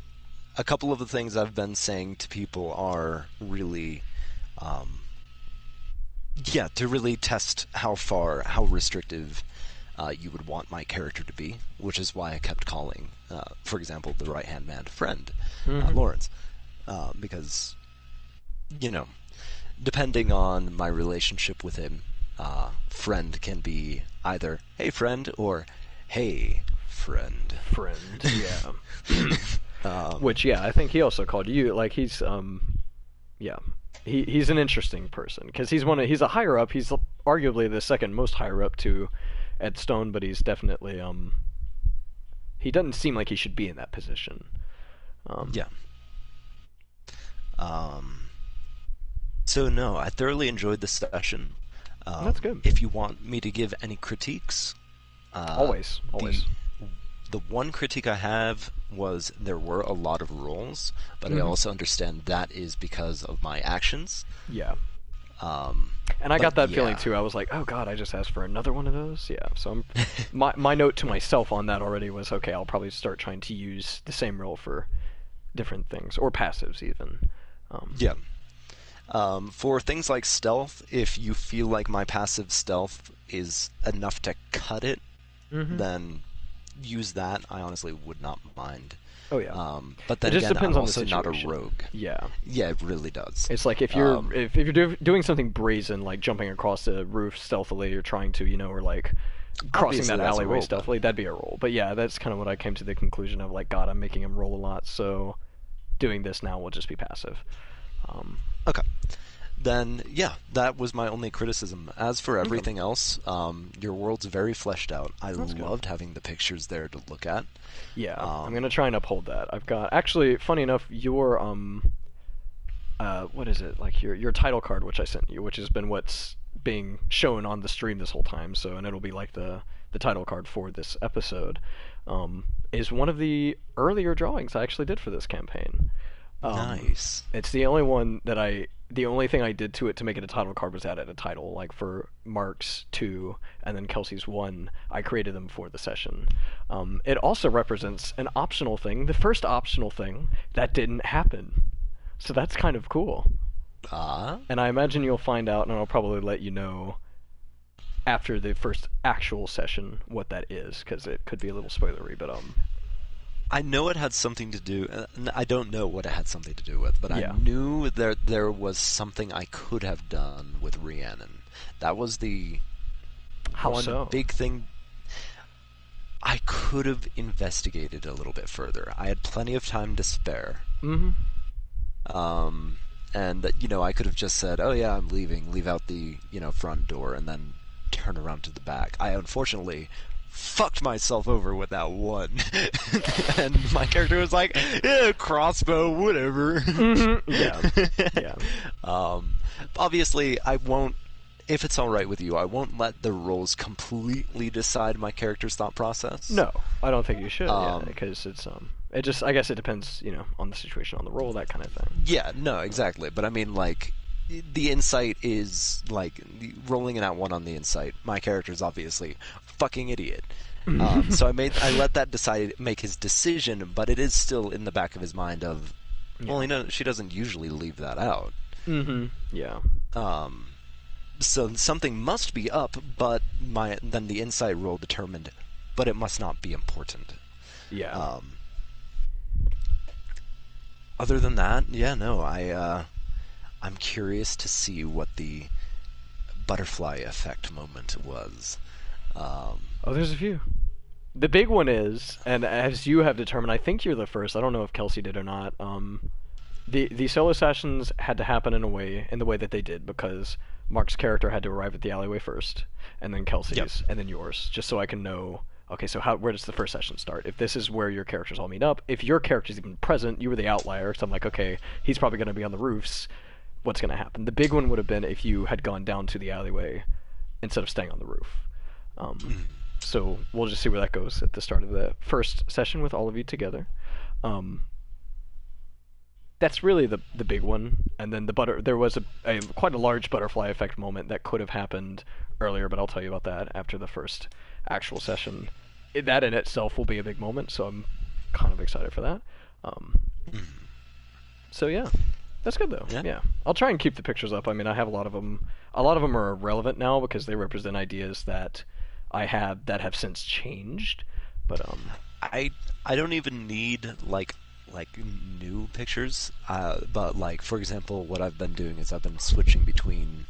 couple of the things I've been saying to people are really, to really test how restrictive you would want my character to be, which is why I kept calling, for example, the right-hand man friend, Lawrence, because, depending on my relationship with him, friend can be either, hey friend, or hey friend. Yeah. Which, I think he also called you, he's, he's an interesting person, because he's a higher up, he's arguably the second most higher up to Edstone, but he's definitely, he doesn't seem like he should be in that position. So no, I thoroughly enjoyed the session. That's good. If you want me to give any critiques, always. The one critique I have was there were a lot of rolls, but I also understand that is because of my actions. Yeah. And I got that feeling too. I was like, oh god, I just asked for another one of those. Yeah. So my note to myself on that already was, okay, I'll probably start trying to use the same roll for different things, or passives even. For things like stealth, if you feel like my passive stealth is enough to cut it, then use that. I honestly would not mind. Oh yeah. But then it just again, depends I'm on also the not a situation. rogue. Yeah. Yeah, it really does. It's like if you're if you're doing something brazen, like jumping across the roof stealthily, or trying to, or crossing that alleyway stealthily, that'd be a roll. But yeah, that's kind of what I came to the conclusion of. God, I'm making him roll a lot, so doing this now will just be passive. Okay. Then, that was my only criticism. As for everything else, your world's very fleshed out. I loved having the pictures there to look at. Yeah, I'm going to try and uphold that. I've got, actually, funny enough, your, what is it? Your title card, which I sent you, which has been what's being shown on the stream this whole time, and it'll be the title card for this episode, is one of the earlier drawings I actually did for this campaign. Nice. It's the only one that the only thing I did to it to make it a title card was added a title. For Mark's 2 and then Kelsey's 1, I created them for the session. It also represents an optional thing, the first optional thing that didn't happen. So that's kind of cool. And I imagine you'll find out, and I'll probably let you know after the first actual session what that is, because it could be a little spoilery, but I know it had something to do. I don't know what it had something to do with, but I knew there was something I could have done with Rhiannon. That was the big thing. I could have investigated a little bit further. I had plenty of time to spare. And I could have just said, "Oh yeah, I'm leaving. Leave out the front door, and then turn around to the back." I unfortunately fucked myself over with that one, and my character was like, "Yeah, crossbow, whatever." Yeah. Obviously, I won't. If it's all right with you, I won't let the rolls completely decide my character's thought process. No, I don't think you should. Because it just, I guess it depends, on the situation, on the roll, that kind of thing. Yeah, no, exactly. But I mean, like, the insight is like rolling an @1 on the insight. My character's obviously a fucking idiot. So I let that make his decision, but it is still in the back of his mind of, well, she doesn't usually leave that out. Mm-hmm. Yeah. So something must be up, but then the insight roll determined, but it must not be important. Yeah. Other than that, yeah, no, I'm curious to see what the butterfly effect moment was. There's a few. The big one is, and as you have determined, I think you're the first. I don't know if Kelsey did or not. The solo sessions had to happen in the way that they did, because Mark's character had to arrive at the alleyway first, and then Kelsey's, and then yours, just so I can know. Okay, so where does the first session start? If this is where your characters all meet up, if your character's even present, you were the outlier, so I'm like, okay, he's probably going to be on the roofs. What's going to happen? The big one would have been if you had gone down to the alleyway instead of staying on the roof. So we'll just see where that goes at the start of the first session with all of you together. That's really the big one. And then there was a quite a large butterfly effect moment that could have happened earlier, but I'll tell you about that after the first actual session. That in itself will be a big moment, so I'm kind of excited for that. So yeah, that's good though. Yeah, I'll try and keep the pictures up. I mean, I have a lot of them. A lot of them are relevant now because they represent ideas that I have that have since changed. But I don't even need like new pictures. But like, for example, what I've been doing is I've been switching between,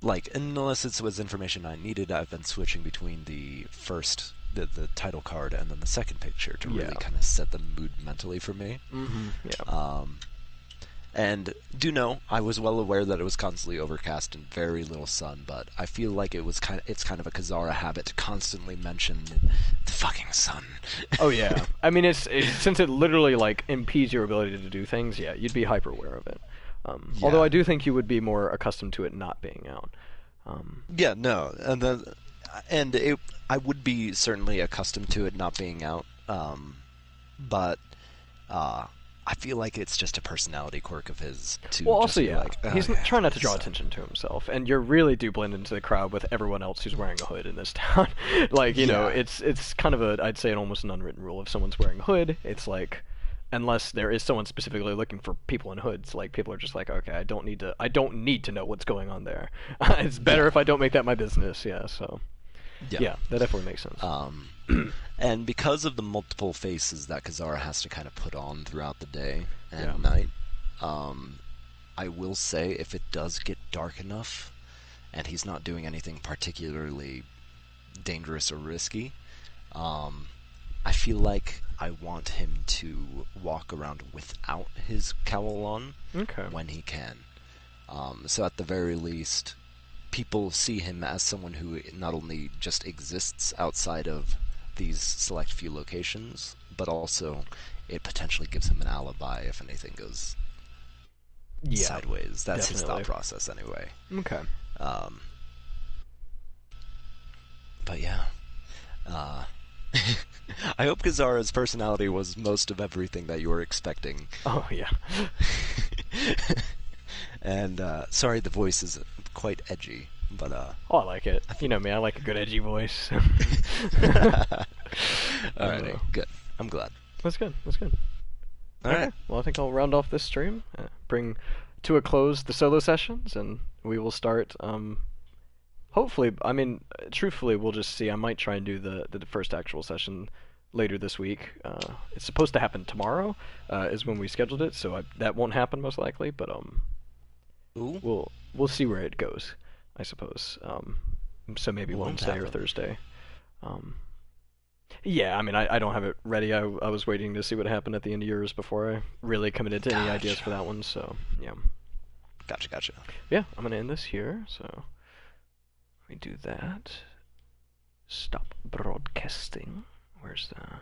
like, unless it was information I needed, I've been switching between the first, the title card, and then the second picture to really kind of set the mood mentally for me. And do know, I was well aware that it was constantly overcast and very little sun, but I feel like it's kind of a Kazara habit to constantly mention the fucking sun. Oh yeah, I mean it's since it literally like impedes your ability to do things. Yeah, you'd be hyper aware of it. Although I do think you would be more accustomed to it not being out. Yeah, no, I would be certainly accustomed to it not being out, but I feel like it's just a personality quirk of his to he's trying not to draw attention to himself, and you really do blend into the crowd with everyone else who's wearing a hood in this town. Like, you know, it's kind of I'd say almost an unwritten rule. If someone's wearing a hood, it's like, unless there is someone specifically looking for people in hoods, like, people are just like, okay, I don't need to know what's going on there. It's better if I don't make that my business. Yeah, that definitely makes sense. And because of the multiple faces that Kazara has to kind of put on throughout the day and night, I will say, if it does get dark enough and he's not doing anything particularly dangerous or risky, I feel like I want him to walk around without his cowl on when he can. So at the very least, people see him as someone who not only just exists outside of these select few locations, but also it potentially gives him an alibi if anything goes sideways. That's his thought process anyway. Okay. But yeah. I hope Kazara's personality was most of everything that you were expecting. Oh, yeah. And, sorry, the voice is quite edgy, but, Oh, I like it. You know me, I like a good edgy voice. Alrighty, good. I'm glad. That's good. Alright. Well, I think I'll round off this stream, bring to a close the solo sessions, and we will start, hopefully, I mean, truthfully, we'll just see. I might try and do the first actual session later this week. It's supposed to happen tomorrow, is when we scheduled it, so that won't happen most likely, but, we'll see where it goes, I suppose. So maybe Wednesday or Thursday. Yeah, I mean, I don't have it ready. I was waiting to see what happened at the end of yours before I really committed to any ideas for that one, so, yeah. Gotcha. Yeah, I'm gonna end this here. So we do that. Stop broadcasting. Where's the